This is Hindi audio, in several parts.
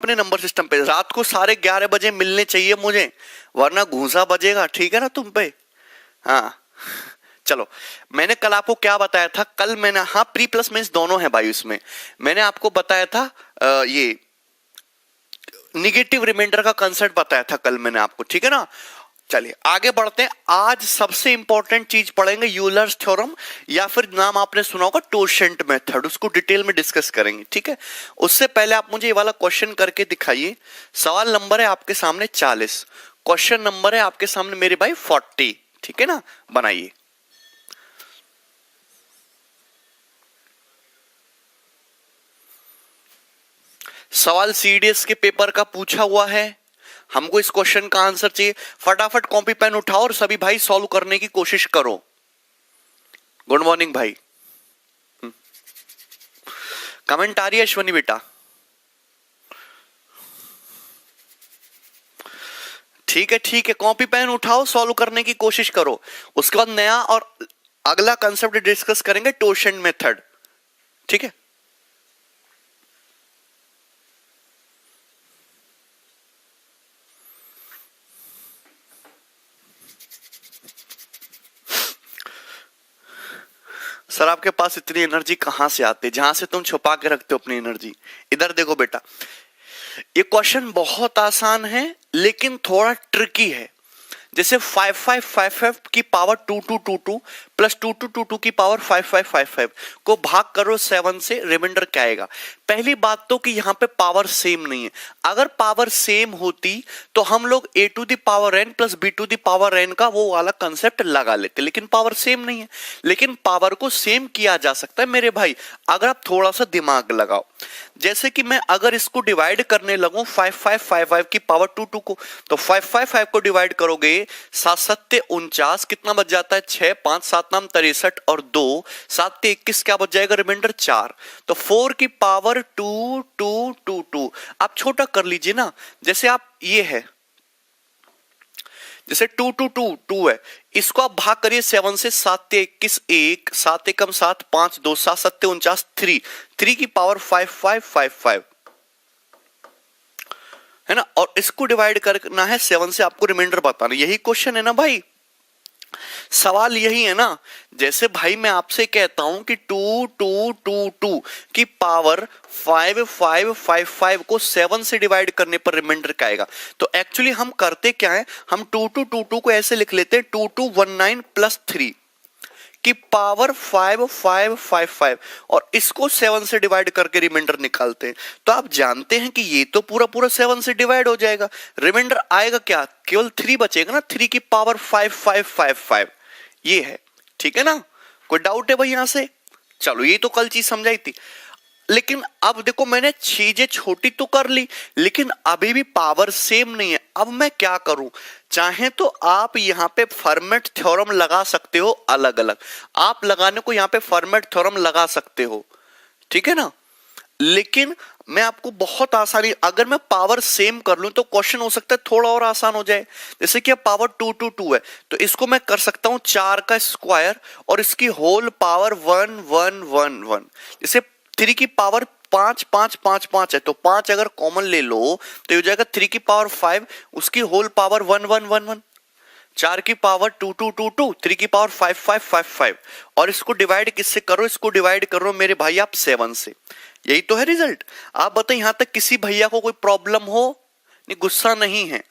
अपने नंबर सिस्टम पे रात को 11:30 बजे मिलने चाहिए मुझे, वरना घूंसा बजेगा, ठीक है ना तुम पे। हाँ चलो, मैंने कल आपको क्या बताया था, कल मैंने, हाँ प्री प्लस मींस दोनों है भाई उसमें, मैंने आपको बताया था ये निगेटिव रिमाइंडर का कंसेप्ट बताया था कल मैंने आपको, ठीक है ना। चलिए आगे बढ़ते हैं। आज सबसे इंपॉर्टेंट चीज पढ़ेंगे यूलर्स थ्योरम, या फिर नाम आपने सुना होगा टोरशेंट मेथड, उसको डिटेल में डिस्कस करेंगे, ठीक है। उससे पहले आप मुझे ये वाला क्वेश्चन करके दिखाइए। सवाल नंबर है आपके सामने 40, क्वेश्चन नंबर है आपके सामने मेरे भाई 40, ठीक है ना। बनाइए। सवाल सीडीएस के पेपर का पूछा हुआ है, हमको इस क्वेश्चन का आंसर चाहिए। फटाफट कॉपी पेन उठाओ और सभी भाई सॉल्व करने की कोशिश करो। गुड मॉर्निंग भाई। कमेंट आ रही है अश्वनी बेटा? ठीक है ठीक है, कॉपी पेन उठाओ, सॉल्व करने की कोशिश करो। उसके बाद नया और अगला कंसेप्ट डिस्कस करेंगे, टोरशेंट मेथड, ठीक है। सर आपके पास इतनी एनर्जी कहां से आती है, जहां से तुम छुपा के रखते हो अपनी एनर्जी? इधर देखो बेटा, ये क्वेश्चन बहुत आसान है लेकिन थोड़ा ट्रिकी है। जैसे 5555 की पावर 2222 प्लस 2222 की पावर 5555 को भाग करो 7 से, रिमाइंडर क्या आएगा? पहली बात तो कि यहाँ पे पावर सेम नहीं है। अगर पावर सेम होती तो हम लोग a to the power n plus b to the power n का वो वाला कंसेप्ट लगा लेते, लेकिन पावर सेम नहीं है। लेकिन पावर को सेम किया जा सकता है मेरे भाई, अगर आप थोड़ा सा दिमाग लगाओ। जैसे कि मैं अगर इसको डिवाइड करने लगूं 5555 की पावर 22 को, तो 555 को डिवाइड करोगे 7 7 49, कितना बच जाता है? 6 5 7 नाम 63 और 2 7 21, क्या बच जाएगा? रिमाइंडर 4। तो 4 की पावर 2 2 2 2। आप छोटा कर लीजिए ना, जैसे आप ये है, जैसे 2 2 2 2 है, इसको आप भाग करिए 7 से, 7 21 1, 7 एकम 7 5 2 7 7 49 3, 3 की पावर 5555 है ना। और इसको डिवाइड करना है 7 से, आपको रिमाइंडर बताना। यही क्वेश्चन है ना भाई, सवाल यही है ना। जैसे भाई मैं आपसे कहता हूं कि 2222 की पावर 5555 को 7 से डिवाइड करने पर रिमाइंडर क्या आएगा, तो एक्चुअली हम करते क्या है, हम 2222 को ऐसे लिख लेते हैं 2219 प्लस 3 की पावर 5555 और इसको 7 से डिवाइड करके रिमाइंडर निकालते हैं। तो आप जानते हैं कि ये तो पूरा पूरा 7 से डिवाइड हो जाएगा, रिमाइंडर आएगा क्या? केवल 3 बचेगा ना, 3 की पावर 5555, ये है, ठीक है ना। कोई डाउट है भाई यहां से? चलो ये तो कल चीज समझाई थी, लेकिन अब देखो मैंने चीजें छोटी तो कर ली, लेकिन अभी भी पावर सेम नहीं है। अब मैं क्या करूं? चाहे तो आप यहां पे फर्मेट थ्योरम लगा सकते हो, अलग अलग आप लगाने को यहां पे फर्मेट थ्योरम लगा सकते हो, ठीक है ना। लेकिन मैं आपको बहुत आसानी, अगर मैं पावर सेम कर लूं तो क्वेश्चन हो सकता है थोड़ा और आसान हो जाए। जैसे कि अब पावर 2 2 2 है, तो इसको मैं कर सकता हूं 4 का स्क्वायर और इसकी होल पावर 1 1 1 1। जैसे 3 की पावर 5 5 5 5 है, तो 5 अगर कॉमन ले लो तो हो जाएगा 3 की पावर 5, उसकी होल पावर 1 1 1 1, 4 की पावर 2 2 2 2, 3 की पावर 5 5 5 5। और इसको डिवाइड किससे करो? इसको डिवाइड करो मेरे भाई आप 7 से। यही तो है रिजल्ट। आप बताइए यहां तक किसी भैया को कोई प्रॉब्लम हो? नहीं, गुस्सा नहीं है।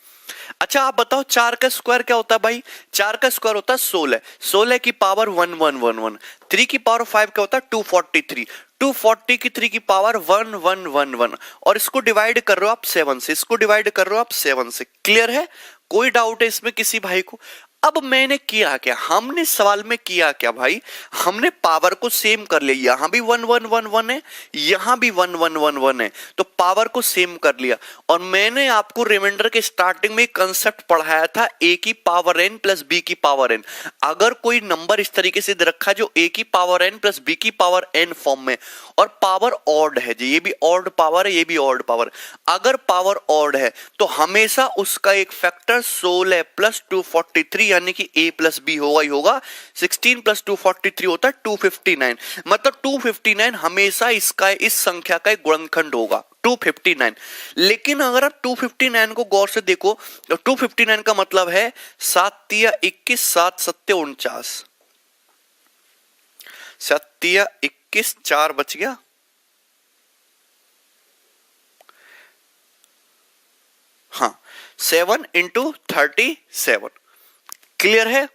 अच्छा आप बताओ 4 का स्क्वायर क्या होता है भाई? 4 का स्क्वायर होता है 16, 16 की पावर 1 1 1 1। 3 की पावर 5 क्या होता है? 243, 240 की 3 की पावर 1 1 1 1। और इसको डिवाइड कर रहे हो आप 7 से, इसको डिवाइड कर रहे हो आप 7 से। क्लियर है? कोई डाउट है इसमें किसी भाई को? अब मैंने किया क्या, हमने सवाल में किया क्या भाई, हमने पावर को सेम कर लिया। यहां भी 1 1 1 1 है, यहां भी 1 1 1 1 है, तो पावर को सेम कर लिया। और मैंने आपको रिमाइंडर के स्टार्टिंग में कंसेप्ट पढ़ाया था a की पावर n प्लस b की पावर n। अगर कोई नंबर इस तरीके से दे रखा है जो a की पावर n प्लस b की पावर n फॉर्म में और पावर ऑड है, ये भी ऑड पावर है, ये भी ऑड पावर, अगर पावर ऑड है तो हमेशा उसका एक फैक्टर 16 प्लस 243 यानी कि a प्लस बी होगा ही होगा। 16 प्लस 243 होता है 259, मतलब 259 हमेशा इसका इस संख्या का एक गुणनखंड होगा 259। लेकिन अगर आप 259 को गौर से देखो तो 259 का मतलब है 7 तिया 21, 7 सत्ते 49, 7 तिया 21, 4 बच गया, हाँ 7 इंटू 37। क्लियर है?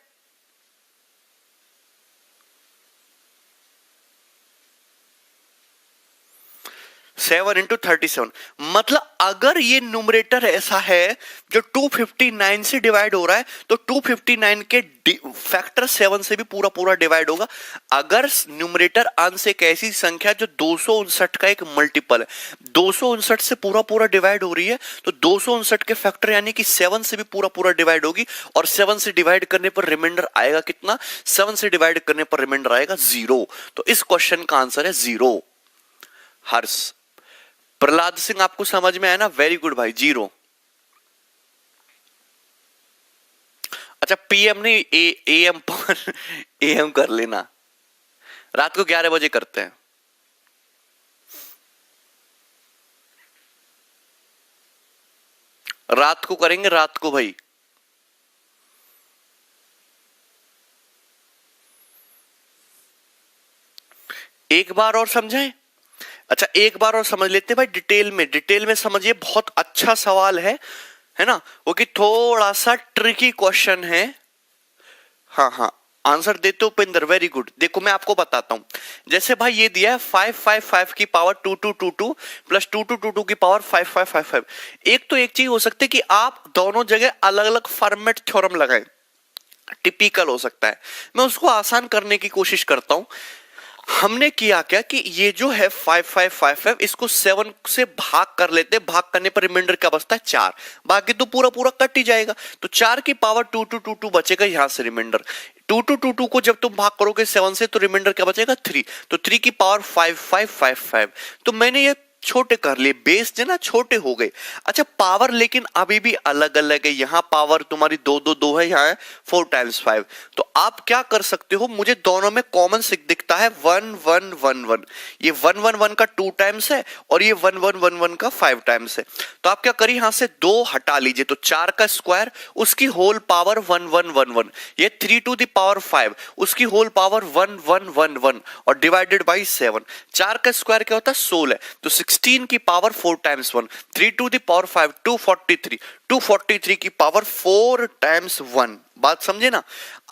सेवन इंटू 37, मतलब अगर ये न्यूमरेटर ऐसा है जो 259 से डिवाइड हो रहा है तो 259 के फैक्टर 7 से भी पूरा पूरा डिवाइड होगा। अगर न्यूमरेटर अंश एक ऐसी संख्या जो 259 का एक मल्टीपल है, 259 से पूरा पूरा डिवाइड हो रही है तो 259 के फैक्टर यानी कि 7 से भी पूरा पूरा डिवाइड होगी, और 7 से डिवाइड करने पर रिमाइंडर आएगा कितना? 7 से डिवाइड करने पर रिमाइंडर आएगा 0। तो इस क्वेश्चन का आंसर है 0। हर्ष प्रहलाद सिंह आपको समझ में आया ना? वेरी गुड भाई, 0। अच्छा पीएम नहीं, एएम पर एएम कर लेना, रात को 11 बजे करते हैं। रात को करेंगे, रात को भाई। एक बार और समझाएं? अच्छा एक बार और समझ लेते हैं भाई, डिटेल में समझिए, बहुत अच्छा सवाल है ना? वो कि थोड़ा सा ट्रिकी क्वेश्चन है। हाँ हाँ आंसर देते हो उपेंद्र, वेरी गुड। देखो मैं आपको बताता हूं, जैसे भाई ये दिया है 555 की पावर 2222 प्लस 2222 की पावर 5555। एक तो एक चीज हो सकती है कि आप दोनों जगह अलग अलग फॉर्मेट थ्योरम लगाएं, टिपिकल हो सकता है। मैं उसको आसान करने की कोशिश करता हूं। हमने किया क्या कि ये जो है 5555 इसको 7 से भाग कर लेते हैं, भाग करने पर रिमाइंडर क्या बचता है? 4। बाकी तो पूरा पूरा कट ही जाएगा, तो 4 की पावर 2222 बचेगा यहां से रिमाइंडर। 2222 को जब तुम भाग करोगे 7 से तो रिमाइंडर क्या बचेगा? 3। तो 3 की पावर 5555। तो मैंने ये छोटे कर लिए, बेस जो ना छोटे हो गए। अच्छा पावर लेकिन अभी भी अलग अलग है, यहाँ पावर तुम्हारी 2 2 2 है, यहाँ है 4 टाइम्स 5। तो आप क्या कर सकते हो, मुझे दोनों में कॉमन दिखता है 1 1 1 1। ये 1 1 1 का 2 टाइम्स है और ये 1 1 1 1 का 5 टाइम्स है। तो आप क्या करिए, यहां से 2 हटा लीजिए, तो 4 का स्क्वायर उसकी होल पावर 1 1 1 1, ये 3 टू द पावर 5 उसकी होल पावर 1 1 1 1 और डिवाइडेड बाई 7। 4 का स्क्वायर क्या होता है? 16। तो 16 की power 4 times 1, 3 to the power 5 243, 243 की पावर 4 टाइम्स 1। बात समझे ना?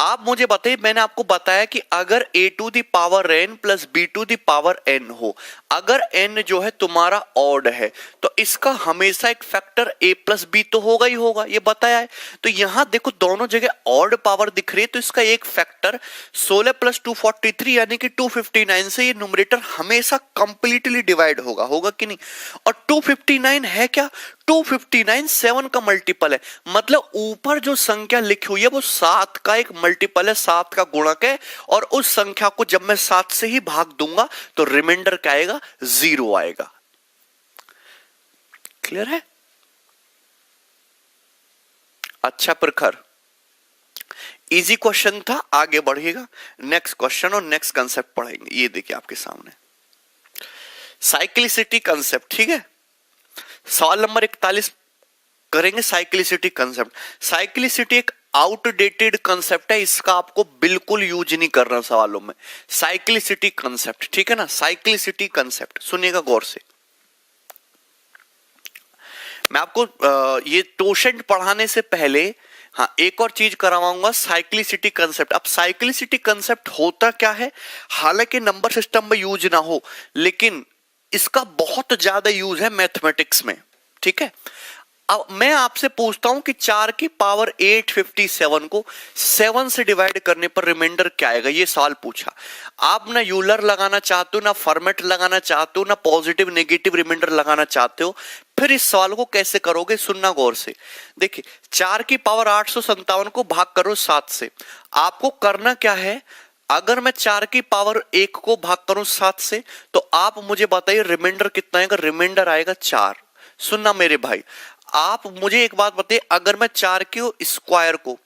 आप मुझे बताइए, मैंने आपको बताया कि अगर a to the power n plus b to the power n हो, अगर n जो है तुम्हारा ऑड है तो इसका हमेशा एक फैक्टर a प्लस b तो होगा ही होगा, ये बताया है। तो यहां देखो दोनों जगह ऑड पावर दिख रही है, तो इसका एक फैक्टर 16 प्लस 243 यानी कि 259 से ये न्यूमरेटर हमेशा कंप्लीटली डिवाइड होगा कि नहीं? और 259 है क्या? 259 7 का मल्टीपल है, मतलब ऊपर जो संख्या लिखी हुई है वो 7 का एक मल्टीपल है, 7 का गुणक है। और उस संख्या को जब मैं 7 से ही भाग दूंगा तो रिमाइंडर क्या आएगा? 0 आएगा। क्लियर है? अच्छा प्रखर, इजी क्वेश्चन था, आगे बढ़िएगा। नेक्स्ट क्वेश्चन और नेक्स्ट कंसेप्ट पढ़ेंगे। ये देखिए आपके सामने साइक्लिसिटी कंसेप्ट, ठीक है? सवाल नंबर 41 करेंगे साइक्लिसिटी कंसेप्ट। साइक्लिसिटी एक आउटडेटेड कंसेप्ट है, इसका आपको बिल्कुल यूज नहीं करना सवालों में। साइक्लिसिटी कंसेप्ट, ठीक है ना? साइक्लिसिटी कंसेप्ट सुनिएगा गौर से। मैं आपको ये टोशेंट पढ़ाने से पहले हाँ एक और चीज करवाऊंगा, साइक्लिसिटी कंसेप्ट। अब साइक्लिसिटी कंसेप्ट होता क्या है? हालांकि नंबर सिस्टम में यूज ना हो, लेकिन इसका बहुत ज्यादा यूज है मैथमेटिक्स में, ठीक है? अब मैं आपसे पूछता हूं कि 4 की पावर 857 को 7 से डिवाइड करने पर रिमाइंडर क्या आएगा? ये सवाल पूछा। आप ना यूलर लगाना चाहते हो, ना फॉर्मेट लगाना चाहते हो, ना पॉजिटिव नेगेटिव रिमाइंडर लगाना चाहते हो, फिर इस सवाल को कैसे करोगे? सुनना गौर से। देखिए 4 की पावर 857 को भाग करो 7 से। आपको करना क्या है, अगर मैं 4 की पावर 1 को भाग करूं 7 से तो आप मुझे बताइए रिमाइंडर कितना आएगा? रिमाइंडर आएगा 4। सुनना मेरे भाई, आप मुझे एक बात बताइए, अगर मैं 4 के स्क्वायर को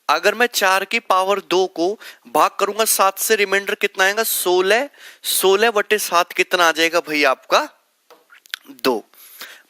अगर मैं 4 की पावर 2 को भाग करूंगा 7 से, रिमाइंडर कितना आएगा 16, 16/7 कितना आ जाएगा भाई आपका 2।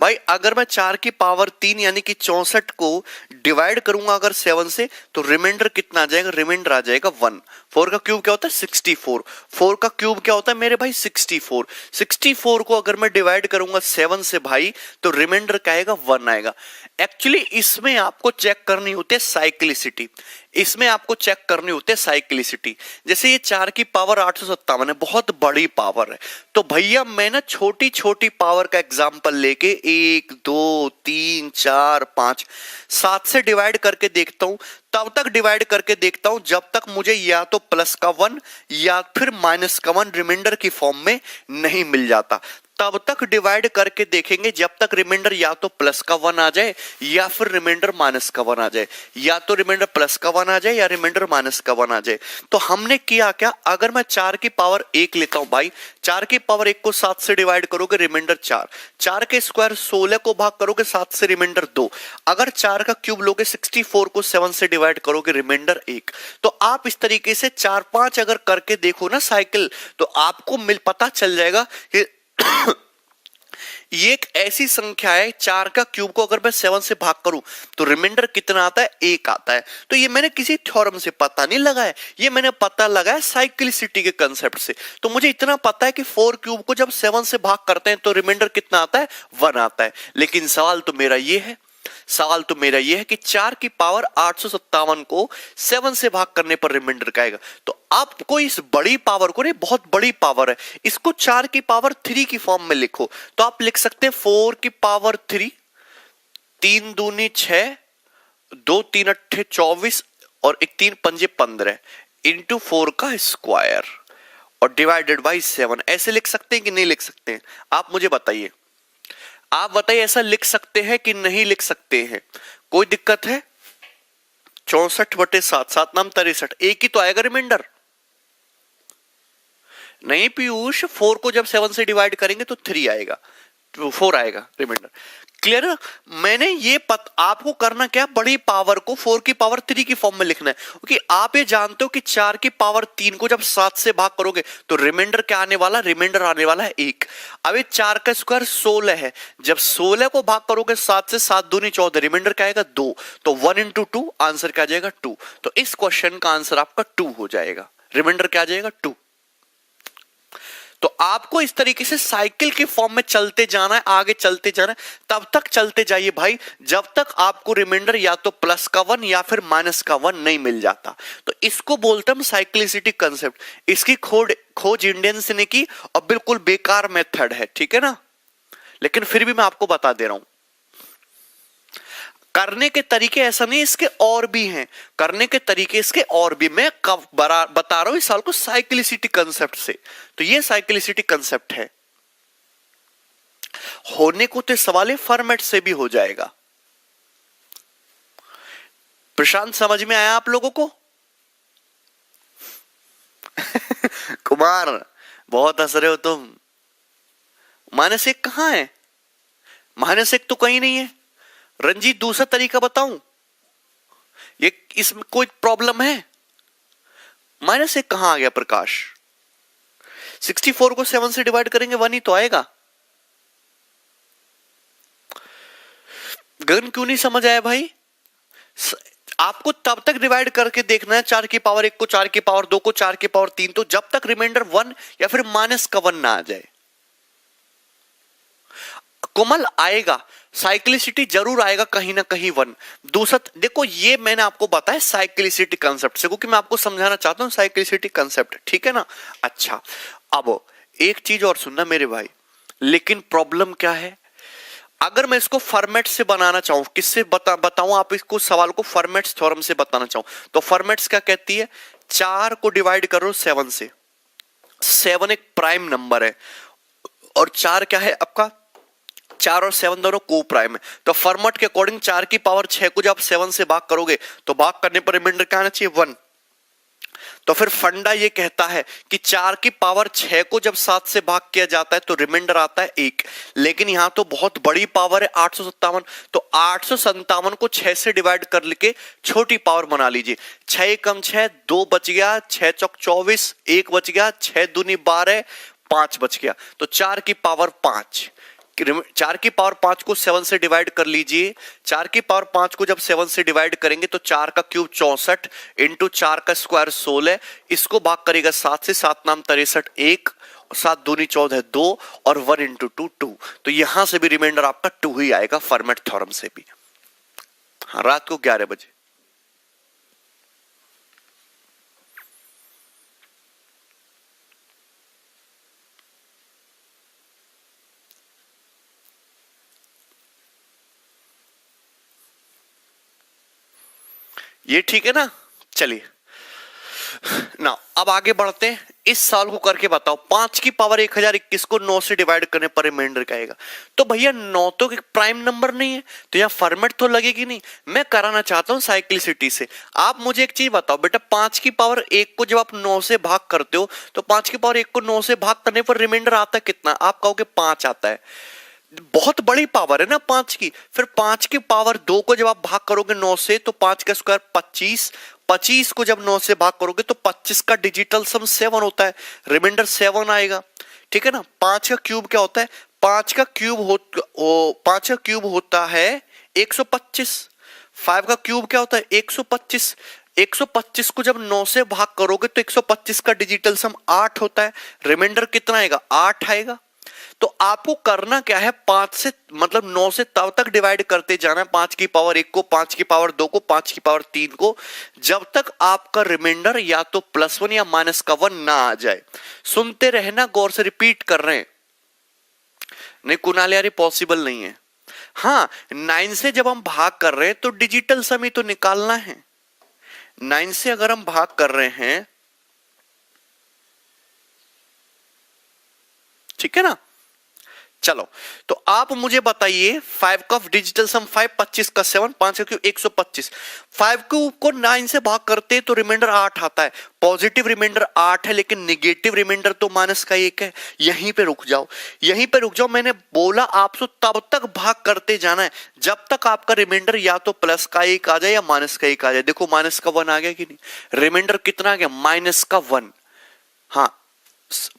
भाई अगर मैं 4 की पावर 3 यानी कि 64 को डिवाइड करूंगा अगर 7 से, तो रिमाइंडर कितना आ जाएगा, रिमाइंडर आ जाएगा 1। 4 का क्यूब क्या होता है 64, 4 का क्यूब क्या होता है मेरे भाई 64, 64 को अगर मैं डिवाइड करूंगा 7 से भाई, तो रिमाइंडर क्या आएगा 1 आएगा। एक्चुअली इसमें आपको चेक करनी होती है साइक्लिसिटी, इसमें आपको चेक करनी होती है साइक्लिसिटी। जैसे ये 4 की पावर 857 है, बहुत बड़ी पावर है, तो भैया मैं ना छोटी छोटी पावर का एग्जांपल लेके 1 2 3 4 5 7 से डिवाइड करके देखता हूं, तब तक डिवाइड करके देखता हूं जब तक मुझे या तो प्लस का 1 या फिर माइनस का 1 रिमाइंडर की फॉर्म में नहीं मिल जाता। तब तक डिवाइड करके देखेंगे जब तक रिमाइंडर या तो प्लस का 1 आ जाए या फिर रिमाइंडर माइनस का 1 आ जाए, या तो रिमाइंडर प्लस का 1 आ जाए या रिमाइंडर माइनस का 1 आ जाए। तो हमने किया क्या, अगर मैं 4 की पावर 1 लेता हूं भाई, 4 की पावर 1 को 7 से डिवाइड करोगे रिमाइंडर 4, 4 के स्क्वायर 16 को भाग करोगे 7 से रिमाइंडर 2, अगर 4 का क्यूब लोगे 64 को 7 से डिवाइड करोगे रिमाइंडर 1। तो आप इस तरीके से 4-5 अगर करके देखो ना साइकिल, तो आपको पता चल जाएगा कि ये एक ऐसी संख्या है, 4 का क्यूब को अगर मैं 7 से भाग करूं तो रिमाइंडर कितना आता है 1 आता है। तो ये मैंने किसी थ्योरम से पता नहीं लगाया, ये मैंने पता लगाया साइक्लिसिटी के कंसेप्ट से। तो मुझे इतना पता है कि 4 क्यूब को जब 7 से भाग करते हैं तो रिमाइंडर कितना आता है 1 आता है। लेकिन सवाल तो मेरा ये है, सवाल तो मेरा यह है कि 4 की पावर 857 को 7 से भाग करने पर रिमाइंडर का आएगा। तो आपको इस बड़ी पावर को, नहीं बहुत बड़ी पावर है, इसको 4 की पावर 3 की फॉर्म में लिखो तो आप लिख सकते हैं 4 की पावर 3, 3 दूनी 6, 2 3 अट्ठे 24 और 1 3 पंजे 15 इंटू 4 का स्क्वायर और डिवाइडेड बाई 7। ऐसे लिख सकते हैं कि नहीं लिख सकते हैं, आप मुझे बताइए, आप बताइए ऐसा लिख सकते हैं कि नहीं लिख सकते हैं, कोई दिक्कत है? 64/7, 7 नाम 63, एक ही तो आएगा रिमाइंडर। नहीं पीयूष, 4 को जब 7 से डिवाइड करेंगे तो 3 आएगा, 4 आएगा रिमाइंडर। क्लियर? मैंने ये आपको करना क्या, बड़ी पावर को 4 की पावर 3 की फॉर्म में लिखना है, क्योंकि आप ये जानते हो कि 4 की पावर 3 को जब 7 से भाग करोगे तो रिमाइंडर क्या आने वाला, रिमाइंडर आने वाला है 1। अब ये 4 का स्क्वायर 16 है, जब 16 को भाग करोगे 7 से, 7 दूनी 14, रिमाइंडर क्या आएगा 2, तो 1 इंटू 2 आंसर क्या आ जाएगा 2। तो इस क्वेश्चन का आंसर आपका 2 हो जाएगा, रिमाइंडर क्या आ जाएगा 2। तो आपको इस तरीके से साइकिल के फॉर्म में चलते जाना है, आगे चलते जाना है, तब तक चलते जाइए भाई जब तक आपको रिमाइंडर या तो प्लस का 1 या फिर माइनस का 1 नहीं मिल जाता। तो इसको बोलते हैं साइक्लिसिटी कंसेप्ट। इसकी खोज इंडियंस ने की और बिल्कुल बेकार मेथड है, ठीक है ना, लेकिन फिर भी मैं आपको बता दे रहा हूं करने के तरीके, ऐसा नहीं इसके और भी हैं, करने के तरीके इसके और भी। मैं कब बता रहा हूं इस साल को साइक्लिसिटी कंसेप्ट से, तो ये साइक्लिसिटी कंसेप्ट है। होने को तो सवाल फॉर्मेट से भी हो जाएगा। प्रशांत समझ में आया आप लोगों को? कुमार बहुत हंस रहे हो तुम। -1 कहां है? -1 तो कहीं नहीं है। रंजीत दूसरा तरीका बताऊं, ये इसमें कोई प्रॉब्लम है? -1 कहां आ गया प्रकाश? 64 को 7 से डिवाइड करेंगे 1 ही तो आएगा। गगन क्यों नहीं समझ आया भाई? आपको तब तक डिवाइड करके देखना है 4 की पावर 1 को, 4 की पावर 2 को, 4 की पावर 3, तो जब तक रिमाइंडर 1 या फिर माइनस का 1 ना आ जाए। कोमल आएगा, साइक्लिसिटी जरूर आएगा कहीं ना कहीं 1। दूसरा देखो, ये मैंने आपको बताया साइक्लिसिटी कंसेप्ट से, क्योंकि मैं आपको समझाना चाहता हूं साइक्लिसिटी कंसेप्ट, ठीक है ना। अच्छा, अब एक चीज और सुनना मेरे भाई, लेकिन प्रॉब्लम क्या है, अगर मैं इसको फॉर्मेट से बनाना चाहूं, किससे बताऊं आप इसको, सवाल को फॉर्मेट्स थ्योरम से बताना चाहूं, तो फॉर्मेट्स क्या कहती है, 4 को डिवाइड करो 7 से, 7 एक प्राइम नंबर है और 4 क्या है आपका, 4 और 7 दोनों को प्राइम है। तो फॉर्मेट के अकॉर्डिंग 4 की पावर 6 को जब 7 से भाग करोगे तो भाग करने पर रिमाइंडर क्या आना चाहिए 1। तो फिर फंडा ये कहता है कि 4 की पावर 6 को जब 7 से भाग किया जाता है तो रिमाइंडर आता है 1। लेकिन यहां तो बहुत बड़ी पावर है 857, तो 857 को 6 से डिवाइड कर लेके छोटी पावर बना लीजिए। 6 कम 6 2 बच गया, 6 चौक 24 1 बच गया, 6 दूनी 12 5 बच गया, तो 4 की पावर 5। 4 की पावर 5 को 7 से डिवाइड कर लीजिए। 4 की पावर 5 को जब 7 से डिवाइड करेंगे तो 4 का क्यूब 64 इंटू 4 का स्क्वायर 16, इसको भाग करेगा 7 से, 7 नाम 63 1, 7 दूनी 14 2 और 1 इंटू 2 2। तो यहां से भी रिमाइंडर आपका 2 ही आएगा फर्मेट थ्योरम से भी। हाँ, रात को 11 बजे। ये ठीक है ना। चलिए ना, अब आगे बढ़ते हैं। इस साल को करके बताओ 5 की पावर 1021 को 9 से डिवाइड करने पर रिमाइंडर का आएगा। तो भैया 9 तो प्राइम नंबर नहीं है, तो यहाँ फॉर्मेट तो लगेगी नहीं। मैं कराना चाहता हूँ साइक्लिसिटी से। आप मुझे एक चीज बताओ बेटा, 5 की पावर 1 को जब आप 9 से भाग करते हो तो 5 की पावर 1 को 9 से भाग करने पर रिमाइंडर आता है कितना? आप कहोगे 5 आता है। बहुत बड़ी पावर है ना 5 की। फिर 5 की पावर 2 को जब आप भाग करोगे 9 से तो 5 का स्क्वायर 25, 25 को जब 9 से भाग करोगे तो 25 का डिजिटल सम 7 होता है, रिमाइंडर 7 आएगा। ठीक है ना। 5 का क्यूब क्या होता है? 5 का क्यूब होता है 125। 5 का क्यूब क्या होता है? 125। 125 को जब 9 से भाग करोगे तो 125 का डिजिटल सम 8 होता है, रिमाइंडर कितना आएगा? 8 आएगा। तो आपको करना क्या है, 5 से मतलब 9 से तब तक डिवाइड करते जाना है, 5 की पावर 1 को, 5 की पावर 2 को, 5 की पावर 3 को, जब तक आपका रिमाइंडर या तो +1 या -1 ना आ जाए। सुनते रहना, गौर से रिपीट कर रहे हैं। नहीं कुणाल यार, पॉसिबल नहीं है। हाँ, 9 से जब हम भाग कर रहे हैं तो डिजिटल सम ही तो निकालना है। 9 से अगर हम भाग कर रहे हैं, ठीक है ना। चलो, तो आप मुझे बताइए 5 का डिजिटल सम 5, 25 का 7, 5 का क्यूब 125। 5 क्यूब को 9 से भाग करते हैं तो रिमाइंडर 8 आता है। पॉजिटिव रिमाइंडर 8 है, लेकिन निगेटिव रिमाइंडर तो -1 है। यहीं पे रुक जाओ, यहीं पे रुक जाओ। मैंने बोला आपसे तब तक भाग करते जाना है जब तक आपका रिमाइंडर या तो +1 आ जाए या -1 आ जाए। देखो -1 आ गया कि नहीं? रिमाइंडर कितना आ गया? -1। हाँ,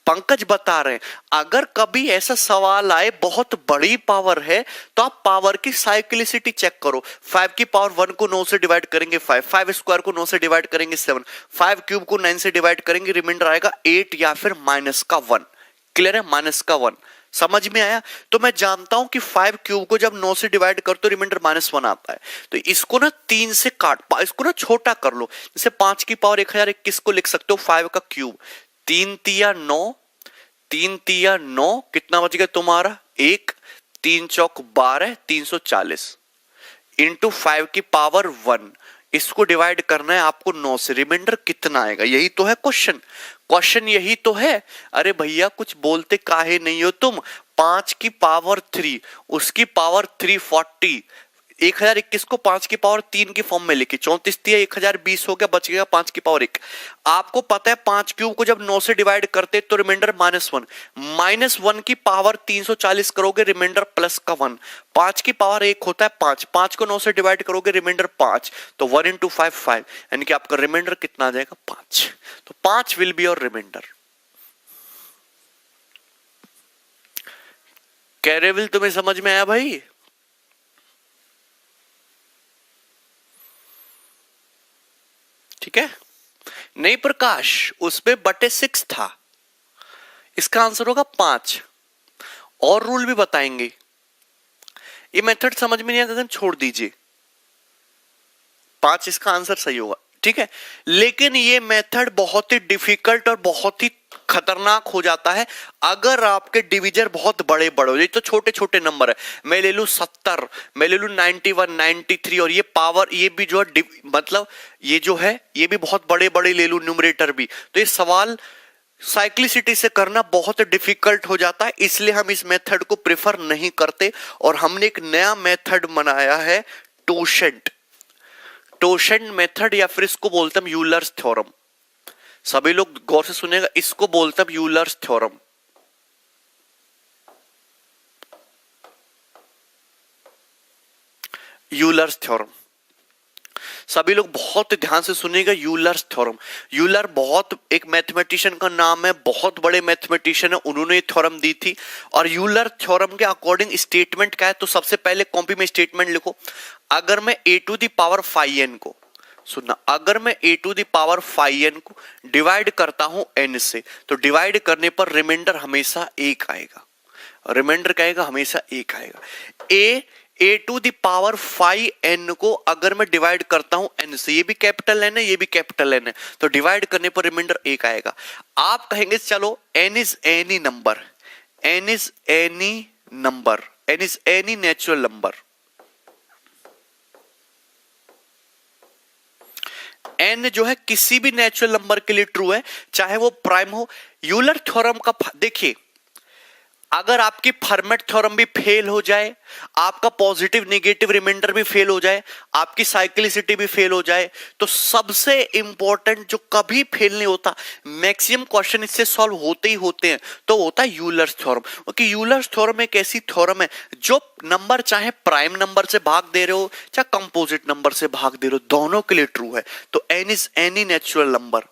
पंकज बता रहे हैं अगर कभी ऐसा सवाल आए बहुत बड़ी पावर है तो आप पावर की साइक्लिसिटी चेक करो। 5 की पावर 1 को 9 से डिवाइड करेंगे 5, 5 स्क्वायर को 9 से डिवाइड करेंगे 7, 5 क्यूब को 9 से डिवाइड करेंगे, रिमाइंडर आएगा 8 या फिर -1। क्लियर है? -1 समझ में आया? तो मैं जानता हूं कि 5 क्यूब को जब 9 से डिवाइड कर तो रिमाइंडर -1 आता है। तो इसको ना 3 से काट, इसको ना छोटा कर लो। जैसे 5 की पावर 1021 को लिख सकते हो 5 का क्यूब, 3 तिया 9, 3 तिया 9, कितना बच गया तुम्हारा? 1, 3 चौक 12, 340 इंटू 5 की पावर 1। इसको डिवाइड करना है आपको 9 से, रिमाइंडर कितना आएगा? यही तो है क्वेश्चन। क्वेश्चन यही तो है। अरे भैया कुछ बोलते काहे नहीं हो तुम? 5 की पावर 3, उसकी पावर 340, 1021 को 5 की पावर 3 की फॉर्म में लिखी, 34 तिया 1020 हो गया, बच गया 5 की पावर 1। आपको पता है 5 क्यूब को जब 9 से डिवाइड करते तो रिमाइंडर -1 की पावर 340 करोगे, रिमाइंडर +1। 5 की पावर 1 होता है 5, 5 को 9 से डिवाइड करोगे, रिमाइंडर 5, तो 1 इंटू 5 5, यानी कि आपका रिमाइंडर कितना आ जाएगा? 5। तो 5 विल बी योर रिमाइंडर। कैरेविल तुम्हें समझ में आया भाई? ठीक है। नहीं प्रकाश, उसपे /6 था, इसका आंसर होगा 5। और रूल भी बताएंगे। ये मेथड समझ में नहीं आया, छोड़ दीजिए, 5 इसका आंसर सही होगा। ठीक है, लेकिन ये मेथड बहुत ही डिफिकल्ट और बहुत ही खतरनाक हो जाता है अगर आपके डिविजर बहुत बड़े बड़े हो जाए। तो छोटे छोटे नंबर है, मैं ले लूं 70, मैं ले लूं 91, 93, और ये पावर ये भी जो है मतलब ये जो है ये भी बहुत बड़े बड़े ले लूं, न्यूमरेटर भी। तो ये सवाल साइक्लिसिटी से करना बहुत डिफिकल्ट हो जाता है, इसलिए हम इस मेथड को प्रेफर नहीं करते। और हमने एक नया मेथड बनाया है, टोशेंट मेथड, या फिर इसको बोलते हैं यूलर्स थ्योरम। सभी लोग गौर से सुनेगा, इसको बोलते हैं यूलर्स थ्योरम। यूलर्स थ्योरम, सभी लोग बहुत ध्यान से सुनिएगा। यूलर्स थ्योरम, यूलर बहुत एक मैथमेटिशियन का नाम है, बहुत बड़े मैथमेटिशियन है, उन्होंने थ्योरम दी थी। और यूलर थ्योरम के अकॉर्डिंग स्टेटमेंट क्या है, तो सबसे पहले कॉपी में स्टेटमेंट लिखो। अगर मैं a to the power phi n को, सुनना, अगर मैं a to the power phi n को डिवाइड करता हूं n से, तो डिवाइड करने पर रिमाइंडर हमेशा 1 आएगा। रिमाइंडर क्या आएगा, हमेशा 1 आएगा। a to the power phi n को अगर मैं डिवाइड करता हूं n से, ये भी कैपिटल n है, ये भी कैपिटल n है, तो डिवाइड करने पर रिमाइंडर 1 आएगा। आप कहेंगे चलो n is any number, n is any number, n is any natural number, n जो है किसी भी नेचुरल नंबर के लिए ट्रू है, चाहे वो प्राइम हो। यूलर थ्योरम का देखिए, अगर आपकी फर्मेट थ्योरम भी फेल हो जाए, आपका पॉजिटिव नेगेटिव रिमाइंडर भी फेल हो जाए, आपकी साइक्लिसिटी भी फेल हो जाए, तो सबसे इंपॉर्टेंट जो कभी फेल नहीं होता, मैक्सिमम क्वेश्चन इससे सॉल्व होते ही होते हैं, तो होता है यूलर्स थ्योरम। क्योंकि यूलर्स थ्योरम एक ऐसी थ्योरम है जो नंबर चाहे प्राइम नंबर से भाग दे रहे हो चाहे कंपोजिट नंबर से भाग दे रहे हो, दोनों के लिए ट्रू है। तो n is any natural number,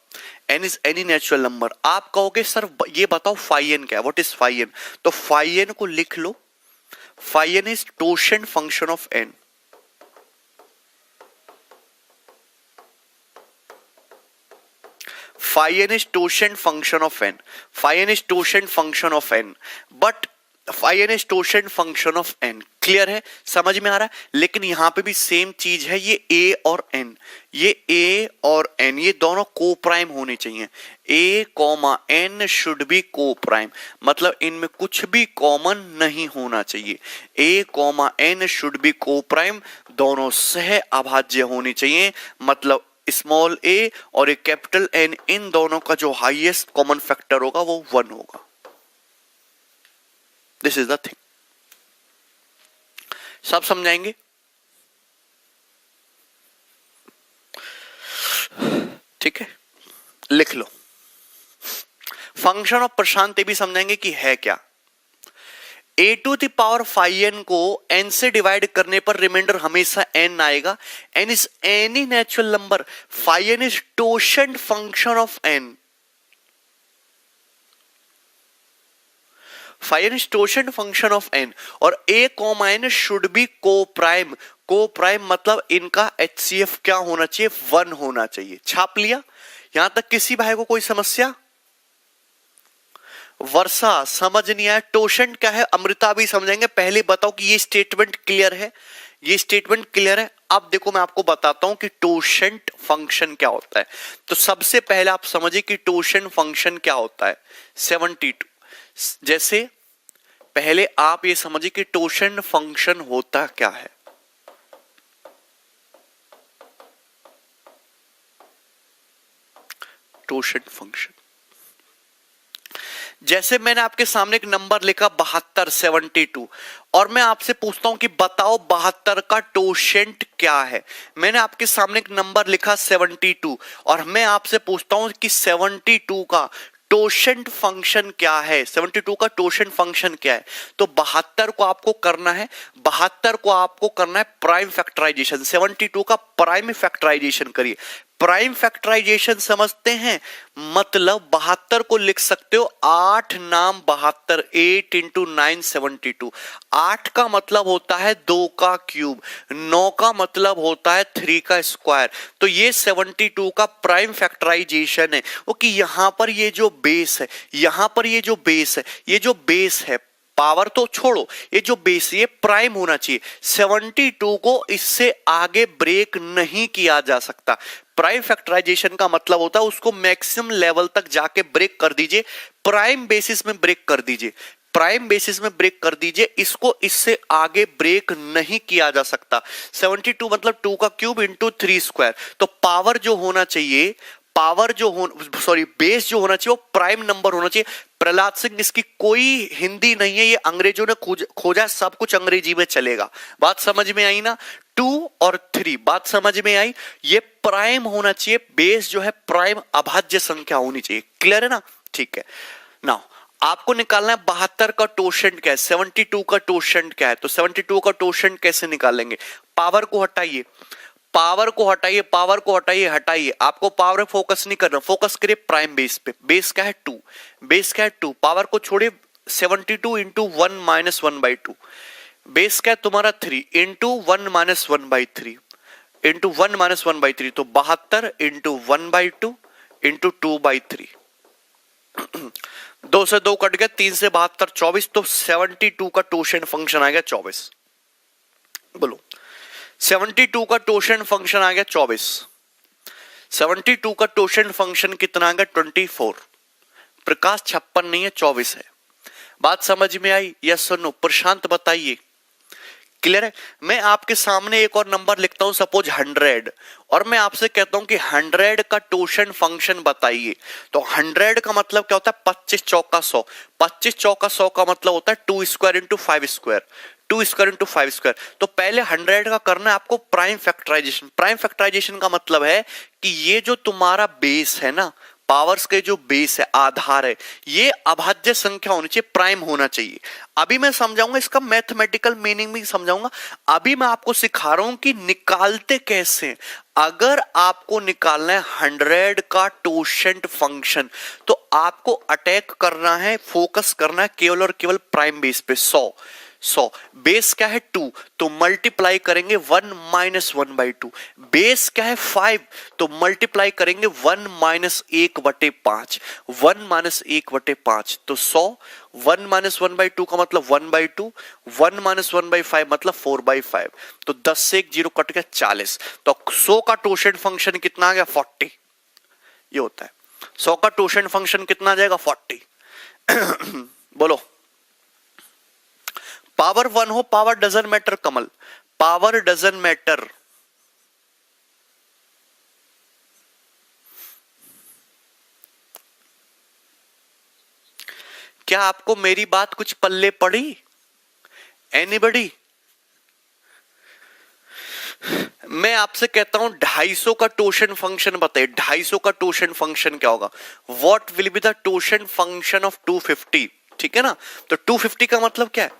n is any natural number. आप कहोगे सर ये बताओ phi n क्या है, व्हाट इज phi n? तो phi n को लिख लो, phi n is totient function of n। phi n is totient function of n, phi n is totient function of n, but phi n is totient function of n। Clear है, समझ में आ रहा है? लेकिन यहां पे भी सेम चीज है, ये a और n, ये a और n, ये दोनों को प्राइम होने चाहिए। a comma n should be coprime, मतलब इनमें कुछ भी कॉमन नहीं होना चाहिए। a comma n should be को प्राइम, दोनों सह अभाज्य होनी चाहिए, मतलब स्मॉल a और एक कैपिटल N, इन दोनों का जो हाईएस्ट कॉमन फैक्टर होगा वो 1 होगा। This is the thing. सब समझाएंगे? ठीक है, लिख लो। फंक्शन ऑफ प्रशांत भी समझाएंगे कि है क्या। a to the power phi n को n से डिवाइड करने पर रिमाइंडर हमेशा n आएगा। n is any natural number, phi n is totient function of n, phi n is totient function of n, और a comma n should be coprime. Coprime मतलब इनका HCF क्या होना चाहिए, 1 होना चाहिए। छाप लिया? यहां तक किसी भाई को कोई समस्या? वर्षा समझ नहीं आया? टोशेंट क्या है अमृता भी समझेंगे। पहले बताओ कि ये स्टेटमेंट क्लियर है, ये स्टेटमेंट क्लियर है। अब देखो मैं आपको बताता हूं कि टोशेंट फंक्शन क्या होता है। तो सबसे पहले आप समझिए कि टोशेंट फंक्शन क्या होता है। 72, जैसे पहले आप ये समझिए कि टोशेंट फंक्शन होता क्या है। टोशेंट फंक्शन, जैसे मैंने आपके सामने एक नंबर लिखा 72, 72, और मैं आपसे पूछता हूं कि बताओ 72 का टोशेंट क्या है। मैंने आपके सामने एक नंबर लिखा 72, और मैं आपसे पूछता हूं कि 72 का टोशेंट फंक्शन क्या है। 72 का टोशेंट फंक्शन क्या है? तो 72 को आपको करना है, 72 को आपको करना है प्राइम फैक्टराइजेशन। 72 का प्राइम फैक्टराइजेशन करिए। प्राइम फैक्टराइजेशन समझते हैं, मतलब 72 को लिख सकते हो 8 नाम 72, 8 इंटू 9 72। 8 का मतलब होता है 2 का क्यूब, 9 का मतलब होता है 3 का स्क्वायर। तो ये 72 का प्राइम फैक्टराइजेशन है। ओके, यहां पर ये जो बेस है, यहां पर ये जो बेस है, ये जो बेस है, पावर तो छोड़ो, ये जो बेस ये प्राइम होना चाहिए। 72 को इससे आगे ब्रेक नहीं किया जा सकता। प्राइम फैक्टराइजेशन का मतलब होता है उसको मैक्सिमम लेवल तक जाके ब्रेक कर दीजिए, प्राइम बेसिस में ब्रेक कर दीजिए, प्राइम बेसिस में ब्रेक कर दीजिए, इसको इससे आगे ब्रेक नहीं किया जा सकता। 72 मतलब 2 का क्यूब इंटू 3 स्क्वायर। तो पावर जो होना चाहिए, पावर जो हो सॉरी बेस जो होना चाहिए वो प्राइम नंबर होना चाहिए। प्रहलाद सिंह, इसकी कोई हिंदी नहीं है, ये अंग्रेजों ने खोजा, सब कुछ अंग्रेजी में चलेगा। बात समझ में आई ना? 2 और 3 बात समझ में आई। ये प्राइम होना चाहिए, बेस जो है प्राइम अभाज्य संख्या होनी चाहिए। क्लियर है ना? ठीक है। नाउ आपको निकालना है 72 का टोशेंट क्या है, 72 का टोशेंट क्या है। तो 72 का टोशेंट कैसे निकालेंगे? पावर को हटाइए, पावर को हटाइए, पावर को हटाइए, हटाइए। आपको पावर पे फोकस नहीं करना, फोकस करिए प्राइम बेस पे। बेस क्या है 2, बेस क्या है 2। पावर को छोड़िए, 72 इंटू 1 माइनस 1/2। बेस क्या है तुम्हारा 3 इंटू 1 माइनस 1/3 इंटू 1 माइनस 1/3। तो 72 इंटू 1/2 इंटू 2/3। 2 से 2 कट गया, 3 से 72 24। तो 72 का टोशेंट फंक्शन आ गया 24। बोलो 72 का टोशेंट फंक्शन आ गया 24। 72 का टोशेंट फंक्शन कितना आ गया 24। प्रकाश 56 नहीं है 24 है। बात समझ में आई? यस और नो? प्रशांत बताइए। क्लियर है? मैं आपके सामने एक और नंबर लिखता हूं, सपोज 100, और मैं आपसे कहता हूं कि 100 का टोशेंट फंक्शन बताइए। तो 100 का मतलब क्या होता है? 25 चौका 100। 25 चौका 100 का मतलब होता है 2 square into 5 square, 2 square into 5 square. तो पहले 100 का करना है आपको प्राइम फैक्टराइजेशन। प्राइम फैक्टराइजेशन का मतलब है कि ये जो तुम्हारा बेस है ना, पावर्स के जो बेस है, आधार है, ये अभाज्य संख्या होनी चाहिए, प्राइम होना चाहिए। अभी मैं समझाऊंगा, इसका मैथमेटिकल मीनिंग भी समझाऊंगा। अभी मैं आपको सिखा रहा हूं कि निकालते कैसे। अगर आपको निकालना है 100 का टोशेंट फंक्शन, तो आपको अटैक करना है, फोकस करना है केवल और केवल प्राइम बेस पे। 100 बेस क्या है 2, तो मल्टीप्लाई करेंगे 1 माइनस 1/2। बेस क्या है 5, तो मल्टीप्लाई करेंगे 1 माइनस 1/5। 1 माइनस 1/5 तो 100। 1 माइनस 1/2 का मतलब 1/2। 1 माइनस 1/5 मतलब 4/5। तो 10 से 1 0 कट गया 40। तो 100 का टोशेंट फंक्शन कितना आ गया 40। ये होता है 100 का टोशेंट फंक्शन कितना आ जाएगा 40। बोलो पावर 1 हो, power doesn't matter Kamal, power doesn't matter. क्या आपको मेरी बात कुछ पल्ले पड़ी? एनीबडी? मैं आपसे कहता हूं 250 का टोशेंट फंक्शन बताइए। 250 का टोशेंट फंक्शन क्या होगा? What will be the totient function of 250? ठीक है ना? तो 250 का मतलब क्या है?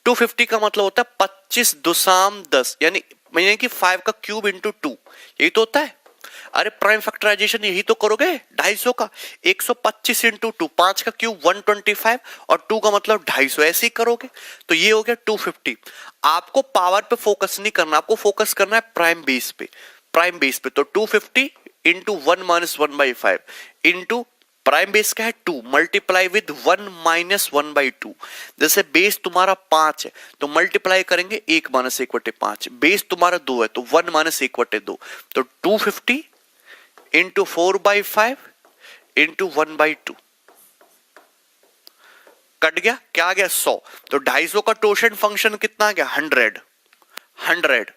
250 का मतलब होता है 25 दुसाम 10, यानी कि 5 का क्यूब इंटू 2। यही तो होता है। अरे प्राइम फैक्टराइजेशन यही तो करोगे 250 का। 125 इंटू 2, 5 का क्यूब 125 और 2 का मतलब 250, ऐसे ही करोगे। तो ये हो गया 250। आपको पावर पे फोकस नहीं करना, आपको फोकस करना है प्राइम बेस पे। प्राइम बेस पे तो 250 into 1 minus 1/5 into prime base क्या है 2, मल्टीप्लाई विद 1 माइनस 1/2। जैसे बेस तुम्हारा 5 है तो मल्टीप्लाई करेंगे 1 माइनस 1/5। बेस तुम्हारा 2 है तो 1 माइनस 1/2। तो 250 इंटू 4/5 इंटू 1/2 कट गया, क्या आ गया 100। तो 250 का टोशेंट फंक्शन कितना आ गया 100।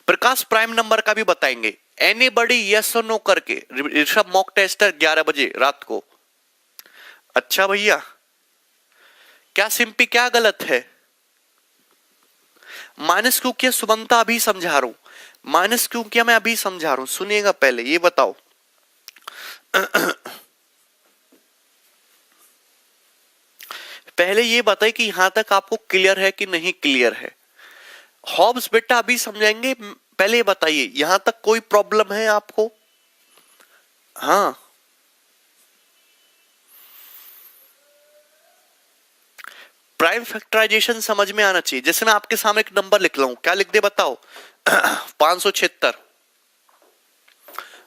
प्रकाश प्राइम नंबर का भी बताएंगे। एनीबडी यस और नो करके। ऋषभ मॉक टेस्ट है 11 बजे रात को। अच्छा भैया, क्या सिंपी क्या गलत है? माइनस क्यों किया सुबंता? अभी समझा रहा हूं। माइनस क्यों किया मैं अभी समझा रहा हूं, सुनिएगा पहले ये बताओ। पहले ये बताइए कि यहां तक आपको क्लियर है कि नहीं क्लियर है। हॉब्स बेटा अभी समझाएंगे, पहले ये बताइए यहां तक कोई प्रॉब्लम है आपको? हाँ प्राइम फैक्टराइजेशन समझ में आना चाहिए। जैसे मैं आपके सामने एक नंबर लिख रहा हूं, क्या लिख दे बताओ? 576।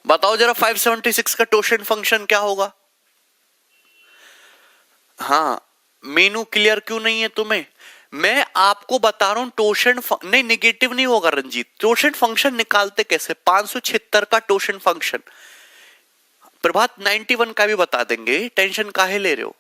बताओ जरा 576 का टोशेंट फंक्शन क्या होगा? हाँ मीनू क्लियर क्यों नहीं है तुम्हें? मैं आपको बता रहा हूं टोशेंट नहीं, नेगेटिव नहीं होगा रंजीत। टोशेंट फंक्शन निकालते कैसे? 576 का टोशेंट फंक्शन। प्रभात 91 का भी बता देंगे, टेंशन काहे ले रहे हो?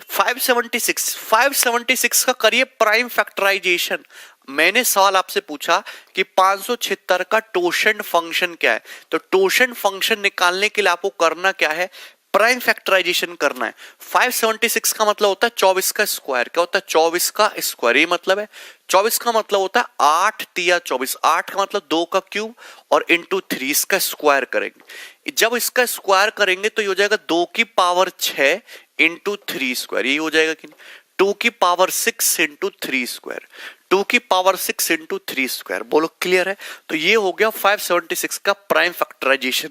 576 का करिए प्राइम फैक्टराइजेशन। मैंने सवाल आपसे पूछा कि 576 का टोशेंट फंक्शन क्या है, तो टोशेंट फंक्शन निकालने के लिए आपको करना क्या है, प्राइम फैक्टराइजेशन करना है। 576 का मतलब होता है 24 का स्क्वायर। क्या होता है 24 का स्क्वायर, ये मतलब है 24 का मतलब होता है 8 तिया 24, 8 का मतलब 2 का क्यूब और इंटू 3 इसका स्क्वायर करेंगे। जब इसका स्क्वायर करेंगे तो ये हो जाएगा 2 की पावर 6 इंटू 3 स्क्वायर, ये हो जाएगा कि नहीं, 2 की पावर 6 इंटू 3 स्क्वायर, 2 की पावर 6 इंटू 3 स्क्वायर। बोलो क्लियर है। तो ये हो गया 576 का प्राइम फैक्टराइजेशन।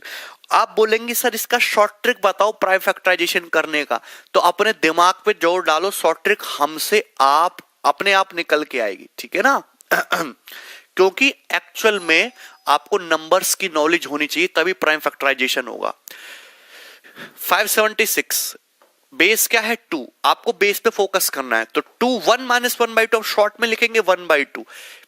आप बोलेंगे सर इसका शॉर्ट ट्रिक बताओ प्राइम फैक्टराइजेशन करने का, तो अपने दिमाग पे जोर डालो, शॉर्ट ट्रिक हमसे आप अपने आप निकल के आएगी, ठीक है ना। क्योंकि एक्चुअल में आपको नंबर्स की नॉलेज होनी चाहिए तभी प्राइम फैक्टराइजेशन होगा। 576 बेस क्या है 2, आपको बेस पे फोकस करना है, तो 2 1 माइनस 1/2 आप शॉर्ट में लिखेंगे 1/2।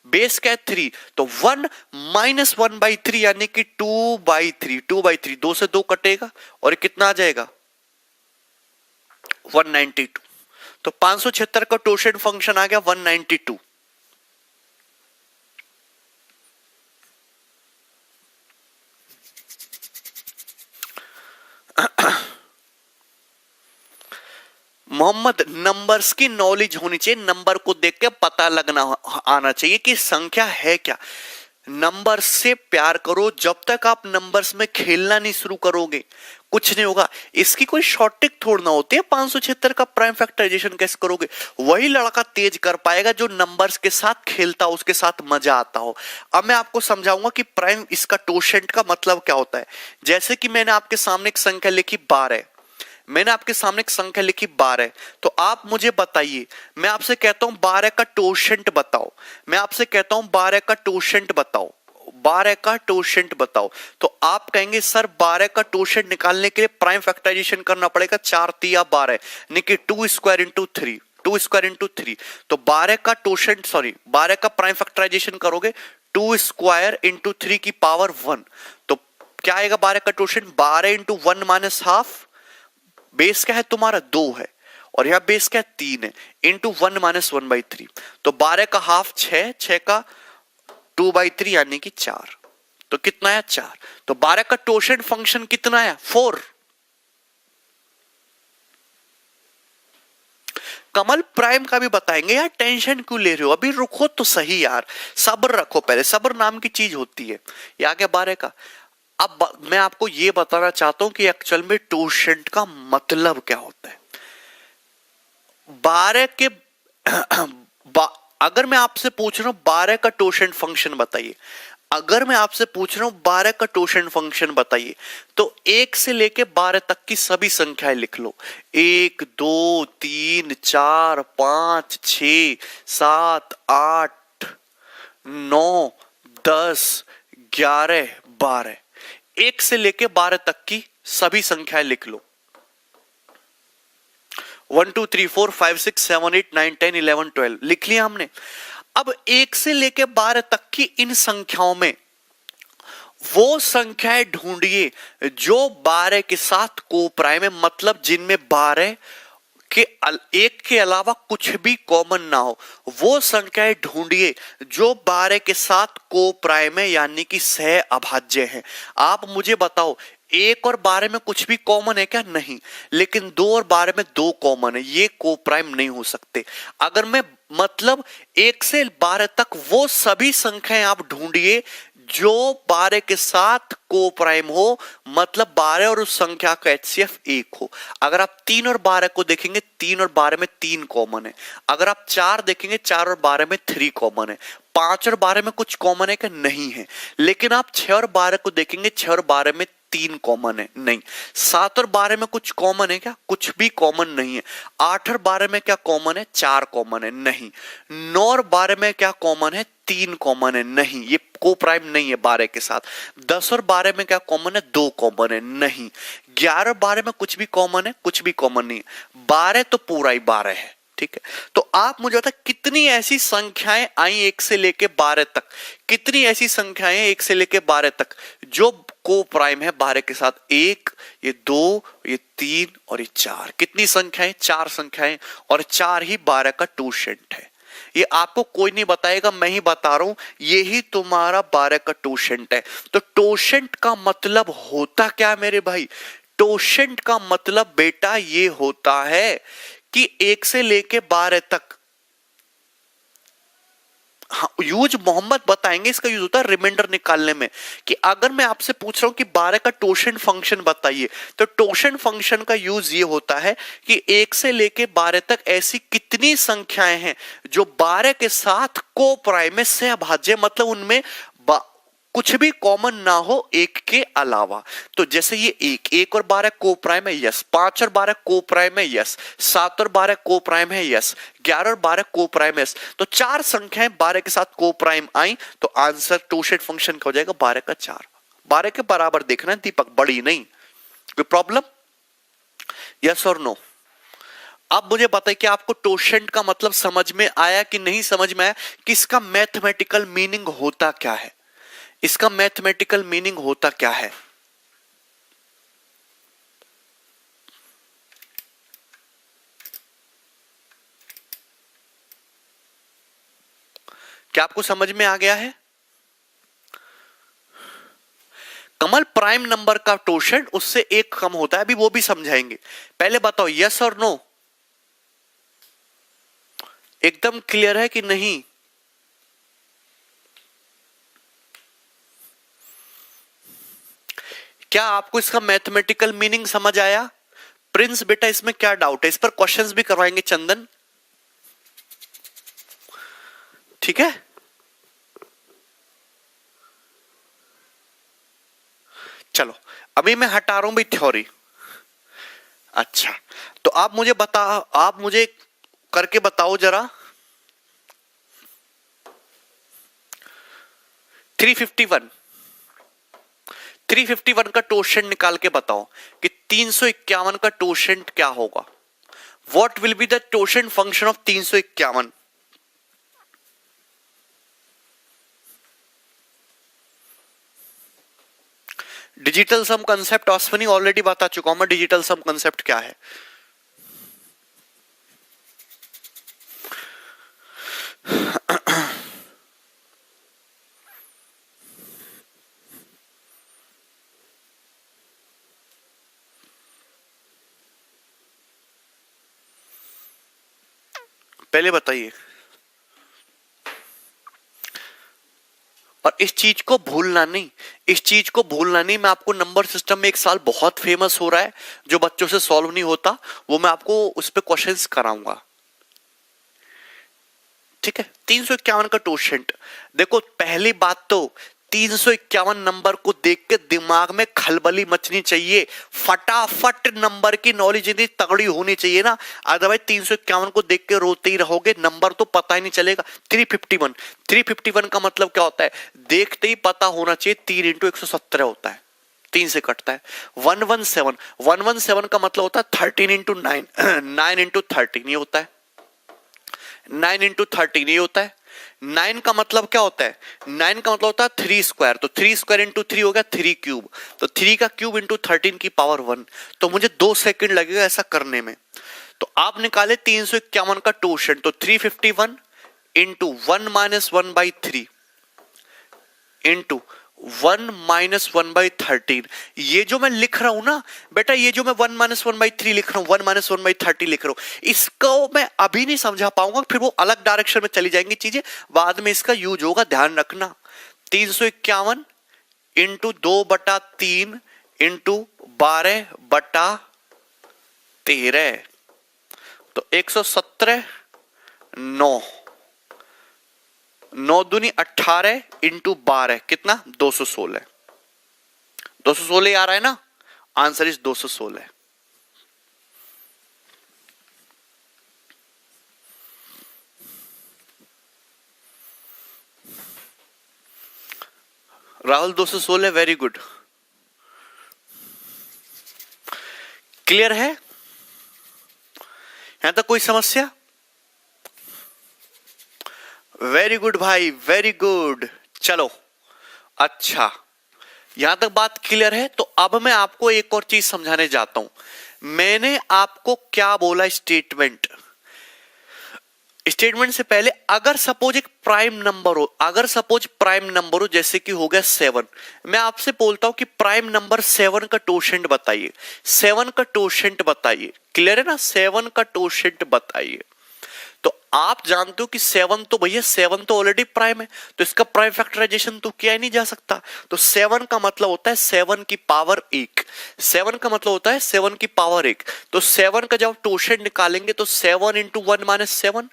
बेस क्या है 3, तो 1 माइनस 1/3 यानी कि 2/3, 2/3 2 से 2 कटेगा और कितना आ जाएगा 192। तो 576 का टोशेंट फंक्शन आ गया 192। मोहम्मद नंबर्स की नॉलेज होनी चाहिए, नंबर को देख के पता लगना आना चाहिए कि संख्या है क्या। नंबर्स से प्यार करो, जब तक आप नंबर्स में खेलना नहीं शुरू करोगे कुछ नहीं होगा। इसकी कोई शॉर्ट ट्रिक थोड़ी ना होती है 576 का प्राइम फैक्टराइजेशन कैसे करोगे, वही लड़का तेज कर पाएगा जो नंबर्स के साथ खेलता हो, उसके साथ मजा आता हो। अब मैं आपको समझाऊंगा कि प्राइम इसका टोशेंट का मतलब क्या होता है। जैसे कि मैंने आपके सामने एक संख्या लिखी 12, मैंने आपके सामने एक संख्या लिखी 12, तो आप मुझे बताइए, मैं आपसे कहता हूं 12 का टोशेंट बताओ, मैं आपसे कहता हूं 12 का टोशेंट बताओ, 12 का टोशेंट बताओ, तो आप कहेंगे सर 12 का टोशेंट निकालने के लिए प्राइम फैक्टराइजेशन करना पड़ेगा, 4 तिया 12 यानी कि 2 स्क्वायर इंटू 3, 2 स्क्वायर इंटू 3। तो 12 का टोशेंट 12 का प्राइम फैक्टराइजेशन करोगे 2 स्क्वायर इंटू 3 की पावर 1, तो क्या आएगा 12 का टोशेंट 12 इंटू 1 माइनस हाफ। बेस क्या है तुम्हारा 2 है और यहां बेस क्या है 3 है, इंटू 1 माइनस 1/3, तो 12 का हाफ 6, 6 का 2/3 यानी कि 4, तो कितना है 4। तो 12 का टोशेंट फंक्शन कितना है 4। कमल प्राइम का भी बताएंगे यार, टेंशन क्यों ले रहे हो, अभी रुको तो सही यार, सब्र रखो, पहले सब्र नाम की चीज होती है। ये आ गया 12 का। अब मैं आपको यह बताना चाहता हूं कि एक्चुअल में टोशेंट का मतलब क्या होता है। 12 के अगर मैं आपसे पूछ रहा हूं 12 का टोशेंट फंक्शन बताइए, अगर मैं आपसे पूछ रहा हूं 12 का टोशेंट फंक्शन बताइए, तो 1 से लेके 12 तक की सभी संख्याएं लिख लो, 1 2 3 4 5 6 7 8 9 10 11 12, 1 से लेके 12 तक की सभी संख्याएं लिख लो, 1 2 3 4 5 6 7 8 9 10 11 12 लिख लिया हमने। अब 1 से लेके 12 तक की इन संख्याओं में वो संख्याएं ढूंढिए जो 12 के साथ कोप्राइम है, मतलब जिनमें 12 के एक के अलावा कुछ भी कॉमन ना हो, वो संख्याएं ढूंढिए जो 12 के साथ कोप्राइम है यानी कि सह अभाज्य है। आप मुझे बताओ 1 और 12 में कुछ भी कॉमन है क्या, नहीं, लेकिन 2 और 12 में 2 कॉमन है, ये कोप्राइम नहीं हो सकते। अगर मैं मतलब 1 से 12 तक वो सभी संख्याएं आप ढूंढिए जो 12 के साथ कोप्राइम हो, मतलब 12 और उस संख्या का एचसीएफ 1 हो। अगर आप 3 और 12 को देखेंगे 3 और 12 में 3 कॉमन है, अगर आप 4 देखेंगे 4 और 12 में 3 कॉमन है, 5 और 12 में कुछ कॉमन है क्या, नहीं है, लेकिन आप 6 और 12 को देखेंगे 6 और 12 में 3 कॉमन है, नहीं, 7 और 12 में कुछ कॉमन है क्या, कुछ भी कॉमन नहीं है, 8 और 12 में क्या कॉमन है, 4 कॉमन है, नहीं, 9 और 12 में क्या कॉमन है, 3 कॉमन है, नहीं, ये कोप्राइम नहीं है 12 के साथ। 10 और 12 में क्या कॉमन है, 2 कॉमन है, नहीं, 11 और 12 में कुछ भी कॉमन है, कुछ भी कॉमन नहीं है, 12 तो पूरा ही 12 है, ठीक। ठीक है, तो आप मुझे बताएं कितनी ऐसी संख्याएं आई 1 से लेके 12 तक, कितनी ऐसी संख्याएं 1 से लेके 12 तक जो को प्राइम है 12 के साथ? 1, ये 2, ये 3 और ये 4। कितनी संख्याएं? 4 संख्याएं, और 4 ही 12 का टोशेंट है। ये आपको कोई नहीं बताएगा, मैं ही बता रहा हूं, यही तुम्हारा 12 का टोशेंट है। तो टोशेंट का मतलब होता क्या है मेरे भाई? टोशेंट का मतलब बेटा ये होता है कि 1 से लेके 12 तक, हाँ, यूज मोहम्मद बताएंगे, इसका यूज होता है रिमाइंडर निकालने में। कि अगर मैं आपसे पूछ रहा हूं कि 12 का टोशेंट फंक्शन बताइए, तो टोशेंट फंक्शन का यूज ये होता है कि 1 से लेके 12 तक ऐसी कितनी संख्याएं हैं जो 12 के साथ को प्राइम में सहभाज्य, मतलब उनमें कुछ भी कॉमन ना हो 1 के अलावा। तो जैसे ये 1 और 12 को प्राइम है, यस। 5 और 12 को प्राइम है, यस। 7 और 12 को प्राइम है, यस। 11 और 12 को प्राइम है। तो 4 संख्याएं 12 के साथ को प्राइम आई, तो आंसर टोशेंट फंक्शन का हो जाएगा 12 का 4। 12 के बराबर देखना है दीपक, बड़ी नहीं। कोई प्रॉब्लम? यस और नो? अब मुझे बताइए कि आपको टोशेंट का मतलब समझ में आया कि नहीं समझ में आया, कि इसका मैथमेटिकल मीनिंग होता क्या है? इसका मैथमेटिकल मीनिंग होता क्या है? क्या आपको समझ में आ गया है? कमल, प्राइम नंबर का टोशेंट उससे 1 कम होता है, अभी वो भी समझाएंगे। पहले बताओ यस और नो, एकदम क्लियर है कि नहीं? क्या आपको इसका मैथमेटिकल मीनिंग समझ आया? प्रिंस बेटा इसमें क्या डाउट है? इस पर क्वेश्चंस भी करवाएंगे चंदन, ठीक है? चलो अभी मैं हटा रहा हूं भाई थ्योरी। अच्छा, तो आप मुझे करके बताओ जरा 351 का टोशेंट निकाल के बताओ कि 351 का टोशेंट क्या होगा। What will be the totient function of 351? Digital sum concept Ashwini already बता चुका हूं मैं, डिजिटल सम कंसेप्ट क्या है। पहले बताइए। और इस चीज को भूलना नहीं, इस चीज को भूलना नहीं। मैं आपको नंबर सिस्टम में एक साल बहुत फेमस हो रहा है, जो बच्चों से सॉल्व नहीं होता, वो मैं आपको उस पर क्वेश्चंस कराऊंगा, ठीक है? 351 का टोशेंट देखो। पहली बात तो 351 नंबर को देख के दिमाग में खलबली मचनी चाहिए, फटाफट नंबर की नॉलेज इतनी तगड़ी होनी चाहिए ना, अदरवाइज 351 को देख के रोते ही रहोगे, नंबर तो पता ही नहीं चलेगा। 351 का मतलब क्या होता है? देखते ही पता होना चाहिए, 3 × 117 होता है, 3 से कटता है। 117 का मतलब होता है 13 × 9, 9 × 13 ये होता है, 9 × 13 ये होता है। 9 का मतलब क्या होता है? 9 का मतलब होता है 3 स्क्वायर, तो 3 स्क्वायर × 3 हो गया 3 क्यूब, तो 3 का क्यूब × 13 की पावर 1। तो मुझे 2 सेकंड लगेगा ऐसा करने में। तो आप निकाले 351 का टोशेंट, तो 351 × 1 - 1/3 × 1 - 1/13। ये जो मैं लिख रहा हूं ना बेटा, ये जो मैं 1 - 1/3 लिख रहा हूं, 1 - 1/30 लिख रहा हूं, इसको मैं अभी नहीं समझा पाऊंगा, फिर वो अलग डायरेक्शन में चली जाएंगी चीजें, बाद में इसका यूज होगा, ध्यान रखना। 351 × 2/3 × 12/13, तो 117, 9 9 दूनी 18 × 12 कितना? 216। 216 आ रहा है ना? Answer is 216। Rahul 216, very good. Clear है? यहां तक कोई समस्या? वेरी गुड भाई, वेरी गुड। चलो अच्छा, यहां तक बात क्लियर है। तो अब मैं आपको एक और चीज समझाने जाता हूं। मैंने आपको क्या बोला, स्टेटमेंट। स्टेटमेंट से पहले अगर सपोज एक प्राइम नंबर हो, अगर सपोज प्राइम नंबर हो, जैसे कि हो गया 7, मैं आपसे बोलता हूं कि प्राइम नंबर 7 का टोशेंट बताइए, 7 का टोशेंट बताइए। क्लियर है ना, 7 का टोशेंट बताइए। तो आप जानते हो कि 7 तो भैया 7 तो ऑलरेडी प्राइम है, तो इसका प्राइम फैक्टराइजेशन तो किया ही नहीं जा सकता। तो 7 का मतलब होता है 7 की पावर 1, 7 का मतलब होता है 7 की पावर 1। तो 7 का जब टोशेंट निकालेंगे तो 7 इंटू 1 माइनस 7,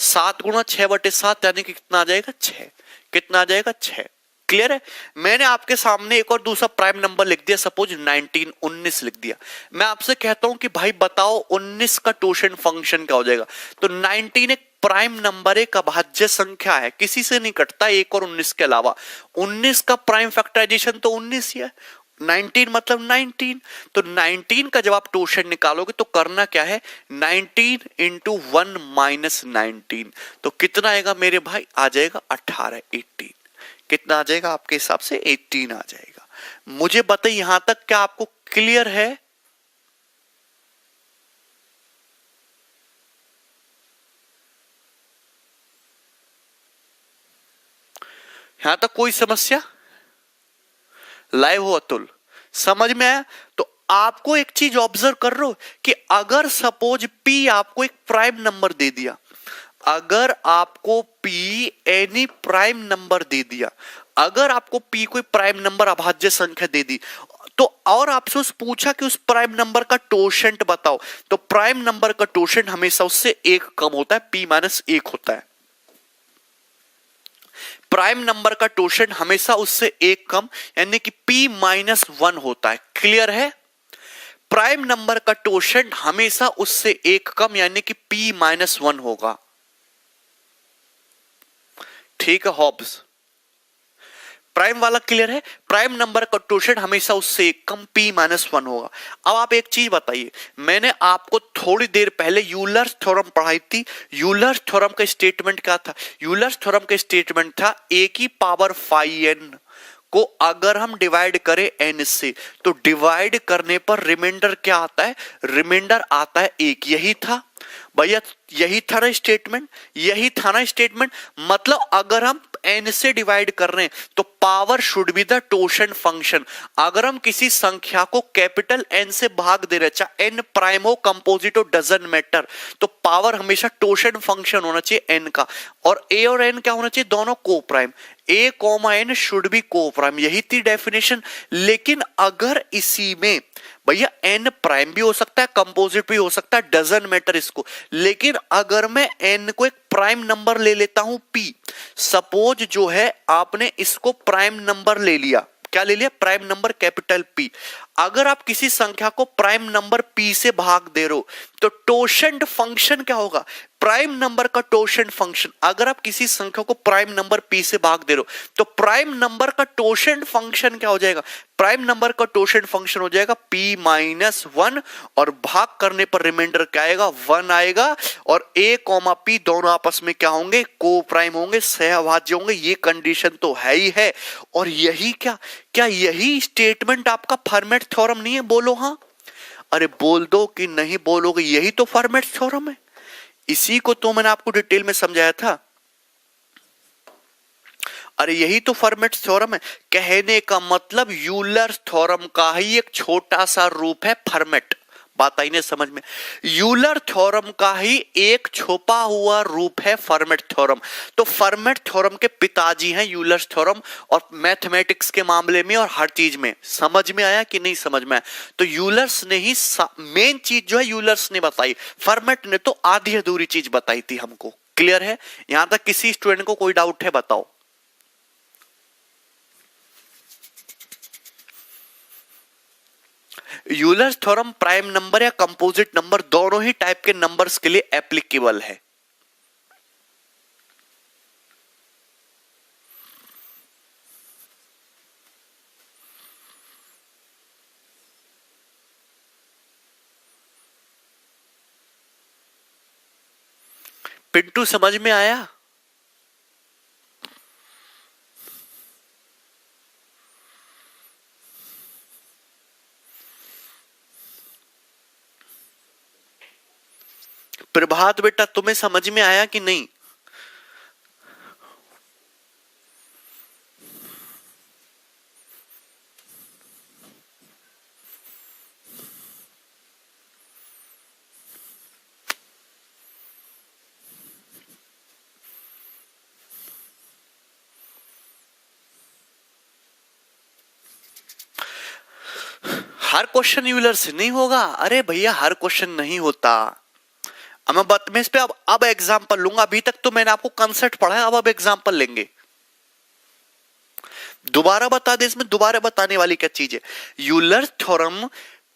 7 गुणा 6/7, यानी कि कितना आ जाएगा 6। कितना आ जाएगा 6। क्लियर है। मैंने आपके सामने एक और दूसरा प्राइम नंबर लिख दिया, सपोज 19, 19 लिख दिया। मैं आपसे कहता हूं कि भाई बताओ 19 का टोशेंट फंक्शन क्या हो जाएगा। तो 19 एक प्राइम नंबर, एक अभाज्य संख्या है, किसी से नहीं कटता, एक और 19 के अलावा। 19 का प्राइम फैक्टराइजेशन तो 19 ही है, 19 मतलब 19। तो 19 का जब आप टोशेंट निकालोगे तो करना क्या है, 19 इंटू 1 माइनस 19। तो कितना आएगा मेरे भाई, आ जाएगा 18, 18। कितना आ जाएगा आपके हिसाब से, 18 आ जाएगा। मुझे बताइए यहां तक क्या आपको क्लियर है। यहां तक कोई समस्या? लाइव हो अतुल, समझ में आया? तो आपको एक चीज ऑब्जर्व कर रहे हो कि अगर सपोज P आपको एक प्राइम नंबर दे दिया, अगर आपको P एनी प्राइम नंबर दे दिया, अगर आपको P कोई प्राइम नंबर अभाज्य संख्या दे दी, तो और आपसे उस पूछा कि उस प्राइम नंबर का टोशेंट बताओ, तो प्राइम नंबर का टोशेंट हमेशा उससे एक कम होता है, P माइनस 1 होता है। प्राइम नंबर का टोशेंट हमेशा उससे एक कम, यानी कि P माइनस 1 होता है। क्लियर है। प्राइम नंबर का टोशेंट हमेशा उससे एक कम, यानी कि P माइनस 1 होगा। ठीक है हॉब्स, प्राइम वाला क्लियर है। प्राइम नंबर का टोशेंट हमेशा उससे एक कम, P माइनस 1 होगा। अब आप एक चीज बताइए, मैंने आपको थोड़ी देर पहले यूलर्स थ्योरम पढ़ाई थी। यूलर्स थ्योरम का स्टेटमेंट क्या था? यूलर्स थ्योरम का स्टेटमेंट था a की पावर 5n को अगर हम डिवाइड करें n से, तो डिवाइड करने पर रिमाइंडर क्या आता है? रिमाइंडर आता है 1। यही था भैया, यही था ना स्टेटमेंट, यही था ना स्टेटमेंट। मतलब अगर हम n से डिवाइड कर रहे हैं तो power should be the totient function. अगर हम किसी संख्या को कैपिटल N से भाग दे रहे, चाहे n प्राइम हो, कंपोजिट हो, डजंट मैटर, तो पावर हमेशा टोशेंट फंक्शन होना चाहिए n का। और a और n क्या होना चाहिए? दोनों को prime. a comma n should be को प्राइम, यही थी डेफिनेशन। लेकिन अगर इसी में भैया n प्राइम भी हो सकता है, कंपोजिट भी हो सकता है, डजंट मैटर इसको। लेकिन अगर मैं n को एक प्राइम नंबर ले लेता हूं p, सपोज जो है आपने इसको प्राइम नंबर ले लिया, क्या ले लिया? Prime number capital P। अगर आप किसी संख्या को प्राइम नंबर P से भाग दे रहे हो तो टोशेंट फंक्शन क्या होगा? प्राइम नंबर का टोशेंट फंक्शन। अगर आप किसी संख्या को प्राइम नंबर P से भाग दे रहे हो तो प्राइम नंबर का टोशेंट फंक्शन क्या हो जाएगा? प्राइम नंबर का टोशेंट फंक्शन हो जाएगा P माइनस 1, और भाग करने पर रिमाइंडर क्या आएगा? 1 आएगा। और a कॉमा P दोनों आपस में क्या होंगे? को प्राइम होंगे, सहभाज्य होंगे। ये कंडीशन तो है ही है। और यही क्या यही स्टेटमेंट आपका फॉर्मेट थ्योरम नहीं है? बोलो हाँ, अरे बोल दो कि नहीं बोलोगे, यही तो फॉर्मेट थ्योरम है। इसी को तो मैंने आपको डिटेल में समझाया था। अरे यही तो फॉर्मेट थ्योरम है। कहने का मतलब यूलर थ्योरम का ही एक छोटा सा रूप है फॉर्मेट। बात आई नहीं समझ में? यूलर थ्योरम का ही एक छुपा हुआ रूप है फॉर्मेट थ्योरम। तो फॉर्मेट थ्योरम के पिताजी हैं यूलर थ्योरम, और मैथमेटिक्स के मामले में और हर चीज में। समझ में आया कि नहीं समझ में आया? तो यूलर्स ने ही मेन चीज जो है यूलर्स ने बताई, फॉर्मेट ने तो आधी अधूरी चीज बताई थी हमको। क्लियर है? यहां तक किसी स्टूडेंट को कोई डाउट है? बताओ। यूलर्स थ्योरम प्राइम नंबर या कंपोजिट नंबर दोनों ही टाइप के नंबर्स के लिए एप्लीकेबल है। पिंटू समझ में आया? प्रभात बेटा तुम्हें समझ में आया कि नहीं? हर क्वेश्चन यूलर से नहीं होगा। अरे भैया हर क्वेश्चन नहीं होता। अब मैं इस पे अब एग्जांपल लूंगा। अभी तक तो मैंने आपको कंसेप्ट पढ़ा है, अब एग्जांपल लेंगे। दोबारा बता दे, इसमें दोबारा बताने वाली क्या चीज है? Euler theorem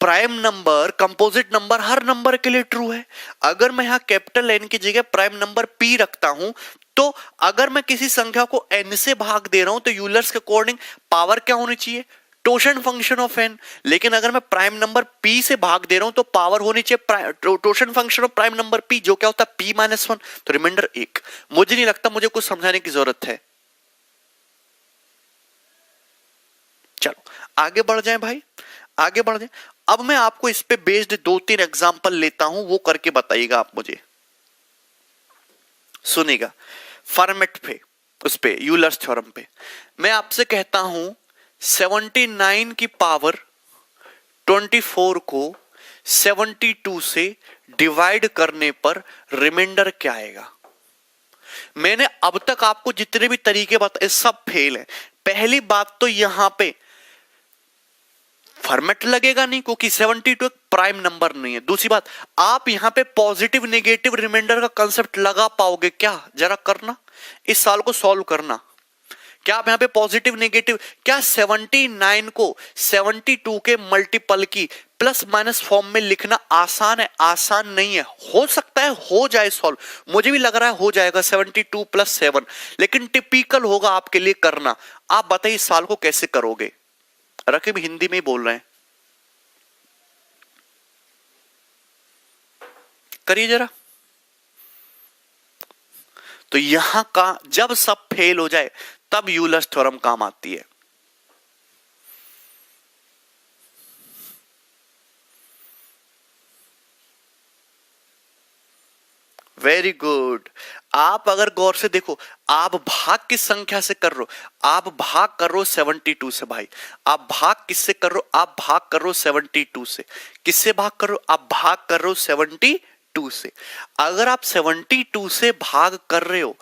prime number composite number हर नंबर के लिए ट्रू है। अगर मैं यहां कैपिटल एन की जगह प्राइम नंबर पी रखता हूं, तो अगर मैं किसी संख्या को एन से भाग दे रहा हूं तो यूलर्स के अकॉर्डिंग पावर क्या होनी चाहिए? टोशन फंक्शन ऑफ एन। लेकिन अगर मैं प्राइम नंबर पी से भाग दे रहा हूं तो पावर होनी चाहिए टोशन function of prime number P, जो क्या होता है पी माइनस वन। तो रिमाइंडर 1। मुझे नहीं लगता मुझे कुछ समझाने की जरूरत है। चलो आगे बढ़ जाएं भाई, आगे बढ़ जाएं। अब मैं आपको इस पे बेस्ड 2-3 एग्जांपल लेता हूं, वो करके बताइएगा आप मुझे। सुनिएगा फॉर्मेट पे, उस पे यूलर्स थ्योरम पे मैं आपसे कहता हूं 79 की पावर 24 को 72 से डिवाइड करने पर रिमाइंडर क्या आएगा? मैंने अब तक आपको जितने भी तरीके बताए सब फेल है। पहली बात तो यहां पे फॉर्मेट लगेगा नहीं, क्योंकि 72 एक प्राइम नंबर नहीं है। दूसरी बात, आप यहां पे पॉजिटिव नेगेटिव रिमाइंडर का कंसेप्ट लगा पाओगे क्या? जरा करना, इस साल को सॉल्व करना। क्या आप यहां पे पॉजिटिव नेगेटिव, क्या 79 को 72 के मल्टीपल की प्लस माइनस फॉर्म में लिखना आसान है? आसान नहीं है। हो सकता है हो जाए सॉल्व, मुझे भी लग रहा है हो जाएगा 72 प्लस 7, लेकिन टिपिकल होगा आपके लिए करना। आप बताइए इस साल को कैसे करोगे? रकीब हिंदी में ही बोल रहे हैं, करिए जरा। तो यहां का जब सब फेल हो जाए तब यूलर्स थ्योरम काम आती है। Very good. आप अगर गौर से देखो, आप भाग किस संख्या से कर रहे हो? आप भाग कर रहे हो 72 से भाई। आप भाग किससे कर रहे हो? आप भाग कर रहे हो 72 से। किससे भाग कर रहे हो? आप भाग कर रहे हो 72 से। अगर आप 72 से भाग कर रहे हो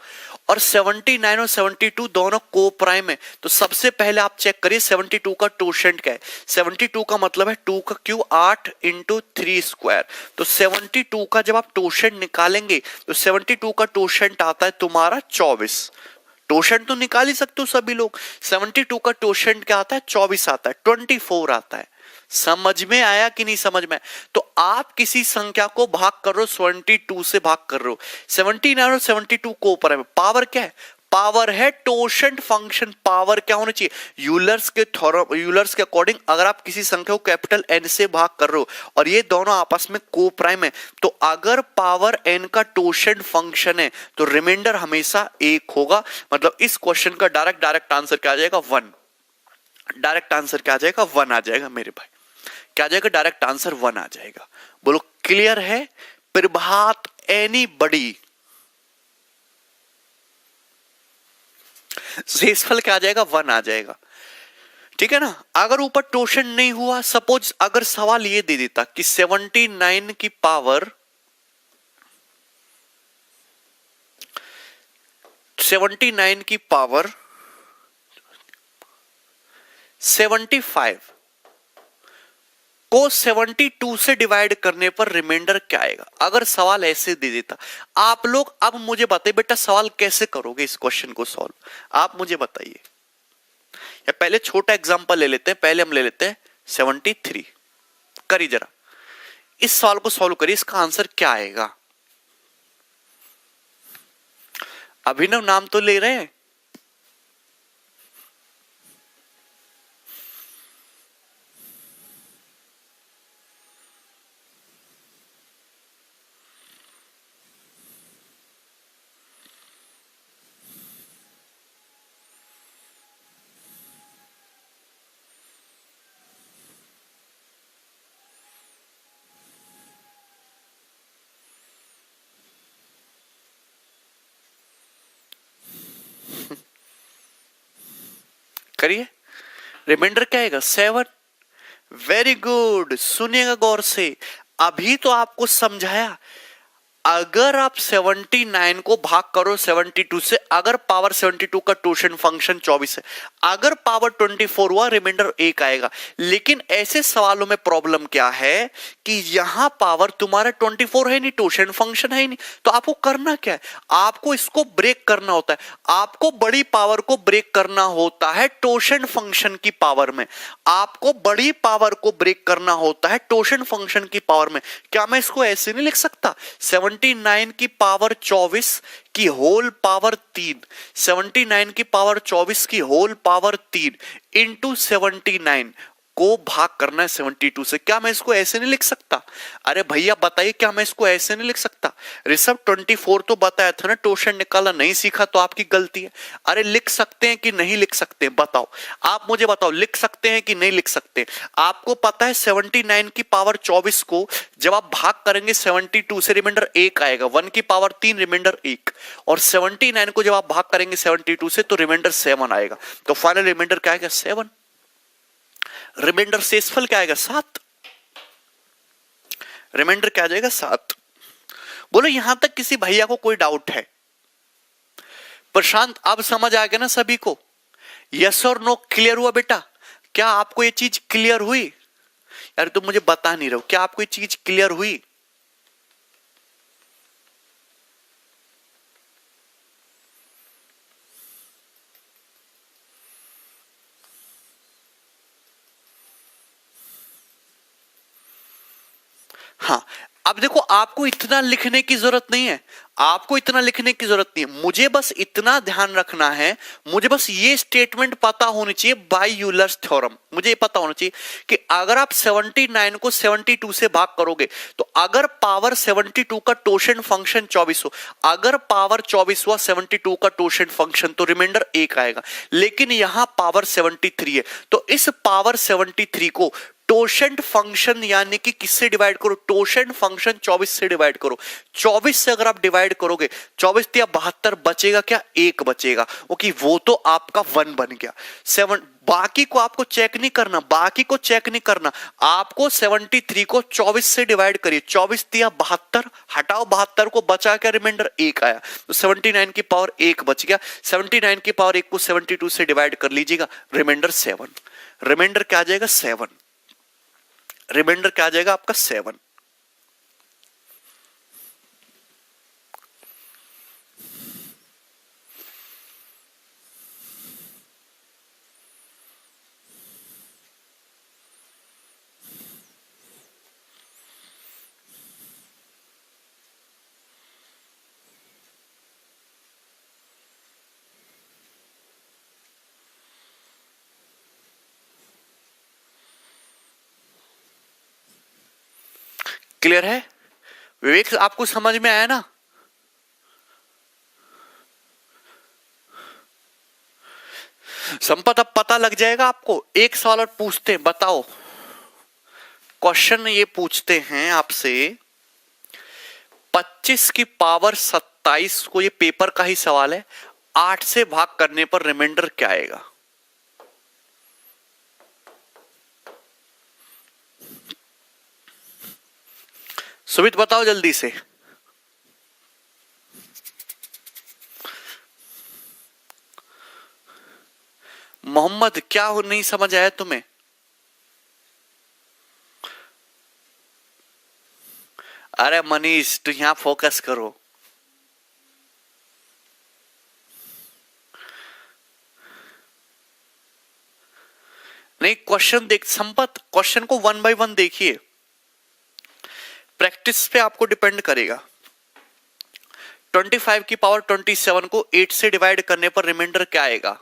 और 79 और 72 दोनों को प्राइम है, तो सबसे पहले आप चेक करिए 72 का टोशेंट क्या है। 72 का मतलब है 2 का क्यूब 8 इंटू 3 स्क्वायर। तो 72 का जब आप टोशेंट निकालेंगे तो 72 का टोशेंट आता है तुम्हारा 24। टोशेंट तो निकाल ही सकते हो सभी लोग। 72 का टोशेंट क्या आता है? 24 आता है, 24 आता है। समझ में आया कि नहीं समझ में? तो आप किसी संख्या को भाग कर रहे हो 72 से भाग कर रहे हो, 79 और 72 को ऊपर है। पावर क्या है? पावर है टोशेंट फंक्शन। पावर क्या होना चाहिए? यूलर्स के थ्योरम, यूलर्स के अकॉर्डिंग अगर आप किसी संख्या को कैपिटल एन से भाग कर रहे हो और ये दोनों आपस में को प्राइम है, तो अगर पावर एन का टोशेंट फंक्शन है तो रिमाइंडर हमेशा 1 होगा। मतलब इस क्वेश्चन का डायरेक्ट आंसर क्या आ जाएगा? 1। डायरेक्ट आंसर क्या आ जाएगा? 1 आ जाएगा मेरे भाई। क्या आ जाएगा? डायरेक्ट आंसर 1 आ जाएगा। बोलो क्लियर है? प्रभात एनी बड़ी शेषफल क्या आ जाएगा? 1 आ जाएगा। ठीक है ना? अगर ऊपर टोशन नहीं हुआ, सपोज अगर सवाल ये दे देता कि 79 की पावर 79 की पावर 75 को 72 से डिवाइड करने पर रिमाइंडर क्या आएगा? अगर सवाल ऐसे दे देता, आप लोग अब मुझे बताइए बेटा सवाल कैसे करोगे इस क्वेश्चन को सॉल्व? आप मुझे बताइए। या पहले छोटा एग्जांपल ले लेते हैं, पहले हम ले लेते हैं 73। करिए जरा इस सवाल को सॉल्व करिए, इसका आंसर क्या आएगा? अभिनव नाम तो ले रहे हैं। करिए, रिमाइंडर क्या आएगा 7। वेरी गुड, सुनिएगा गौर से, अभी तो आपको समझाया, अगर आप 79 को भाग करो 72 से, अगर पावर 72 का टोशन फंक्शन 24 है, अगर पावर 24 हुआ रिमाइंडर 1 आएगा। लेकिन ऐसे सवालों में प्रॉब्लम क्या है कि यहां पावर तुम्हारा 24 है नहीं, टोशन फंक्शन है नहीं, तो आपको करना क्या है, आपको इसको ब्रेक करना होता है, आपको बड़ी पावर को ब्रेक करना होता है टोशन फंक्शन की पावर में, आपको बड़ी पावर को ब्रेक करना होता है टोशन फंक्शन की पावर में। क्या मैं इसको ऐसे नहीं लिख सकता, 79 की पावर 24 की होल पावर 3, 79 की पावर 24 की होल पावर 3 इंटू 79 को भाग करना है 72 से, क्या मैं इसको ऐसे नहीं लिख सकता? अरे भैया बताइए, क्या मैं इसको ऐसे नहीं लिख सकता? ऋषभ 24 तो बताया था ना, टोशन निकाला नहीं सीखा तो आपकी गलती है। अरे लिख सकते हैं कि नहीं लिख सकते, बताओ, आप मुझे बताओ, लिख सकते हैं कि नहीं लिख सकते? आपको पता है 79 की पावर 24 को जब आप भाग करेंगे 72 से रिमाइंडर 1 आएगा, 1 की पावर 3 रिमाइंडर 1, और 79 को जब आप भाग करेंगे 72 से तो रिमाइंडर 7 आएगा, तो फाइनल रिमाइंडर क्या आएगा 7। रिमाइंडर शेषफल क्या आएगा 7, रिमाइंडर क्या आ जाएगा 7। बोलो यहां तक किसी भैया को कोई डाउट है? प्रशांत अब समझ आ गया ना सभी को? यस और नो क्लियर हुआ बेटा? क्या आपको ये चीज क्लियर हुई? यार तुम मुझे बता नहीं रहे हो, क्या आपको ये चीज क्लियर हुई? हाँ, अब देखो आपको इतना लिखने की जरूरत नहीं है, आपको इतना लिखने की जरूरत नहीं है, मुझे बस इतना ध्यान रखना है, मुझे बस ये स्टेटमेंट पता होनी चाहिए बाय यूलर्स थ्योरम, मुझे ये पता होना चाहिए कि अगर आप 79 को 72 से भाग करोगे तो अगर पावर 72 का टोशन फंक्शन 24 हो, अगर पावर 24 हुआ 72 का टोशन फंक्शन तो रिमाइंडर 1 आएगा। लेकिन यहां पावर 73 है, तो इस पावर 73 को टोशेंट फंक्शन यानी कि किससे डिवाइड करो, टोशेंट फंक्शन 24 से डिवाइड करो, 24 से अगर आप डिवाइड करोगे 24 या 72 बचेगा क्या, 1 बचेगा, ओके वो तो आपका 1 बन गया। 7 बाकी को आपको चेक नहीं करना, बाकी को चेक नहीं करना, आपको 73 को 24 से डिवाइड करिए, 24 या 72, हटाओ 72 को, बचा क्या रिमाइंडर 1 आया, तो 79 की पावर 1 बच गया, 79 की पावर 1 को 72 से डिवाइड कर लीजिएगा, रिमाइंडर 7, रिमाइंडर क्या आ जाएगा 7, रिमाइंडर क्या आ जाएगा आपका 7। क्लियर है विवेक, आपको समझ में आया ना? संपत अब पता लग जाएगा आपको। एक सवाल और पूछते हैं, बताओ, क्वेश्चन ये पूछते हैं आपसे, 25 की पावर 27 को, ये पेपर का ही सवाल है, 8 से भाग करने पर रिमाइंडर क्या आएगा? सुमित बताओ जल्दी से। मोहम्मद क्या हो, नहीं समझ आया तुम्हें? अरे मनीष तू यहां फोकस करो। नहीं क्वेश्चन देख संपत, क्वेश्चन को 1 बाय 1 देखिए, प्रैक्टिस पे आपको डिपेंड करेगा। 25 की पावर 27 को 8 से डिवाइड करने पर रिमाइंडर क्या आएगा?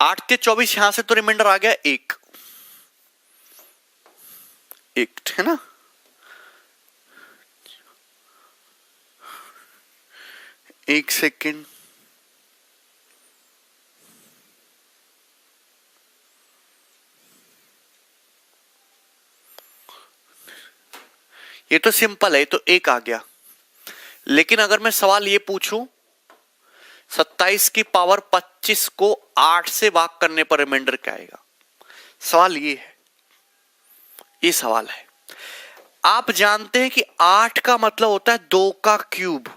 आठ के 24 यहां से तो रिमाइंडर आ गया 1, 1 है ना, 1 सेकेंड, ये तो सिंपल है, ये तो एक आ गया। लेकिन अगर मैं सवाल ये पूछूं 27 की पावर 25 को 8 से भाग करने पर रिमाइंडर क्या आएगा, सवाल ये है, ये सवाल है। आप जानते हैं कि 8 का मतलब होता है 2 का क्यूब,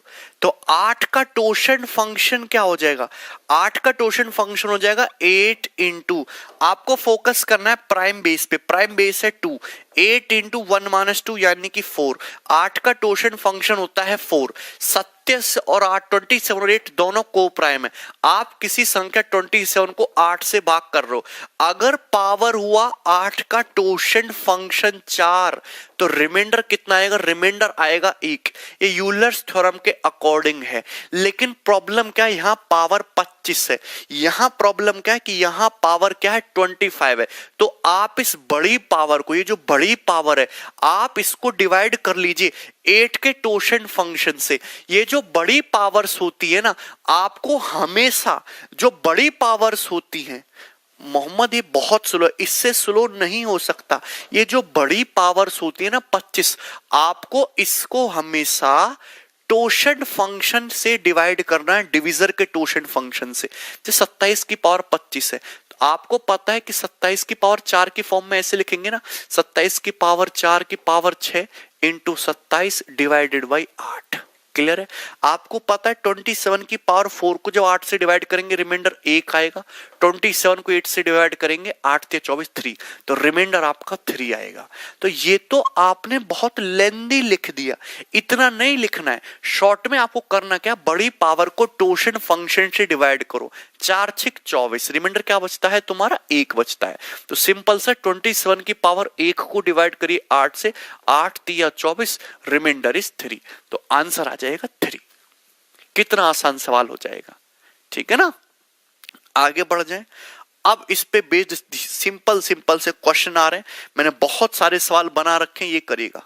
तो 8 का टोशन फंक्शन क्या हो जाएगा, 8 का टोशन फंक्शन हो जाएगा 8 इंटू, आपको फोकस करना है प्राइम बेस पे, प्राइम बेस है 2, 8 इंटू 1 माइनस 2 यानी कि 4। 8 का टोशन फंक्शन होता है 4। 27 और 8, 27 और 8 दोनों को प्राइम है। आप किसी संख्या 27 को 8 से भाग कर रहे हो, अगर पावर हुआ 8 का टोशन फंक्शन 4 तो रिमाइंडर कितना आएगा, रिमाइंडर आएगा 1। ये यूलर्स थ्योरम के अकॉर्डिंग है। लेकिन प्रॉब्लम क्या है, यहां पावर 25 है, यहां प्रॉब्लम क्या है कि यहां पावर क्या है 25 है। तो आप इस बड़ी पावर को, ये जो बड़ी पावर है, आप इसको डिवाइड कर लीजिए 8 के टोशन फंक्शन से। ये जो बड़ी पावर्स होती है ना, आपको हमेशा जो बड़ी पावर्स होती हैं, मोहम्मद ये बहुत स्लो है, इससे स्लो नहीं हो सकता। ये जो बड़ी पावर्स होती है ना 25, आपको इसको हमेशा टोशन फंक्शन से डिवाइड करना है, डिविजर के टोशन फंक्शन से। जैसे 27 की पावर 25 है, तो आपको पता है कि 27 की पावर 4 की फॉर्म में ऐसे लिखेंगे ना, 27 की पावर 4 की power 6 into 27 divided by 8। Clear है। आपको पता है 27 की पावर 4 को जब 8 से डिवाइड करेंगे रिमाइंडर 1 आएगा, 27 को 8 से डिवाइड करेंगे 8 से 24 3, तो रिमाइंडर आपका 3 आएगा। तो ये तो आपने बहुत लेंदी लिख दिया, इतना नहीं लिखना है। शॉर्ट में आपको करना क्या, बड़ी पावर को टोशन फंक्शन से डिवाइड करो, 4 6 24, रिमाइंडर क्या बचता है तुम्हारा 1 बचता है। तो सिंपल सा 27 की पावर 1 को डिवाइड करिए 8 से, 8 3 24, रिमाइंडर इज 3, तो आंसर आ जाएगा 3। कितना आसान सवाल हो जाएगा, ठीक है ना। आगे बढ़ जाएं। अब इस पे बेस्ड सिंपल से क्वेश्चन आ रहे हैं, मैंने बहुत सारे सवाल बना रखे हैं, ये करिएगा।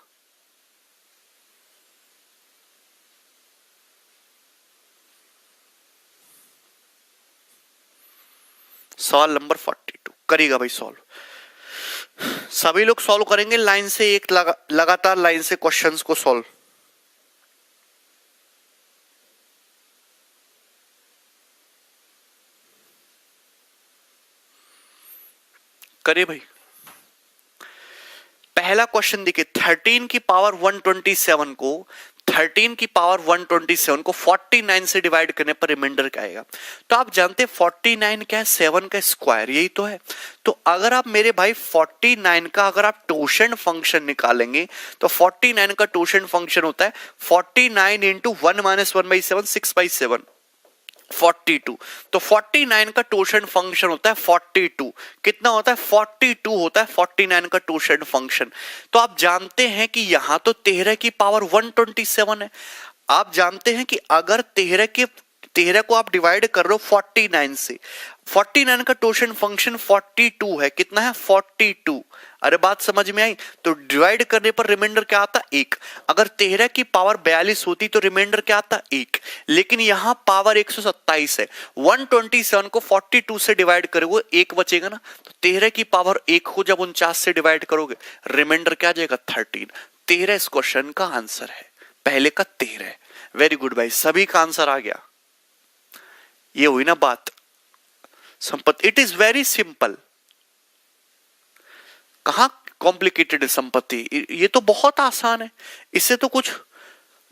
सवाल नंबर 42 करिएगा भाई सॉल्व। सभी लोग सॉल्व करेंगे लाइन से, एक लगातार लाइन से क्वेश्चंस को सॉल्व। करिए भाई। पहला क्वेश्चन देखिए, 13 की पावर 127 को 13 की पावर 127 को 49 से डिवाइड करने पर रिमाइंडर क्या आएगा। तो आप जानते हैं 49 क्या है, 7 का स्क्वायर, यही तो है। तो अगर आप मेरे भाई 49 का अगर आप टोशन फंक्शन निकालेंगे तो 49 का टोशन फंक्शन होता है 49 इंटू 1 माइनस 1/7 6/7 42। तो 49 का टोशन फंक्शन होता है 42। कितना होता है 42 होता है 49 का टोशन फंक्शन। तो आप जानते हैं कि यहां तो 13 की पावर 127 है। आप जानते हैं कि अगर 13 को आप डिवाइड कर रहे हो 49 से, 49 का टोशन फंक्शन 42 है, कितना है 42। अरे बात समझ में आई। तो डिवाइड करने पर रिमाइंडर क्या आता 1। अगर 13 की पावर 42 होती तो रिमाइंडर क्या आता 1, लेकिन यहां पावर 127 है, 127 को 42 से डिवाइड करोगे 1 बचेगा ना। तो 13 की पावर 1 को जब 49 से डिवाइड करोगे रिमाइंडर क्या आ जाएगा 13। 13 इस क्वेश्चन का आंसर है, पहले का 13। वेरी गुड भाई, सभी का आंसर आ गया। ये हुई ना बात संपत्ति, इट इज वेरी सिंपल। कहां कॉम्प्लिकेटेड है संपत्ति, ये तो बहुत आसान है। इससे तो कुछ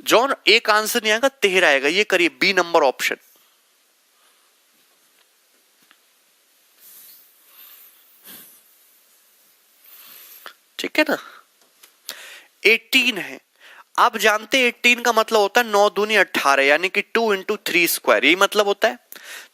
जॉन एक आंसर नहीं आएगा, 13 आएगा। ये करिए बी नंबर ऑप्शन। ठीक है ना। 18 है। आप जानते हैं 18 का मतलब होता है 9 दूनी 18 यानी कि 2 इंटू 3 स्क्वायर, यही मतलब होता है।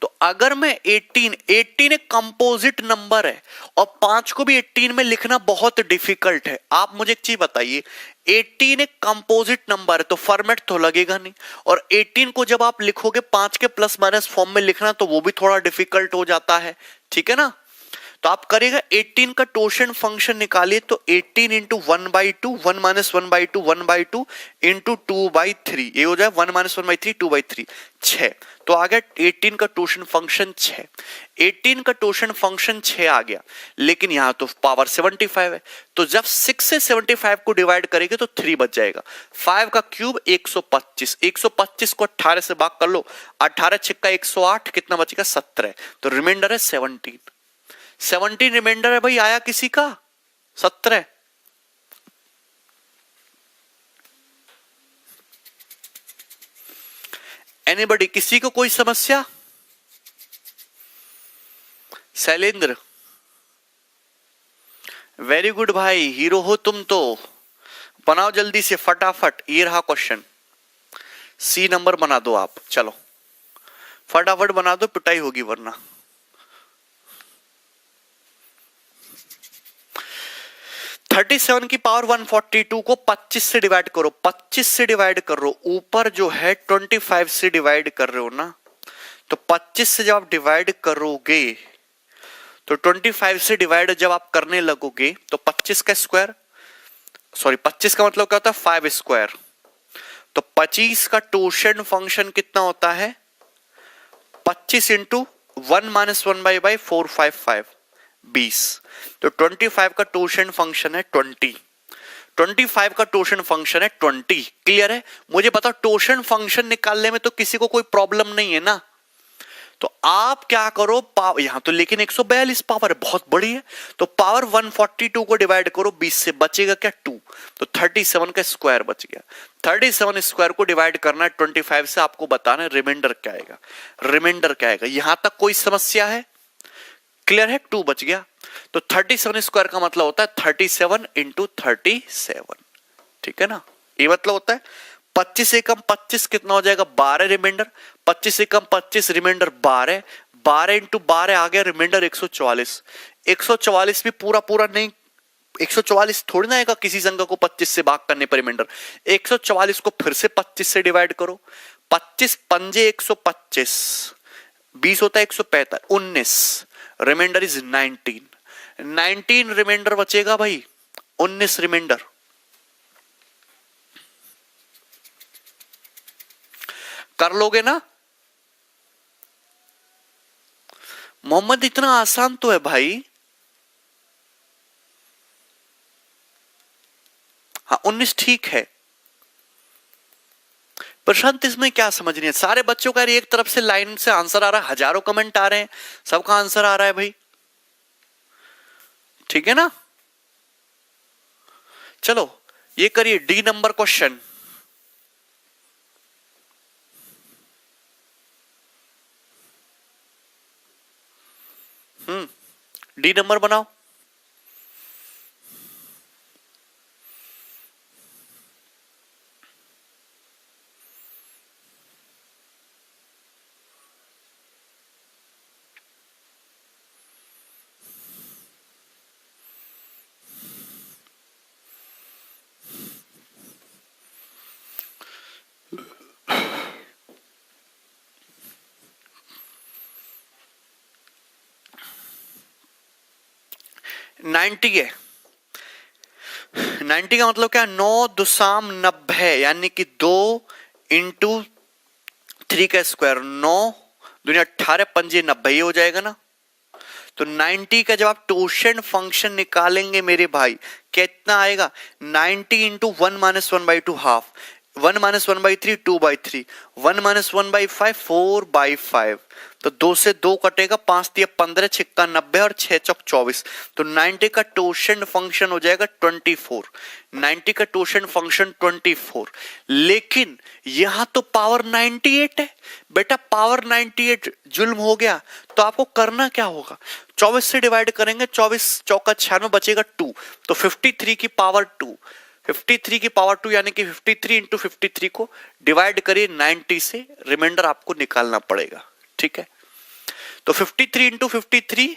तो अगर मैं 18 एक कंपोजिट नंबर है और 5 को भी 18 में लिखना बहुत डिफिकल्ट है। आप मुझे एक चीज बताइए, 18 एक कंपोजिट नंबर है तो फॉर्मेट तो लगेगा नहीं, और 18 को जब आप लिखोगे 5 के प्लस माइनस फॉर्म में लिखना तो वो भी थोड़ा डिफिकल्ट हो जाता है। ठीक है ना। तो आप करेगा 18 का टोशन फंक्शन निकालिए, तो 18 इंटू 1/2, 1 माइनस 1/2, 1/2 इंटू 2/3, ये हो जाए 1 माइनस 1/3, 2/3, 6। तो आ गया 18 का टोशन फंक्शन 6। 18 का टोशन फंक्शन 6 आ गया, लेकिन यहां तो पावर 75 है, तो जब 6 से 75 को डिवाइड करेंगे तो 3 बच जाएगा। 5 का क्यूब 125, 125 को 18 से भाग कर लो, 18 छिक्का 108, कितना बचेगा 17, तो रिमाइंडर है 17। 17 रिमाइंडर है भाई, आया किसी का 17। एनीबडी, किसी को कोई समस्या? शैलेंद्र, वेरी गुड भाई, हीरो हो तुम तो। बनाओ जल्दी से फटाफट, ये रहा क्वेश्चन, सी नंबर बना दो आप, चलो फटाफट बना दो, पिटाई होगी वरना। 37 की पावर 142 को 25 से डिवाइड करो, 25 से डिवाइड कर रहे हो, ऊपर जो है 25 से डिवाइड कर रहे हो ना, तो 25 से जब आप डिवाइड करोगे तो 25 से डिवाइड जब आप करने लगोगे तो 25 का स्क्वायर, सॉरी 25 का मतलब क्या होता है 5 स्क्वायर, तो 25 का टोशन फंक्शन कितना होता है 25 इंटू 1 माइनस 1/455, 20। तो 25 का टोशन फंक्शन है 20, 25 का टोशन फंक्शन है 20। क्लियर है? मुझे बताओ टोशन फंक्शन निकालने में तो किसी को कोई प्रॉब्लम नहीं है ना, तो आप क्या करो, पावर यहां तो लेकिन 142 पावर है, बहुत बड़ी है, तो पावर 142 को डिवाइड करो 20 से, बचेगा क्या 2, तो 37 का स्क्वायर बच गया। 37 स्क्वायर को डिवाइड करना है 25 से, आपको बताना है रिमाइंडर क्या आएगा, रिमाइंडर क्या आएगा। यहां तक कोई समस्या है? क्लियर है? 2 बच गया, तो 37 स्क्वायर का मतलब होता है 37 इंटू 37, ठीक है ना, ये मतलब होता है 25 से कम 25 कितना हो जाएगा 12 रिमाइंडर, 25 से कम 25 रिमाइंडर 12, 12 इंटू 12 आ गया रिमाइंडर 144। 144 भी पूरा पूरा नहीं, 144 थोड़ी ना आएगा किसी संख्या को 25 से भाग करने पर रिमाइंडर। 144 को फिर से 25 से डिवाइड करो, 25 पंजे 125, 20 होता है 145, 19, रिमाइंडर इज 19, 19 रिमाइंडर बचेगा भाई, 19 रिमाइंडर। कर लोगे ना मोहम्मद? इतना आसान तो है भाई। हाँ 19 ठीक है। प्रशांत इसमें क्या समझनी है? सारे बच्चों का एक तरफ से लाइन से आंसर आ रहा है, हजारों कमेंट आ रहे हैं, सबका आंसर आ रहा है भाई, ठीक है ना। चलो ये करिए D number question. D number बनाओ। नाइन्टी है, 90 का मतलब क्या, 9 दुसाम 90, यानी कि 2 इंटू 3 का स्क्वायर, 9 दुनिया 18 पंजे 90 हो जाएगा ना। तो 90 का जब आप टोशन फंक्शन निकालेंगे मेरे भाई, कितना आएगा 90 into 1 minus 1/2 half, 1 minus 1/3 2/3, 1 minus 1/5 4/5, तो 2 से 2 कटेगा, 5 दिया 15, छिक्का 90 और 6 चौक 24, तो 90 का टोशन फंक्शन हो जाएगा 24, 90 का टोशन फंक्शन 24। लेकिन यहां तो पावर 98 है बेटा, पावर 98 जुल्म हो गया, तो आपको करना क्या होगा, 24 से डिवाइड करेंगे, 24 चौका 96 बचेगा 2, तो 53 की पावर 2, 53 की पावर 2 यानी कि 53 इंटू 53 को डिवाइड करिए 90 से, रिमाइंडर आपको निकालना पड़ेगा, ठीक है। तो 53 इंटू 53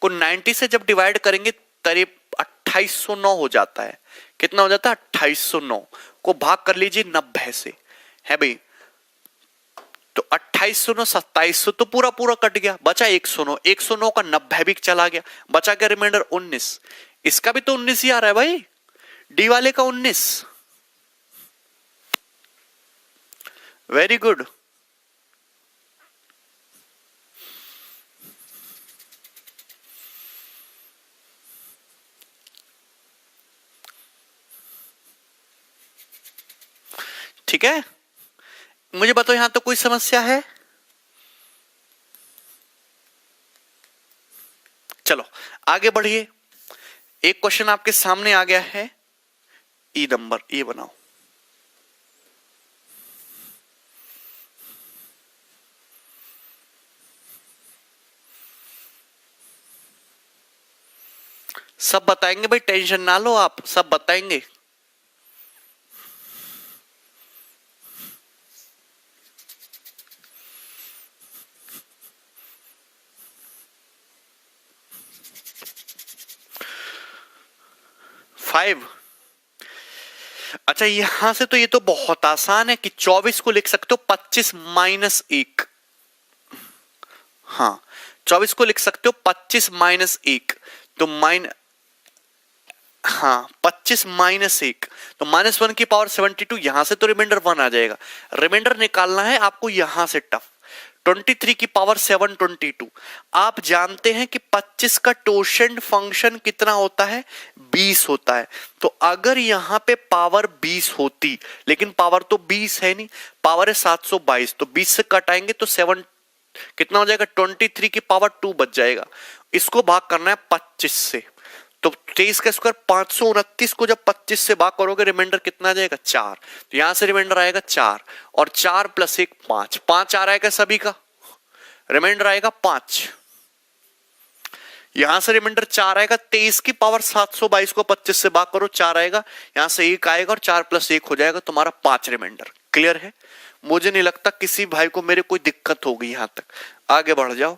को 90 से जब डिवाइड करेंगे करीब 2809 हो जाता है। कितना हो जाता है 2809 को भाग कर लीजिए 90 से, है भाई तो 2809 2700 तो पूरा पूरा कट गया, बचा 109, 109 का 90 भी चला गया, बचा क्या रिमाइंडर 19। इसका भी तो 19 ही आ रहा है भाई, डी वाले का 19। Very good. ठीक है, मुझे बताओ यहां तो कोई समस्या है? चलो आगे बढ़िए, एक क्वेश्चन आपके सामने आ गया है, ई नंबर, ये बनाओ। सब बताएंगे भाई, टेंशन ना लो आप, सब बताएंगे। फाइव। अच्छा यहां से तो ये तो बहुत आसान है कि 24 को लिख सकते हो 25 माइनस 1। हाँ 24 को लिख सकते हो 25 माइनस 1, तो हाँ 25 माइनस 1, तो -1 की पावर 72, यहां से तो रिमाइंडर 1 आ जाएगा। रिमाइंडर निकालना है आपको यहां से टफ, 23 की पावर 722। आप जानते हैं कि 25 का टोशेंट फंक्शन कितना होता है, 20 होता है। तो अगर यहां पे पावर 20 होती, लेकिन पावर तो 20 है नहीं, पावर है 722, तो 20 से कटाएंगे तो 7 कितना हो जाएगा, 23 की पावर 2 बच जाएगा। इसको भाग करना है 25 से, तो 23 का स्क्वायर 529 को जब 25 से भाग करोगे रिमाइंडर कितना आ जाएगा, 4। तो यहां से रिमाइंडर आएगा 4, और 4 + 1 5, 5 आ रहा है क्या सभी का, रिमाइंडर आएगा 5। यहां से रिमाइंडर 4 आएगा, 23 की पावर 722 को 25 से भाग करो, 4 आएगा, यहां से 1 आएगा, और 4 + 1 हो जाएगा तुम्हारा 5 रिमाइंडर। क्लियर है? मुझे नहीं लगता किसी भाई को मेरे कोई दिक्कत होगी यहां तक। आगे बढ़ जाओ।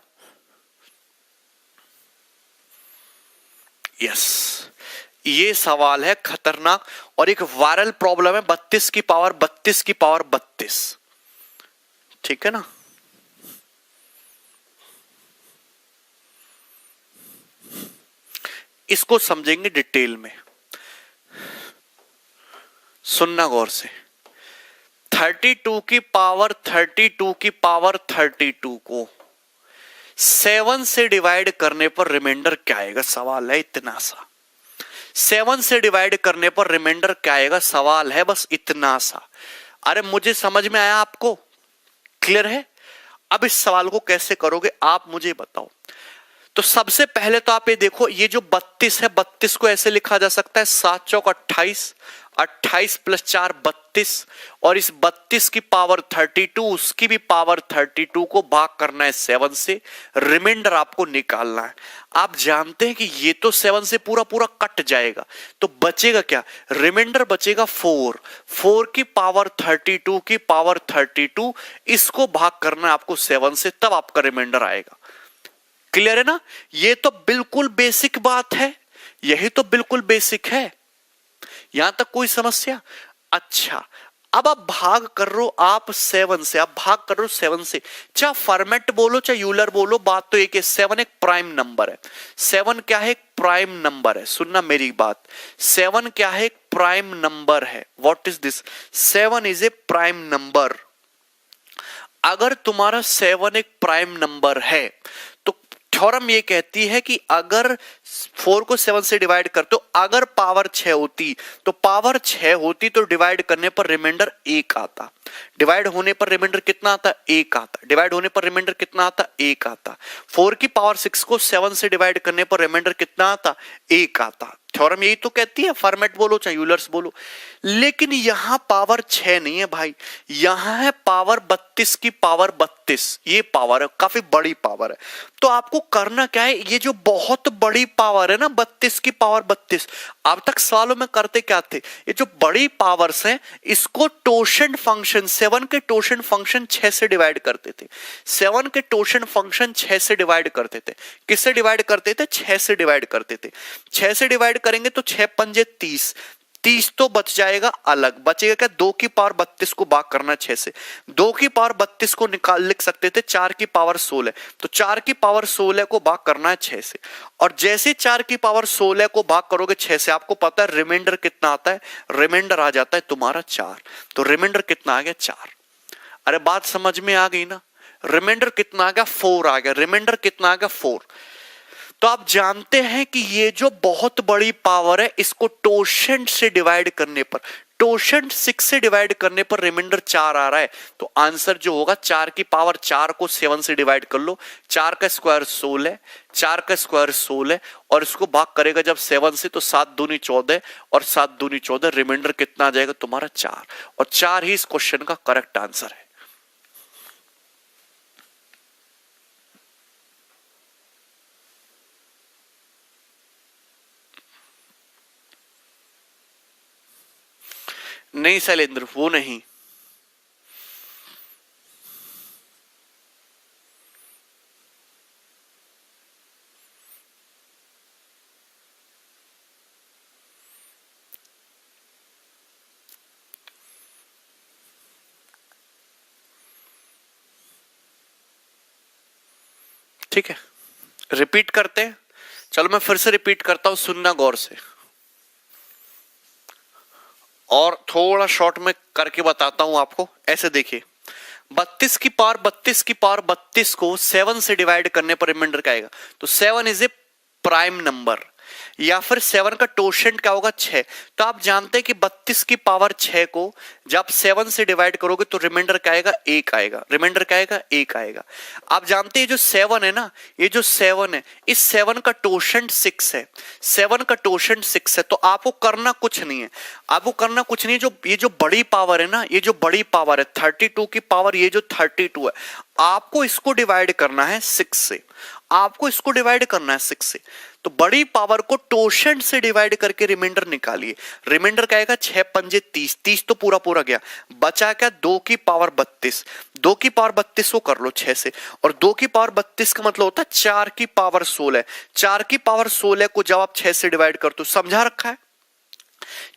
यस, ये सवाल है खतरनाक और एक वायरल प्रॉब्लम है, 32 की पावर 32 की पावर 32। ठीक है ना? इसको समझेंगे डिटेल में, सुनना गौर से। 32 की पावर 32 की पावर 32 को 7 से डिवाइड करने पर रिमाइंडर क्या आएगा, सवाल है इतना सा। 7 से डिवाइड करने पर रिमाइंडर क्या आएगा, सवाल है बस इतना सा। अरे मुझे समझ में आया आपको? क्लियर है? अब इस सवाल को कैसे करोगे आप मुझे बताओ। तो सबसे पहले तो आप ये देखो, ये जो 32 है, 32 को ऐसे लिखा जा सकता है 7 चौक 28, 28 + 4 32, और इस 32 की पावर 32, उसकी भी पावर 32 को भाग करना है 7 से, रिमाइंडर आपको निकालना है। आप जानते हैं कि ये तो 7 से पूरा पूरा कट जाएगा, तो बचेगा क्या, रिमाइंडर बचेगा 4, 4 की पावर 32 की पावर 32, इसको भाग करना है आपको 7 से, तब आपका रिमाइंडर आएगा। क्लियर है ना? ये तो बिल्कुल बेसिक बात है, यही तो बिल्कुल बेसिक है, यहां तक कोई समस्या? अच्छा, अब आप भाग कर रहे हो आप 7 से, आप भाग कर रहे हो 7 से, चाहे फॉर्मेट बोलो चाहे यूलर बोलो, बात तो एक है, 7 एक प्राइम नंबर है। 7 क्या है, एक प्राइम नंबर है। सुनना मेरी बात, 7 क्या है, एक प्राइम नंबर है। What is this, 7 is a prime number. अगर तुम्हारा 7 एक प्राइम नंबर है तो थ्योरम ये कहती है कि अगर 4 को 7 से डिवाइड करते हो, अगर पावर 6 होती तो पावर 6 होती तो डिवाइड करने पर रिमाइंडर 1 आता, डिवाइड होने पर रिमाइंडर कितना आता, 1 आता, डिवाइड होने पर रिमाइंडर कितना आता, 1 आता। 4 की पावर 6 को 7 से डिवाइड करने पर रिमाइंडर कितना आता, 1 आता। थ्योरम यही तो कहती है, फॉर्मेट बोलो चाहे यूलर्स बोलो। लेकिन यहां पावर 6 नहीं है भाई, यहां है पावर 32 की पावर 32, ये पावर है, काफी बड़ी पावर है। तो आपको करना क्या है, ये जो बहुत बड़ी पावर है ना 32 की पावर 32, अब तक सवालों में करते क्या थे, ये जो बड़ी पावर्स हैं इसको टोशेंट फंक्शन, 7 के टोशेंट फंक्शन 6 से डिवाइड करते थे। 7 के टोशेंट फंक्शन 6 से डिवाइड करते थे। किससे डिवाइड करते थे, 6 से डिवाइड करते थे। 6 से डिवाइड करेंगे तो 6 पंजे 30, 30 तो बच जाएगा अलग, बचेगा क्या, 2 की पावर 32 को भाग करना 6 से। 2 की पावर 32 को निकाल लिख सकते थे 4 की पावर 16, तो 4 की पावर 16 को भाग करना है 6 से। और जैसे 4 की पावर 16 को भाग करोगे 6 से, आपको पता है रिमाइंडर कितना आता है, रिमाइंडर आ जाता है तुम्हारा 4। तो रिमाइंडर कितना आ गया, 4। अरे बात समझ में आ गई ना, रिमाइंडर कितना आ गया, 4 आ गया। रिमाइंडर कितना आ गया, 4। तो आप जानते हैं कि ये जो बहुत बड़ी पावर है, इसको टोशेंट से डिवाइड करने पर, टोशेंट 6 से डिवाइड करने पर रिमाइंडर 4 आ रहा है। तो आंसर जो होगा 4 की पावर 4 को 7 से डिवाइड कर लो, 4 का स्क्वायर 16, 4 का स्क्वायर 16, और इसको भाग करेगा जब 7 से तो 7 दूनी 14 और 7 दूनी 14, रिमाइंडर कितना आ जाएगा तुम्हारा 4। और 4 ही इस क्वेश्चन का करेक्ट आंसर है। नहीं शैलेंद्र, वो नहीं। ठीक है, रिपीट करते हैं। चलो मैं फिर से रिपीट करता हूं, सुनना गौर से, और थोड़ा शॉर्ट में करके बताता हूं आपको। ऐसे देखिए, 32 की पावर 32 की पावर 32 को 7 से डिवाइड करने पर रिमाइंडर क्या आएगा, तो 7 इज ए प्राइम नंबर, या फिर 7 का टोशेंट क्या होगा, 6। तो आप जानते हैं कि 32 की पावर 6 को जब 7 से डिवाइड करोगे तो रिमाइंडर क्या आएगा, 1 आएगा। रिमाइंडर क्या आएगा, 1 आएगा। आप जानते हैं जो 7 है ना, ये जो 7 है, इस 7 का टोशेंट 6 है, 7 का टोशेंट 6 है। तो आपको करना कुछ नहीं है, आपको करना कुछ नहीं है। जो ये जो बड़ी पावर है ना, ये जो बड़ी पावर है 32 की पावर, ये जो 32 है, आपको इसको डिवाइड करना है 6 से, आपको इसको डिवाइड करना है 6 से। तो बड़ी पावर को टोशेंट से डिवाइड करके रिमाइंडर निकालिए। रिमाइंडर क्या आएगा, 6 पंजे 30, 30 तो पूरा पूरा गया, बचा क्या, 2 की पावर 32। 2 की पावर 32 को कर लो 6 से, और 2 की पावर 32 का मतलब होता है 4 की पावर 16। 4 की पावर 16 को जब आप 6 से डिवाइड करते हो, समझा रखा है,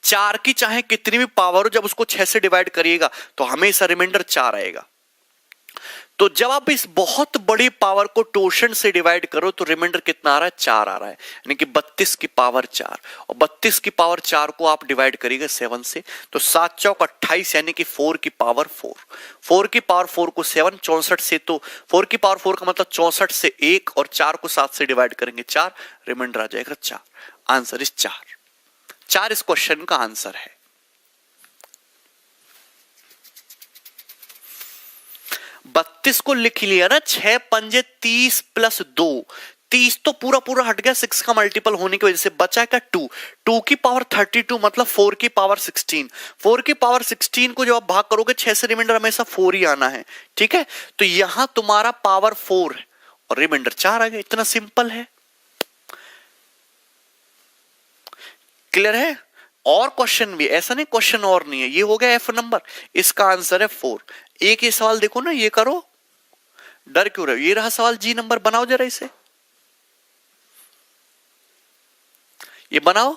4 की चाहे कितनी भी पावर हो, जब उसको 6 से डिवाइड करिएगा तो हमेशा रिमाइंडर 4 आएगा। तो जब आप इस बहुत बड़ी पावर को टोशेंट से डिवाइड करो तो रिमाइंडर कितना आ रहा है, 4 आ रहा है, यानी कि 32 की पावर 4। और 32 की पावर 4 को आप डिवाइड करिएगा 7 से, तो 7 चौक 28, यानी कि 4 की पावर 4। 4 की पावर 4 को 7, 64 से, तो 4 की पावर 4 का मतलब 64 से 1, और 4 को 7 से डिवाइड करेंगे 4, रिमाइंडर आ जाएगा 4। आंसर इस 4। 4 इस क्वेश्चन का आंसर है। 32 को लिख लिया ना, 6 पंजे 30 प्लस 2, 30 तो पूरा पूरा हट गया 6 का मल्टीपल होने की वजह से, बचा क्या 2। 2 की पावर 32 मतलब 4 की पावर 16। 4 की पावर 16 को जब आप भाग करोगे 6 से, रिमाइंडर हमेशा 4 ही आना है। ठीक है, तो यहां तुम्हारा पावर 4 है और रिमाइंडर 4 आ गया। इतना सिंपल है, क्लियर है। और क्वेश्चन भी, ऐसा नहीं क्वेश्चन और नहीं है, ये हो गया एफ नंबर, इसका आंसर है 4। एक ये सवाल देखो ना, ये करो, डर क्यों रहे, ये रहा सवाल जी नंबर, बनाओ जरा इसे, ये बनाओ।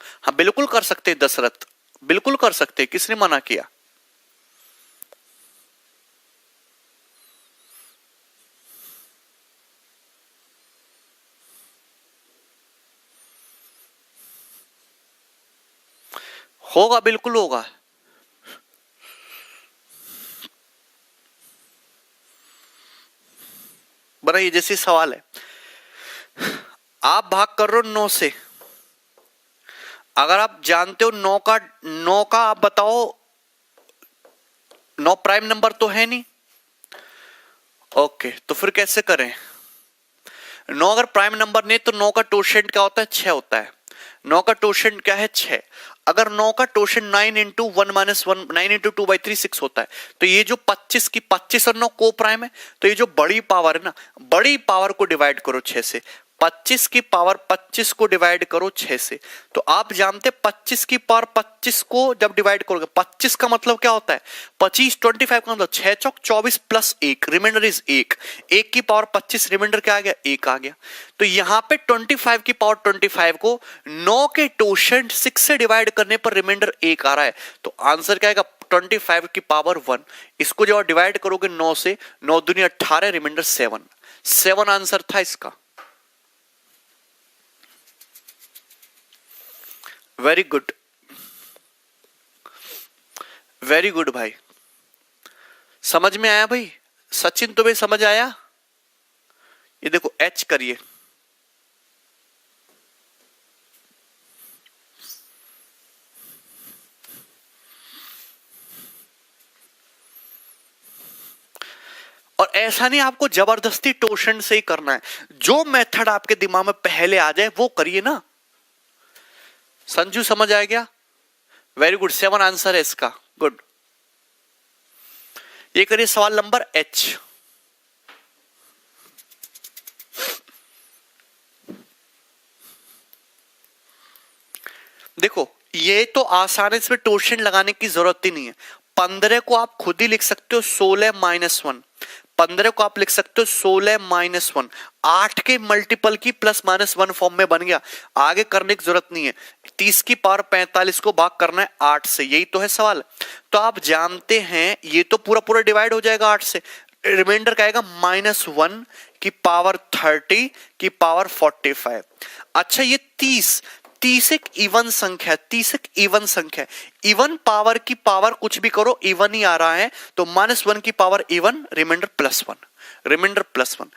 हाँ बिल्कुल कर सकते दशरथ, बिल्कुल कर सकते, किसने मना किया। होगा, बिल्कुल होगा। बड़ा ये जैसे सवाल है, आप भाग कर रहे हो 9 से, अगर आप जानते हो 9 का आप बताओ, 9 प्राइम नंबर तो है नहीं, ओके, तो फिर कैसे करें। 9 अगर प्राइम नंबर नहीं तो 9 का टोशेंट क्या होता है, 6 होता है। 9 का टोशेंट क्या है, 6। अगर 9 का टोशेंट 9 इंटू 1 माइनस 1, 9 इंटू 2/3 6 होता है। तो ये जो 25 की 25 और 9 को प्राइम है, तो ये जो बड़ी पावर है ना, बड़ी पावर को डिवाइड करो 6 से। 25 की पावर 25 को डिवाइड करो 6 से, तो आप जानते 25 की पावर 25 को जब डिवाइड करोगे, 25 का मतलब क्या होता है 25, 25 का मतलब 6 चौक 24 प्लस 1, रिमाइंडर इज 1, 1 की पावर 25, रिमाइंडर क्या आ गया 1 आ गया। तो यहाँ पे 25 की पावर 25 को 9 के टोशेंट 6 से डिवाइड करने पर रिमाइंडर 1 आ रहा है, तो आंसर क्या आएगा 25 की पावर 1। इसको जब डिवाइड करोगे 9 से, 9 दूनी 18, रिमाइंडर 7 आंसर था इसका। वेरी गुड, वेरी गुड भाई, समझ में आया भाई? सचिन तुम्हें समझ आया? ये देखो एच करिए, और ऐसा नहीं आपको जबरदस्ती टोशन से ही करना है, जो मेथड आपके दिमाग में पहले आ जाए वो करिए ना। संजू समझ आ गया? वेरी गुड, 7 आंसर है इसका, गुड। ये करिए सवाल नंबर एच। देखो ये तो आसान है, इसमें टोशन लगाने की जरूरत ही नहीं है। 15 को आप खुद ही लिख सकते हो 16 माइनस 1, 15 को आप लिख सकते हो 16 माइनस 1, 8 के मल्टीपल की प्लस माइनस 1 फॉर्म में बन गया, आगे करने की जरूरत नहीं है। 30 की पावर 45 को भाग करना है 8 से, यही तो है सवाल। तो आप जानते हैं ये तो पूरा पूरा डिवाइड हो जाएगा 8 से, रिमाइंडर का आएगा -1 की पावर 30 की पावर 45। अच्छा ये 30 एक इवन संख्या है, 30 एक इवन संख्या है, इवन पावर की पावर कुछ भी करो इवन ही आ रहा है, तो -1 की पावर इवन, रिमाइंडर +1, रिमाइंडर +1।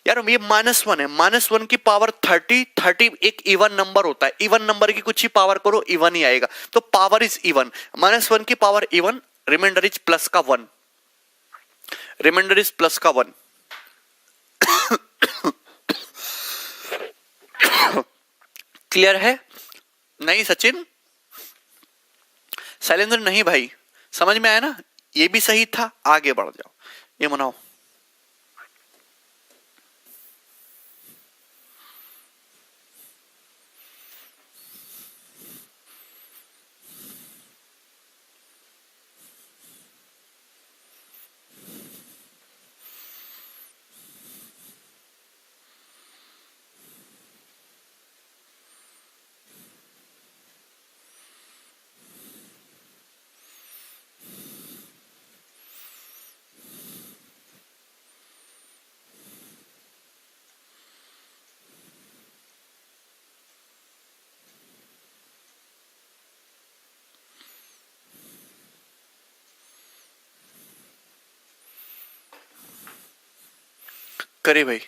यार ये -1 है, -1 की पावर 30 एक इवन नंबर होता है, इवन नंबर की कुछ ही पावर करो इवन ही आएगा, तो पावर इज इवन, -1 की power even, remainder is plus का 1, रिमाइंडर इज प्लस का 1। क्लियर है? नहीं सचिन? शैलेंद्र नहीं भाई, समझ में आया ना? ये भी सही था, आगे बढ़ जाओ, ये मनाओ। करिए भाई।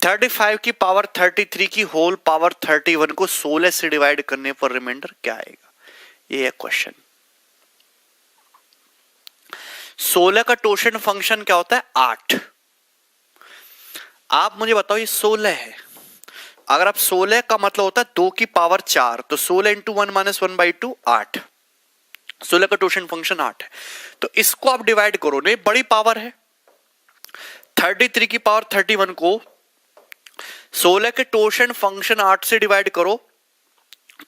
35 की पावर 33 की होल पावर 31 को 16 से डिवाइड करने पर रिमाइंडर क्या आएगा, ये है क्वेश्चन। 16 का टोशन फंक्शन क्या होता है 8। आप मुझे बताओ ये 16 है, अगर आप 16 का मतलब होता है 2 की पावर 4, तो 16 इंटू 1 माइनस 1/2 8। 16 का टोशन फंक्शन 8 है, तो इसको आप डिवाइड करो, नहीं बड़ी पावर है। 33 की पावर 31 को 16 के टोशन फंक्शन 8 से डिवाइड करो,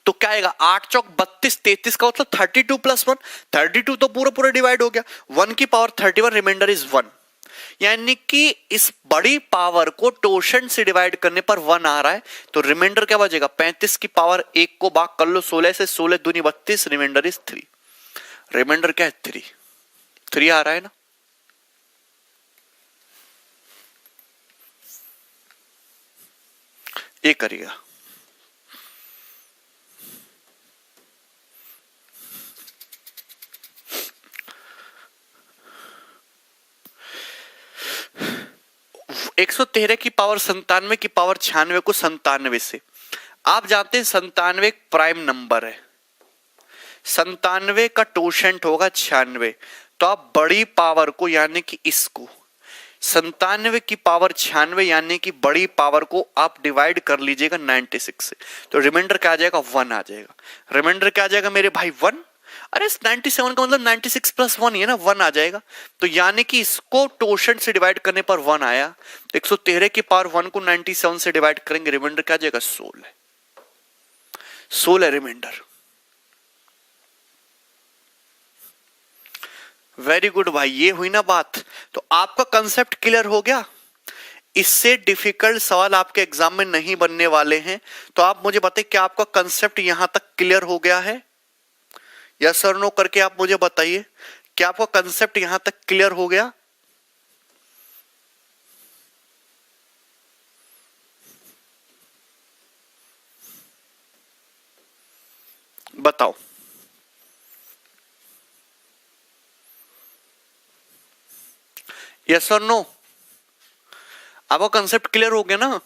तो क्या आएगा 8 चौक 32, 33 का मतलब 32 + 1, 32 तो पूरा पूरा डिवाइड हो गया, 1 की पावर 31, रिमाइंडर इज 1। यानी कि इस बड़ी पावर को टोशन से डिवाइड करने पर 1 आ रहा है, तो रिमाइंडर क्या बचेगा 35 की पावर 1 को भाग कर लो 16 से, 16 दूनी 32, रिमाइंडर इज 3। रिमाइंडर क्या है 3 आ रहा है ना। ये करिएगा। एक 113 की पावर 97 की पावर 96 को 97 से, आप जानते हैं 97 एक प्राइम नंबर है, 97 का टोशेंट होगा 96, तो आप बड़ी पावर को यानी कि इसको 97 की पावर 96 यानी कि बड़ी पावर को आप डिवाइड कर लीजिएगा 96 से, तो रिमाइंडर क्या आ जाएगा 1 आ जाएगा। रिमाइंडर क्या आ जाएगा मेरे भाई 1। अरे 97 का मतलब 96 प्लस 1 ही है ना, 1 आ जाएगा। तो यानी कि इसको टोशंट से डिवाइड करने पर 1 आया, तो 113 की पावर 1 को 97 से डिवाइड करेंगे, रिमाइंडर क्या आ जाएगा 16। 16 रिमाइंडर। वेरी गुड भाई, ये हुई ना बात। तो आपका कंसेप्ट क्लियर हो गया। इससे डिफिकल्ट सवाल आपके एग्जाम में नहीं बनने वाले हैं। तो आप मुझे बताइए क्या आपका कंसेप्ट यहां तक क्लियर हो गया है? यस और नो करके आप मुझे बताइए क्या आपका कंसेप्ट यहां तक क्लियर हो गया? बताओ। यस और नो? आपका कंसेप्ट क्लियर हो गया ना?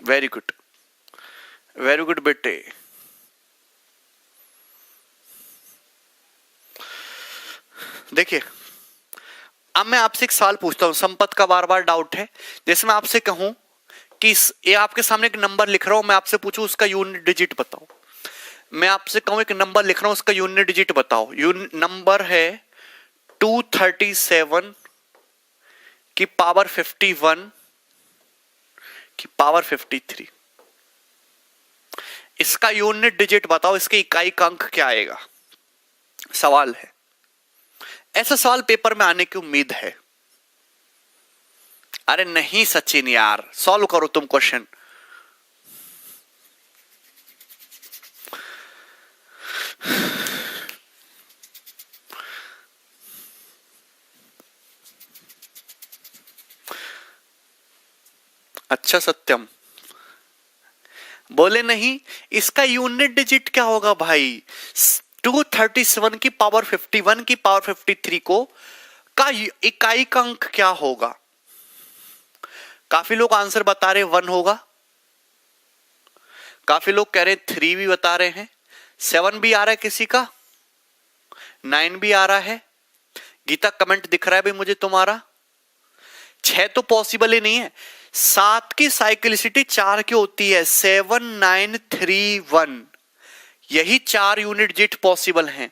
वेरी गुड, वेरी गुड बेटे। देखिए अब मैं आपसे एक सवाल पूछता हूं, संपत का बार बार डाउट है। जैसे मैं आपसे कहूं कि ये आपके सामने एक नंबर लिख रहा हूं, मैं आपसे पूछूं उसका यूनिट डिजिट बताओ। मैं आपसे कहूं एक नंबर लिख रहा हूं, उसका यूनिट डिजिट बताओ। नंबर है 237 की पावर 51 की पावर 53। इसका यूनिट डिजिट बताओ, इसके इकाई का अंक क्या आएगा? सवाल है, ऐसा सवाल पेपर में आने की उम्मीद है। अरे नहीं सचिन यार, सॉल्व करो तुम क्वेश्चन। अच्छा सत्यम बोले नहीं, इसका यूनिट डिजिट क्या होगा भाई? 237 की पावर 51 की पावर 53 को का इकाई का अंक क्या होगा? काफी लोग आंसर बता रहे 1 होगा, काफी लोग कह रहे 3 भी बता रहे हैं, 7 भी आ रहा है किसी का, 9 भी आ रहा है। गीता कमेंट दिख रहा है भाई मुझे तुम्हारा। 6 तो पॉसिबल ही नहीं है। 7 की साइक्लिसिटी 4 की होती है, 7 9 3 1, यही 4 यूनिट डिजिट पॉसिबल हैं।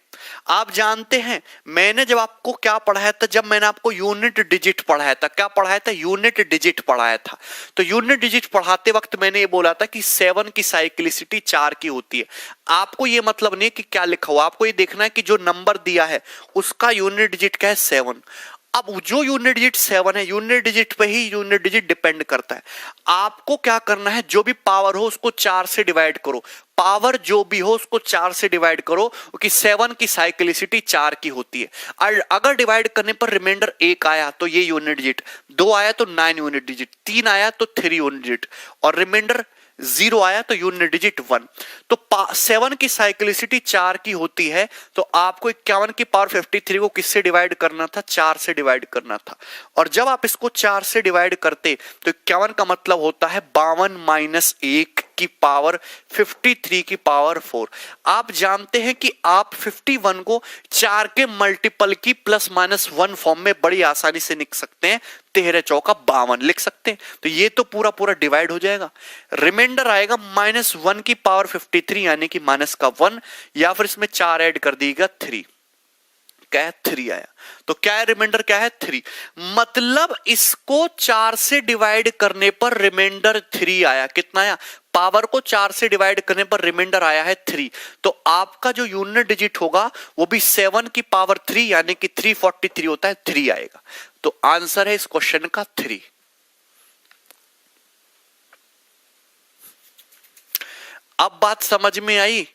आप जानते हैं मैंने जब आपको क्या पढ़ाया था, जब मैंने आपको यूनिट डिजिट पढ़ाया था, क्या पढ़ाया था? यूनिट डिजिट पढ़ाया था। तो यूनिट डिजिट पढ़ाते वक्त मैंने ये बोला था कि 7 की साइक्लिसिटी 4 की होती है। आपको ये मतलब नहीं कि क्या लिखा हुआ, आपको ये देखना है कि जो नंबर दिया है उसका यूनिट डिजिट क्या है? 7। अब जो यूनिट डिजिट 7 है, यूनिट डिजिट पे ही यूनिट डिजिट डिपेंड करता है। आपको क्या करना है, जो भी पावर हो उसको 4 से डिवाइड करो। पावर जो भी हो उसको 4 से डिवाइड करो, क्योंकि 7 की साइक्लिसिटी 4 की होती है। और अगर डिवाइड करने पर रिमाइंडर 1 आया तो ये यूनिट डिजिट, 2 आया तो 9 यूनिट डिजिट, 3 आया तो 3 यूनिट डिजिट, और रिमाइंडर 0 आया तो यूनिट डिजिट 1। तो 7 की साइक्लिसिटी 4 की होती है, तो आपको 51 की पावर 53 को किससे डिवाइड करना था? 4 से डिवाइड करना था। और जब आप इसको 4 से डिवाइड करते तो 51 का मतलब होता है 52 माइनस 1 की पावर 53 की पावर 4। आप जानते हैं कि आप 51 को 4 के मल्टीपल की प्लस माइनस 1 फॉर्म में बड़ी आसानी से लिख सकते हैं, 13 चौका 52 लिख सकते हैं। तो ये तो पूरा पूरा डिवाइड हो जाएगा। रिमाइंडर आएगा -1 की पावर 53 यानी कि माइनस का 1, या फिर इसमें 4 ऐड कर दीजिएगा 3। क्या है? 3 आया। तो क्या है? रिमाइंडर क्या है? 3। मतलब इसको 4 से डिवाइड करने पर रिमाइंडर 3 आया। कितना आया? पावर को 4 से डिवाइड करने पर रिमाइंडर आया है 3। तो आपका जो यूनिट डिजिट होगा वो भी 7 की पावर 3 यानी कि 343 होता है, 3 आएगा। तो आंसर है इस क्वेश्चन का 3। अब बात समझ में आई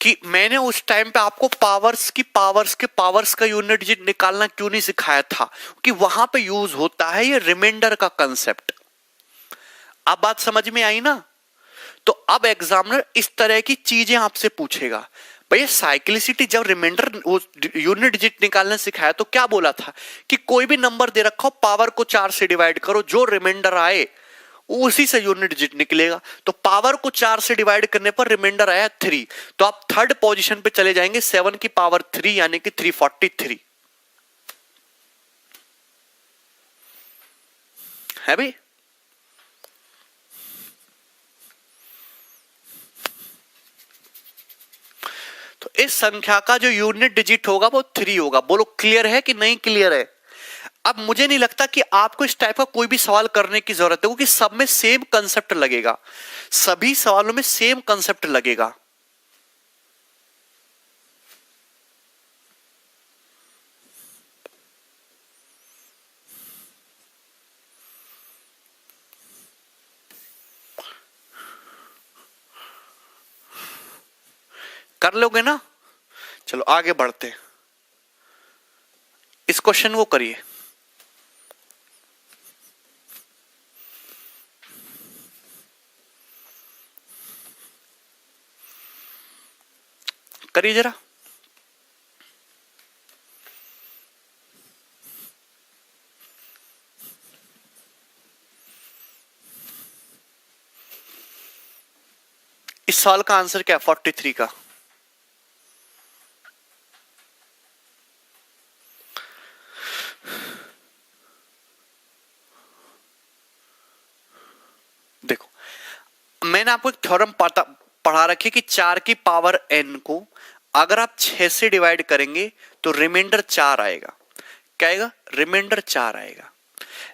कि मैंने उस टाइम पे आपको पावर्स का यूनिट डिजिट निकालना क्यों नहीं सिखाया था, कि वहां पे यूज होता है ये रिमाइंडर का कंसेप्ट। अब बात समझ में आई ना? तो अब एग्जामिनर इस तरह की चीजें आपसे पूछेगा। भैया साइक्लिसिटी जब रिमाइंडर यूनिट डिजिट निकालना सिखाया तो क्या बोला था कि कोई भी नंबर दे रखा हो, पावर को 4 से डिवाइड करो, जो रिमाइंडर आए उसी से यूनिट डिजिट निकलेगा। तो पावर को 4 से डिवाइड करने पर रिमाइंडर आया 3, तो आप थर्ड पोजीशन पे चले जाएंगे 7 की पावर 3 यानी कि 343 है भाई। तो इस संख्या का जो यूनिट डिजिट होगा वो 3 होगा। बोलो क्लियर है कि नहीं क्लियर है? अब मुझे नहीं लगता कि आपको इस टाइप का कोई भी सवाल करने की जरूरत है, क्योंकि सब में सेम कंसेप्ट लगेगा, सभी सवालों में सेम कंसेप्ट लगेगा। कर लोगे ना? चलो आगे बढ़ते हैं, इस क्वेश्चन को करिए। करिए जरा। इस सवाल का आंसर क्या है 43 का? देखो, मैंने आपको एक थ्योरम पढ़ा रखी है कि 4 की पावर n को अगर आप 6 से डिवाइड करेंगे तो रिमाइंडर 4 आएगा। क्या आएगा? रिमाइंडर 4 आएगा।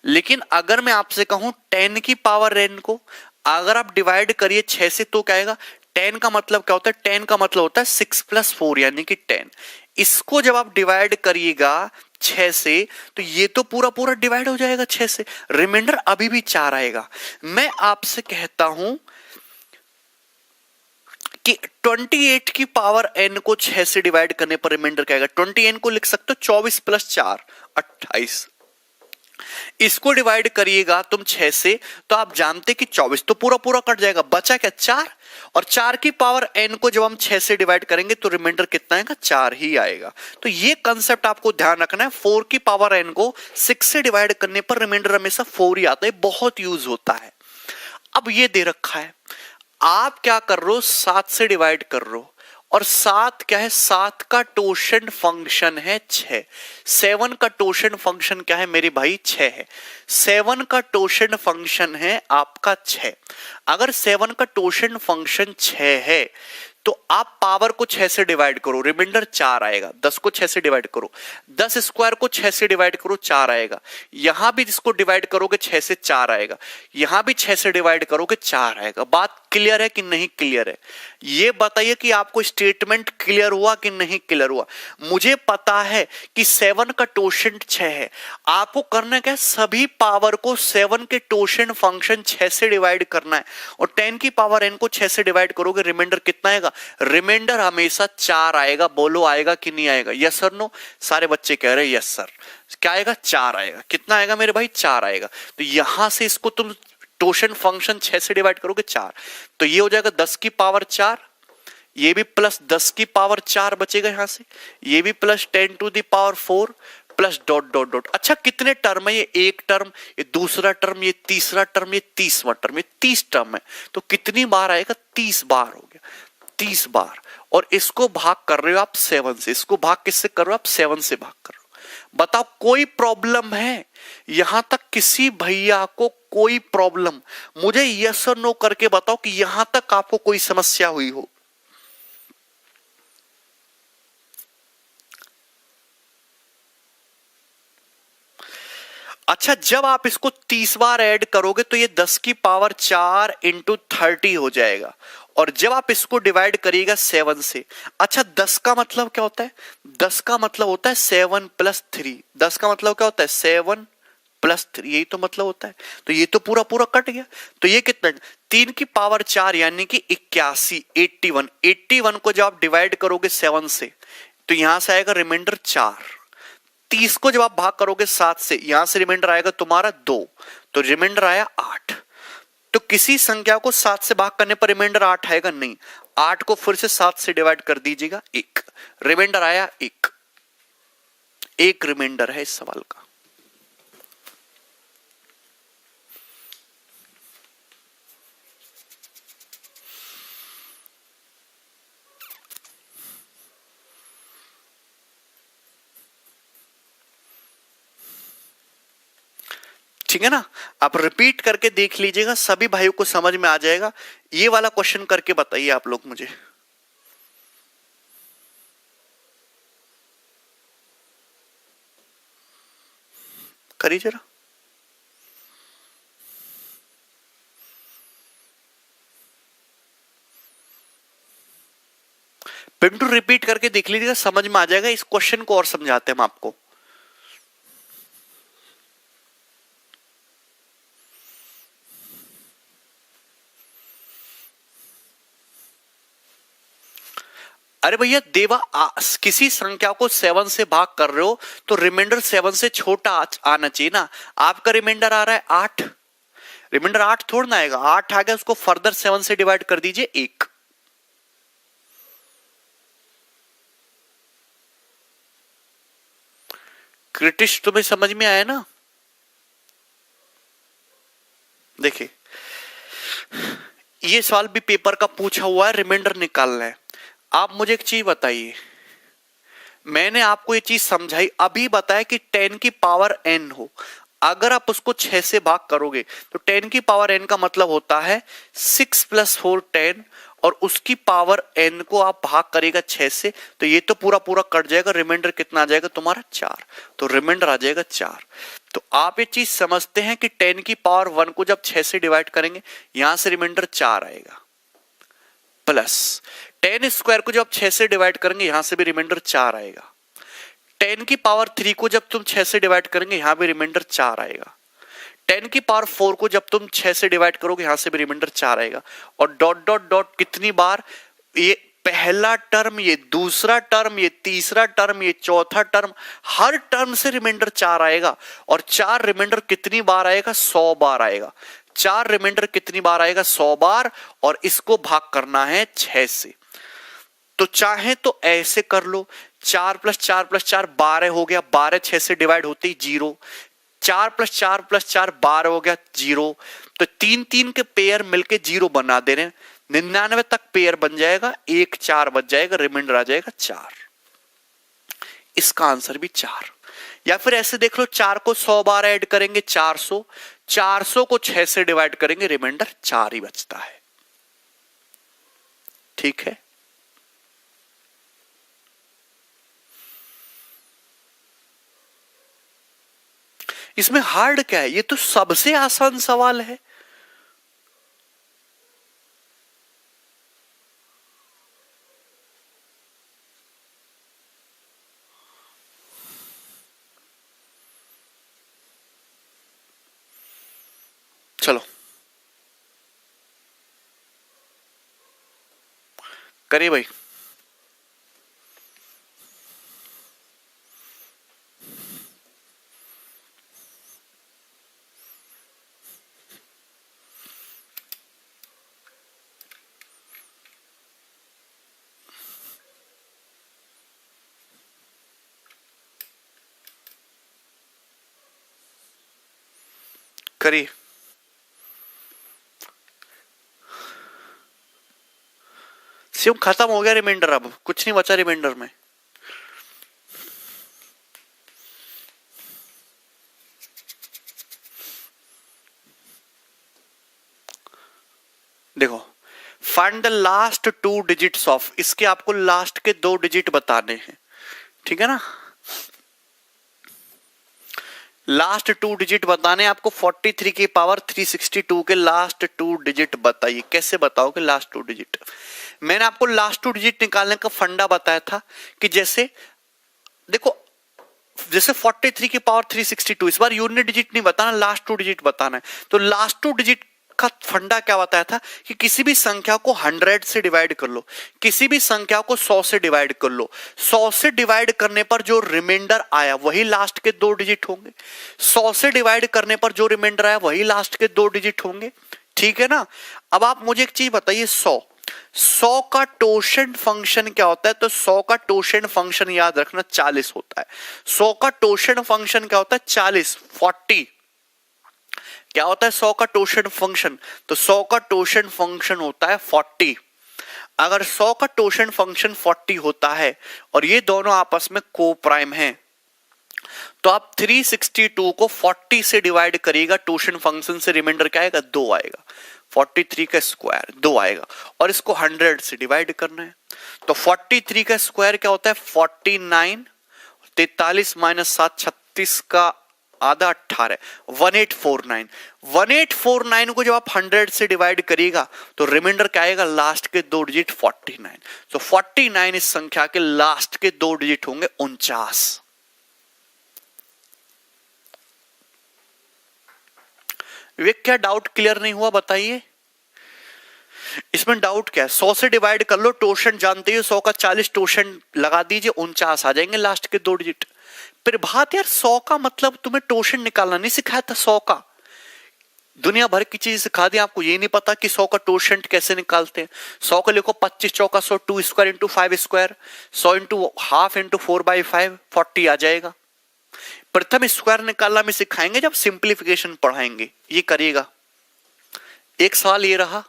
लेकिन अगर मैं आपसे कहूं 10 की पावर n को अगर आप डिवाइड करिए 6 से तो क्या आएगा? 10 का मतलब क्या होता है? 10 का मतलब होता है 6 + 4 यानी कि 10। इसको जब आप डिवाइड करिएगा 6 से तो ये तो पूरा पूरा डिवाइड हो जाएगा 6 से, रिमाइंडर अभी भी 4 आएगा। मैं आपसे कहता हूं कि 28 की पावर n को 6 से डिवाइड करने पर रिमाइंडर क्या आएगा? 20n को लिख सकते हो 24 + 4 28। इसको डिवाइड करिएगा तुम 6 से तो आप जानते कि 24 तो पूरा पूरा कट जाएगा, बचा क्या? 4। और 4 की पावर n को जब हम 6 से डिवाइड करेंगे तो रिमाइंडर कितना आएगा? 4 ही आएगा। तो ये कंसेप्ट आपको ध्यान रखना है। 4 की पावर n को 6 से डिवाइड करने पर रिमाइंडर हमेशा 4 ही आता है, बहुत यूज होता है। अब ये दे रखा है, आप क्या कर रहे हो? 7 से डिवाइड कर रहे हो, और 7 क्या है? 7 का टोशन फंक्शन है 6। 7 का टोशन फंक्शन क्या है मेरे भाई? 6 है। 7 का टोशन फंक्शन है आपका 6। अगर 7 का टोशन फंक्शन 6 है तो आप पावर को 6 से डिवाइड करो, रिमाइंडर 4 आएगा। 10 को 6 से डिवाइड करो, 10 स्क्वायर को 6 से डिवाइड करो, 4 आएगा। यहां भी जिसको डिवाइड करोगे 6 से 4 आएगा, यहां भी 6 से डिवाइड करोगे 4 आएगा। बात क्लियर है कि नहीं क्लियर है? ये बताइए कि आपको स्टेटमेंट क्लियर हुआ कि नहीं क्लियर हुआ? मुझे पता है कि 7 का टोशन 6 है, आपको करना क्या है? सभी पावर को 7 के टोशन फंक्शन 6 से डिवाइड करना है, और 10 की पावर n को 6 से डिवाइड करोगे, रिमाइंडर कितना आएगा? रिमाइंडर हमेशा 4 आएगा। बोलो आएगा कि नहीं आएगा? Yes sir no? सारे बच्चे कह रहे हैं यस सर। क्या आएगा? 4 आएगा। कितना आएगा मेरे भाई? 4 आएगा। तो यहां से इसको तुम टोशन फंक्शन 6 से डिवाइड करोगे 4, तो ये हो जाएगा 10 की पावर 4, ये भी प्लस 10 की पावर 4 बचेगा यहां से, ये भी plus 10 to the power 4 plus dot dot dot. अच्छा कितने टर्म है? ये एक टर्म, ये दूसरा टर्म, ये तीसरा टर्म, ये 30वां टर्म, ये 30 टर्म है। तो कितनी बार आएगा? 30 बार हो गया, 30 बार। और इसको भाग कर रहे हो आप 7 से, इसको भाग किससे कर रहे हो आप? 7 से भाग कर रहे हो। बताओ कोई प्रॉब्लम है यहां तक? किसी भैया को कोई प्रॉब्लम? मुझे यस और नो करके बताओ कि यहां तक आपको कोई समस्या हुई हो। अच्छा जब आप इसको 30 बार ऐड करोगे तो ये 10 की पावर 4 इंटू 30 हो जाएगा, और जब आप इसको डिवाइड करिएगा 7 से। अच्छा 10 का मतलब क्या होता है? 10 का मतलब होता है 7 + 3। 10 का मतलब क्या होता है? 7 + 3, यही तो मतलब होता है। तो ये तो पूरा पूरा कट गया। तो ये कितना? 3 की पावर 4 यानी कि 81, 81। 81 को जब आप डिवाइड करोगे 7 से तो यहां से आएगा रिमाइंडर 4। 30 को जब आप भाग करोगे 7 से, यहां से रिमाइंडर आएगा तुम्हारा 2, तो रिमाइंडर आया 8। तो किसी संख्या को 7 से भाग करने पर रिमाइंडर 8 आएगा? नहीं। 8 को फिर से 7 से डिवाइड कर दीजिएगा, 1 रिमाइंडर आया। 1 रिमाइंडर है इस सवाल का। ठीक है ना। आप रिपीट करके देख लीजिएगा, सभी भाइयों को समझ में आ जाएगा। ये वाला क्वेश्चन करके बताइए आप लोग मुझे। करिए जरा। पिंटू रिपीट करके देख लीजिएगा, समझ में आ जाएगा। इस क्वेश्चन को और समझाते हैं हम आपको। अरे भैया देवा, किसी संख्या को 7 से भाग कर रहे हो तो रिमाइंडर 7 से छोटा आना चाहिए ना। आपका रिमाइंडर आ रहा है 8, रिमाइंडर 8 थोड़ा ना आएगा। 8 आ गया, उसको फर्दर 7 से डिवाइड कर दीजिए 1। क्रिटिश तुम्हें समझ में आया ना। देखिए ये सवाल भी पेपर का पूछा हुआ है, रिमाइंडर निकालना है। आप मुझे एक चीज बताइए, मैंने आपको ये चीज समझाई, अभी बताया कि 10 की पावर n हो, अगर आप उसको 6 से भाग करोगे तो 10 की पावर n का मतलब होता है 6 + 4 10, और उसकी पावर n को आप भाग करेगा 6 से, तो ये तो पूरा पूरा कट जाएगा। रिमाइंडर कितना आ जाएगा तुम्हारा 4, तो रिमाइंडर आ जाएगा 4। तो आप ये चीज समझते हैं कि 10 की पावर 1 को जब 6 से डिवाइड करेंगे यहां से रिमाइंडर 4 आएगा, प्लस 10 स्क्वायर को जब 6 से डिवाइड करेंगे यहां से भी रिमाइंडर 4 आएगा। 10 की पावर 3 को जब तुम 6 से डिवाइड करेंगे यहां भी रिमाइंडर 4 आएगा। 10 की पावर 4 को जब तुम 6 से डिवाइड करोगे यहां से भी रिमाइंडर 4 आएगा। और डॉट डॉट डॉट कितनी बार, ये पहला टर्म, ये दूसरा टर्म, ये तीसरा टर्म, ये चौथा टर्म, हर टर्म से रिमाइंडर 4 आएगा। और 4 रिमाइंडर कितनी बार आएगा, 100 बार आएगा। 4 रिमाइंडर कितनी बार आएगा, 100 बार, और इसको भाग करना है 6 से। तो चाहे तो ऐसे कर लो, 4 + 4 + 4 12 हो गया, 12 6 से डिवाइड होते ही 0, 4 + 4 + 4 12 हो गया 0। तो 3 के पेयर मिलके 0 बना दे रहे हैं, 99 तक पेयर बन जाएगा, 1 4 बच जाएगा, रिमाइंडर आ जाएगा 4। इसका आंसर भी 4। या फिर ऐसे देख लो, 4 को 100 बार ऐड करेंगे 400, 400 को 6 से डिवाइड करेंगे, रिमाइंडर 4 ही बचता है। ठीक है, इसमें हार्ड क्या है, ये तो सबसे आसान सवाल है। चलो करिए भाई। करिए। सिर्फ खत्म हो गया रिमाइंडर, अब कुछ नहीं बचा रिमाइंडर में। देखो, find the last 2 digits of, इसके आपको लास्ट के 2 डिजिट बताने हैं। ठीक है ना, लास्ट 2 डिजिट बताने आपको। 43 की पावर 362 के लास्ट 2 डिजिट बताइए। कैसे बताओगे लास्ट 2 डिजिट? मैंने आपको लास्ट 2 डिजिट निकालने का फंडा बताया था कि जैसे देखो, जैसे 43 की पावर 362, इस बार यूनिट डिजिट नहीं बताना, लास्ट 2 डिजिट बताना है। तो लास्ट 2 डिजिट का फंडा क्या बताया था कि किसी भी संख्या को 100 से डिवाइड कर लो, किसी भी संख्या को 100 से डिवाइड कर लो, 100 से डिवाइड करने पर जो रिमाइंडर आया वही लास्ट के 2 डिजिट होंगे, 100 से डिवाइड करने पर जो रिमाइंडर आया वही लास्ट के 2 डिजिट होंगे। ठीक है ना। अब आप मुझे एक चीज बताइए, 100 का टोशेंट फंक्शन क्या होता है? तो 100 का टोशेंट फंक्शन याद रखना 40 होता है। 100 का टोशेंट फंक्शन क्या होता है? 40, 40 क्या होता है 100 का टोशेंट फंक्शन? तो 100 का टोशेंट फंक्शन होता है 40। अगर 100 का टोशेंट फंक्शन 40 होता है और ये दोनों आपस में को प्राइम हैं, तो आप 362 को 40 से डिवाइड करिएगा, टोशन फंक्शन से रिमाइंडर क्या आएगा, 2 आएगा। 43 का स्क्वायर 2 आएगा, और इसको 100 से डिवाइड करना है। तो 43 का स्क्वायर क्या होता है, 49, 43 माइनस 7 36 का आधा 18, 1849। 1849 को जब आप 100 से डिवाइड करिएगा तो रिमाइंडर क्या आएगा, लास्ट के 2 डिजिट 49। तो 49 इस संख्या के लास्ट के 2 डिजिट होंगे 49। विवेक क्या डाउट क्लियर नहीं हुआ, बताइए। इसमें डाउट क्या है, 100 से डिवाइड कर लो, टोशन जानते हो 100 का 40 टोशन लगा दीजिए, 49 आ जाएंगे लास्ट के 2 डिजिट। फिर बात यार 100 का मतलब तुम्हें टोशन निकालना नहीं सिखाया था, 100 का दुनिया भर की चीज सिखा दी आपको, ये नहीं पता कि 100 का टोशन कैसे निकालते हैं। 100 को लिखो 25 चौका 100, 2 square into 5 square, 100 into half into 4/5, 40 आ जाएगा। प्रथम स्क्वायर निकालना में सिखाएंगे जब सिंप्लीफिकेशन पढ़ाएंगे, ये करिएगा। एक सवाल ये रहा,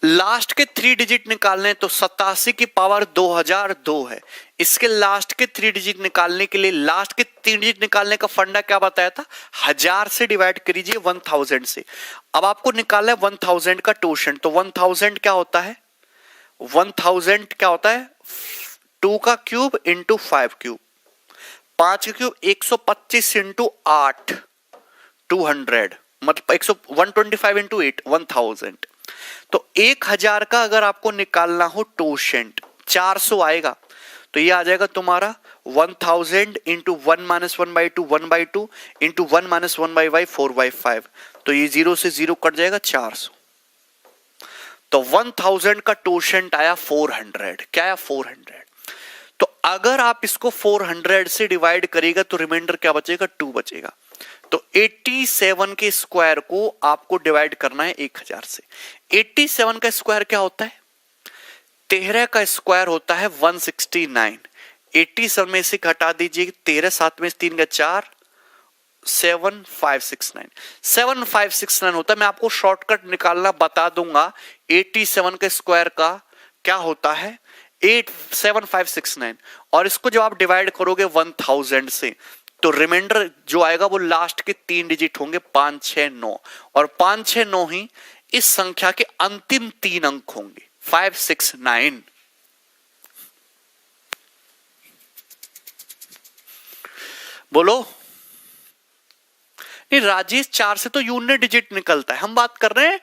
लास्ट के 3 डिजिट निकालने, तो 87 की पावर 2002 है। इसके लास्ट के 3 डिजिट निकालने के लिए, लास्ट के 3 डिजिट निकालने का फंडा क्या बताया था, 1000 से डिवाइड करिए 1000 से। अब आपको निकालना है 1000 का टोशन, तो 1000 क्या होता है, 1000 क्या होता है, 2 का क्यूब इंटू 5 क्यूब, 5 का क्यूब 125 इंटू 8 200, मतलब 125 इंटू 8 1000। तो 1000 का अगर आपको निकालना हो टोशेंट 400 आएगा, तो ये आ जाएगा तुम्हारा 1000 इंटू 1 माइनस 1/2 1/2 इंटू 1 माइनस 1/5 4/5, तो ये 0 से 0 कट जाएगा 400। तो 1000 का टोशेंट आया 400, क्या आया 400। तो अगर आप इसको 400 से डिवाइड करेगा तो रिमाइंडर क्या बचेगा, 2 बचेगा। तो 87 के स्क्वायर को आपको डिवाइड करना है 1000 से। 87 का स्क्वायर क्या होता है, 13 का स्क्वायर होता है 169। 87 में से घटा दीजिए 13, 7 में 3 का 4, 7569। 7569 होता है। मैं आपको शॉर्टकट निकालना बता दूंगा। 87 के स्क्वायर का क्या होता है 87569, और इसको जब आप डिवाइड करोगे 1000 से तो रिमाइंडर जो आएगा वो लास्ट के 3 डिजिट होंगे 569, और 569 ही इस संख्या के अंतिम 3 अंक होंगे 569। बोलो नहीं राजेश, 4 से तो यूनिट डिजिट निकलता है, हम बात कर रहे हैं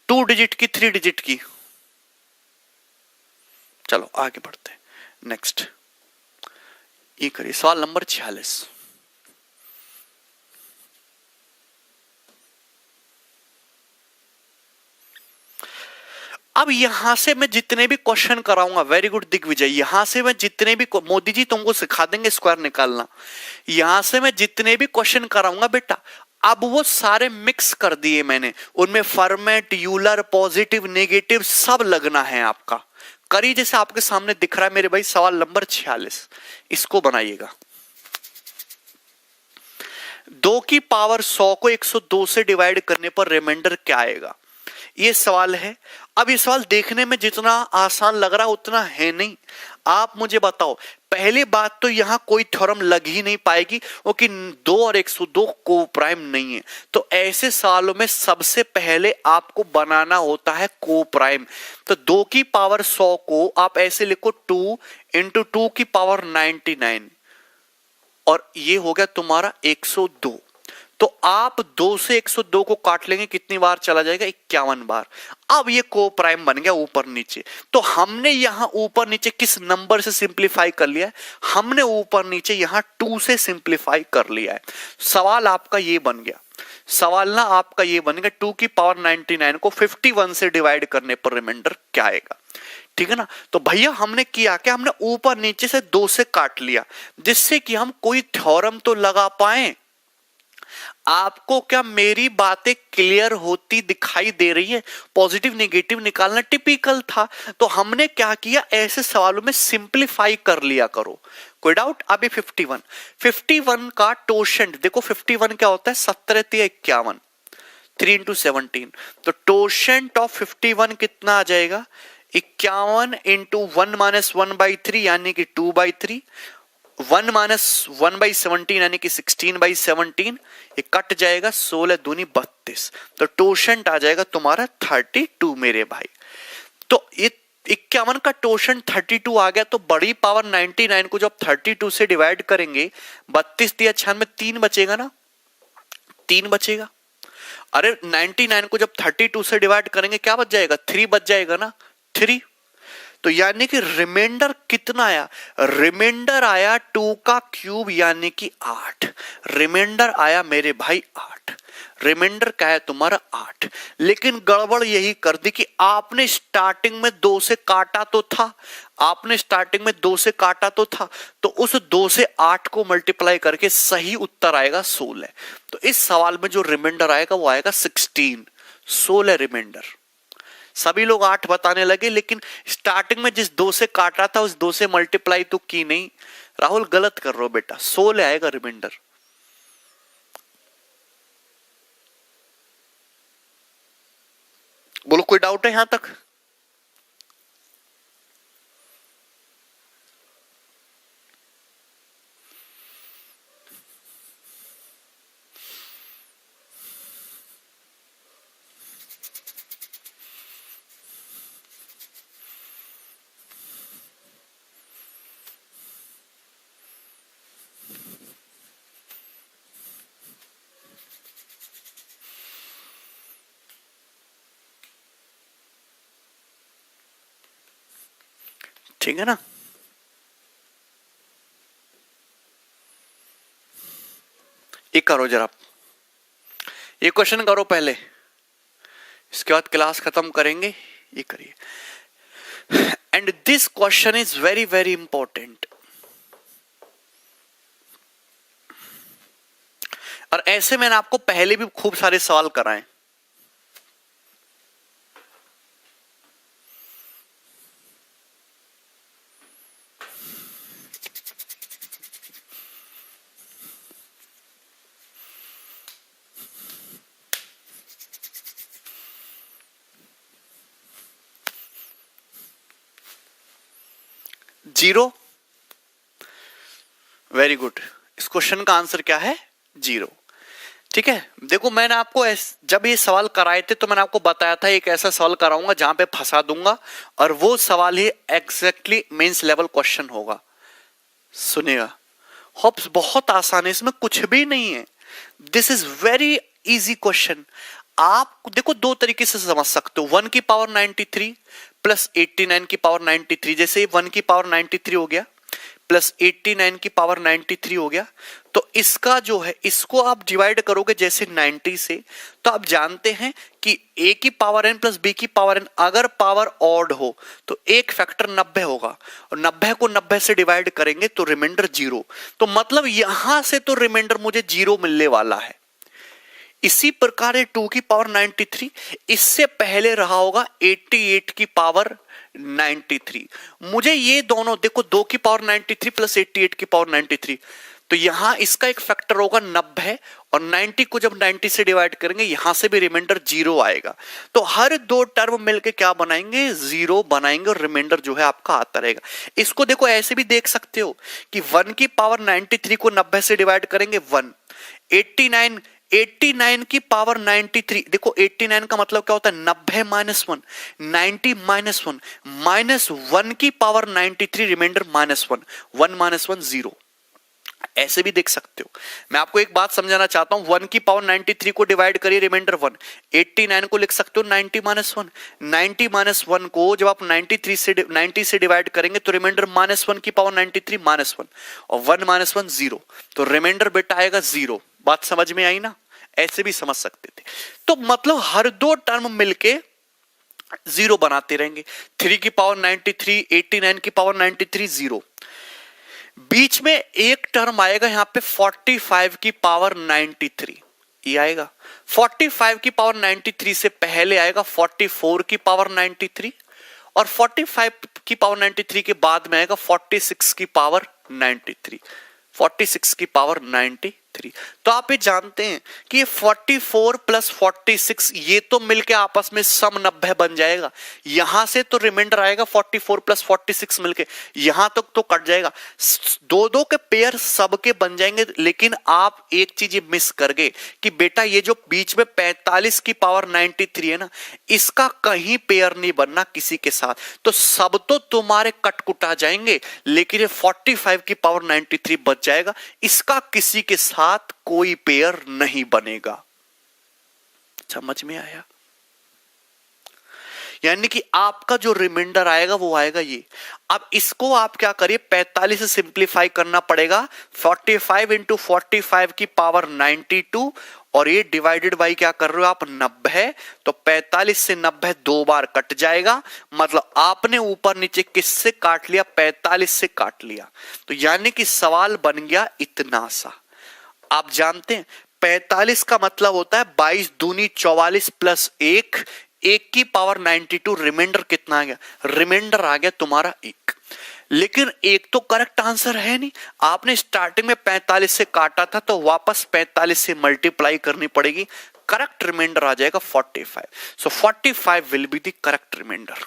2 डिजिट की, 3 डिजिट की। चलो आगे बढ़ते हैं, नेक्स्ट ये करिए सवाल नंबर 46। अब यहां से मैं जितने भी क्वेश्चन कराऊंगा, वेरी गुड दिग्विजय, यहां से मैं जितने भी, मोदी जी तुमको सिखा देंगे स्क्वायर निकालना, यहां से मैं जितने भी क्वेश्चन कराऊंगा बेटा, अब वो सारे मिक्स कर दिए मैंने, उनमें फॉर्मेट, यूलर, पॉजिटिव, नेगेटिव सब लगना है आपका। करिए जैसे आपके सामने दिख रहा है मेरे भाई, सवाल नंबर 46, इसको बनाइएगा। 2 की पावर 100 को 102 से डिवाइड करने पर रिमाइंडर क्या आएगा, ये सवाल है। अब ये सवाल देखने में जितना आसान लग रहा उतना है नहीं। आप मुझे बताओ, पहली बात तो यहां कोई थ्योरम लग ही नहीं पाएगी, क्योंकि 2 और 102 को प्राइम नहीं है। तो ऐसे सवालों में सबसे पहले आपको बनाना होता है को प्राइम। तो 2 की पावर 100 को आप ऐसे लिखो 2 इंटू 2 की पावर 99, और ये हो गया तुम्हारा 102। तो आप 2 से 102 को काट लेंगे, कितनी बार चला जाएगा, 51 बार। अब ये को प्राइम बन गया ऊपर नीचे। तो हमने यहां ऊपर नीचे किस नंबर से सिंप्लीफाई कर लिया है, हमने ऊपर नीचे यहां 2 से सिंप्लीफाई कर लिया है। सवाल आपका ये बन गया, सवाल ना आपका ये बन गया 2 की पावर 99 को 51 से डिवाइड करने पर रिमाइंडर क्या आएगा, ठीक है ना। तो भैया हमने किया क्या, हमने ऊपर नीचे से 2 से काट लिया, जिससे कि हम कोई थ्योरम तो लगा पाए। आपको क्या मेरी बातें क्लियर होती दिखाई दे रही है। पॉजिटिव नेगेटिव निकालना टिपिकल था, तो हमने क्या किया, ऐसे सवालों में सिंप्लीफाई कर लिया करो। कोई डाउट। अभी 51 का टोशेंट देखो, 51 क्या होता है 17 × 51, 3 इंटू 17, तो टोशेंट ऑफ 51 कितना आ जाएगा, 51 इंटू 1 माइनस 1/3 यानी कि 2/3, 1 माइनस 1/17 यानी कि 16/17, ये कट जाएगा, 16 दूनी 32, तो टोशेंट आ जाएगा तुम्हारा 32 मेरे भाई। तो ये 51 का टोशेंट 32 आ गया, तो बड़ी पावर 99 को जब 32 से डिवाइड करेंगे, 32 दिया 96, 3 बचेगा ना, 3 बचेगा। अरे 99 को जब 32 से डिवाइड करेंगे क्या बच जाएगा, 3 बच जाएगा ना, 3। तो यानी कि रिमाइंडर कितना आया, रिमाइंडर आया 2 का क्यूब यानी कि 8, रिमाइंडर आया मेरे भाई 8, रिमाइंडर क्या है तुम्हारा 8। लेकिन गड़बड़ यही कर दी कि आपने स्टार्टिंग में 2 से काटा तो था, आपने स्टार्टिंग में 2 से काटा तो था, तो उस 2 से 8 को मल्टीप्लाई करके सही उत्तर आएगा 16। तो इस सवाल में जो रिमाइंडर आएगा वो आएगा 16, 16 रिमाइंडर। सभी लोग 8 बताने लगे, लेकिन स्टार्टिंग में जिस 2 से काटा था उस 2 से मल्टीप्लाई तो की नहीं। राहुल गलत कर रहे हो बेटा, 16 आएगा रिमाइंडर। बोलो कोई डाउट है यहां तक? ठीक है ना? ये करो जरा, ये क्वेश्चन करो पहले, इसके बाद क्लास खत्म करेंगे। ये करिए, and this question is very very important. और ऐसे मैंने आपको पहले भी खूब सारे सवाल कराए। Zero, very good. इस क्वेश्चन का आंसर क्या है, 0। ठीक है, देखो मैंने आपको जब ये सवाल कराए थे तो मैंने आपको बताया था एक ऐसा सवाल कराऊंगा जहां पे फंसा दूंगा, और वो सवाल ही एग्जैक्टली मेंस लेवल क्वेश्चन होगा। सुनिएगा, होप्स बहुत आसान है, इसमें कुछ भी नहीं है। This is very easy question. आप देखो दो तरीके से समझ सकते हो, 1 की पावर 93 प्लस 89 की पावर 93, जैसे 1 की पावर 93 हो गया प्लस 89 की पावर 93 हो गया, तो इसका जो है इसको आप डिवाइड करोगे जैसे 90 से, तो आप जानते हैं कि a की पावर n प्लस b की पावर n अगर पावर ऑड हो तो एक फैक्टर 90 होगा, और 90 को 90 से डिवाइड करेंगे तो रिमाइंडर 0। तो मतलब यहां से तो रिमाइंडर मुझे 0 मिलने वाला है। इसी प्रकार 2 की पावर 93, इससे पहले रहा होगा 88 की पावर 93। मुझे ये दोनों देखो, 2 की पावर 93 प्लस 88 की पावर 93, तो यहां इसका एक फैक्टर होगा 90, और 90 को जब 90 से डिवाइड करेंगे यहां से भी रिमाइंडर 0 आएगा। तो हर दो टर्म मिलके क्या बनाएंगे, 0 बनाएंगे, और रिमाइंडर जो है आपका आता रहेगा। इसको देखो ऐसे भी देख सकते हो कि 1 की पावर 93 को 90 से डिवाइड करेंगे 1, 89 की पावर 93, देखो 89 का मतलब क्या होता है, 90 माइनस 1, 90 माइनस 1, माइनस 1 की पावर 93, रिमाइंडर माइनस 1, 1 माइनस 1 0। ऐसे भी देख सकते हो। मैं आपको एक बात समझाना चाहता हूं, 1 की पावर 93 को डिवाइड करिए, रिमाइंडर 1, 89 को लिख सकते हो 90 माइनस 1, 90 माइनस 1 को जब आप 90 से डिवाइड करेंगे तो रिमाइंडर माइनस 1 की पावर 93 माइनस 1, और 1 माइनस 1 0, तो रिमाइंडर बेटा आएगा 0। बात समझ में आई ना? ऐसे भी समझ सकते थे। तो मतलब हर दो टर्म मिलके 0 बनाते रहेंगे। 3 की पावर 93, 89 की पावर 93 0। बीच में एक टर्म आएगा यहां पे 45 की पावर 93, ये आएगा। 45 की पावर 93 से पहले आएगा 44 की पावर 93, और 45 की पावर 93 के बाद में आएगा 46 की पावर 93, 46 की पावर 93। 93। तो आप ये जानते हैं कि ये 44 प्लस 46 ये तो मिलके आपस में सम 90 बन जाएगा। यहां से तो रिमाइंडर आएगा 44 प्लस 46 मिलके, यहां तक तो कट जाएगा। दो दो के पेयर सबके बन जाएंगे, लेकिन आप एक चीज मिस कर गए कि बेटा ये जो बीच में 45 की पावर 93 है ना, इसका कहीं पेयर नहीं बनना किसी के साथ। तो सब तो तुम्हारे कटकुटा जाएंगे, लेकिन ये 45 की पावर 93 बच जाएगा, इसका किसी के साथ कोई पेयर नहीं बनेगा। समझ में आया? यानी कि आपका जो रिमाइंडर आएगा वो आएगा ये। अब इसको आप क्या करिए, 45 से सिंप्लीफाई करना पड़ेगा, 45 इंटू 45 की पावर 92, और ये डिवाइडेड बाई क्या कर रहे हो आप 90। तो 45 से 90 दो बार कट जाएगा, मतलब आपने ऊपर नीचे किससे काट लिया, 45 से काट लिया। तो यानी कि सवाल बन गया इतना सा। आप जानते हैं 45 का मतलब होता है 22 दूनी 44 प्लस 1, 1 की पावर 92। रिमाइंडर कितना आ गया, रिमाइंडर आ गया तुम्हारा 1। लेकिन एक तो करेक्ट आंसर है नहीं, आपने स्टार्टिंग में 45 से काटा था तो वापस 45 से मल्टीप्लाई करनी पड़ेगी, करेक्ट रिमाइंडर आ जाएगा 45। So 45 will be the correct remainder.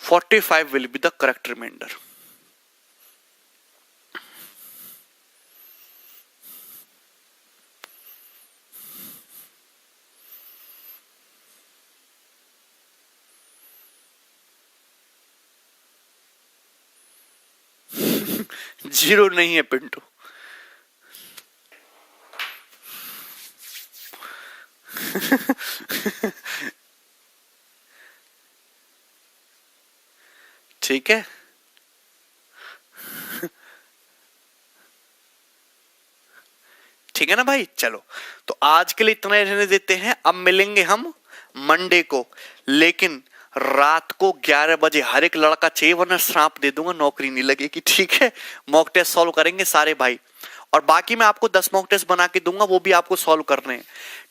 "45 will be the correct remainder." Zero नहीं है पिंटू। ठीक है, ठीक है ना भाई। चलो तो आज के लिए इतना रहने देते हैं, अब मिलेंगे हम मंडे को, लेकिन रात को 11 बजे हर एक लड़का चाहिए, वरना श्राप दे दूंगा, नौकरी नहीं लगेगी। ठीक है, मॉक टेस्ट सॉल्व करेंगे सारे भाई, और बाकी मैं आपको 10 मॉक टेस्ट बना के दूंगा, वो भी आपको सॉल्व करने हैं।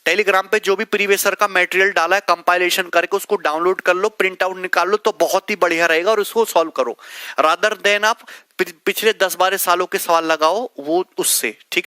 टेलीग्राम पे जो भी प्रीवियस ईयर का मटेरियल डाला है कंपाइलेशन करके उसको डाउनलोड कर लो, प्रिंट आउट निकाल लो, तो बहुत ही बढ़िया रहेगा, और उसको सॉल्व करो। रादर देन आप पिछले 10-12 सालों के सवाल लगाओ वो उससे, ठीक।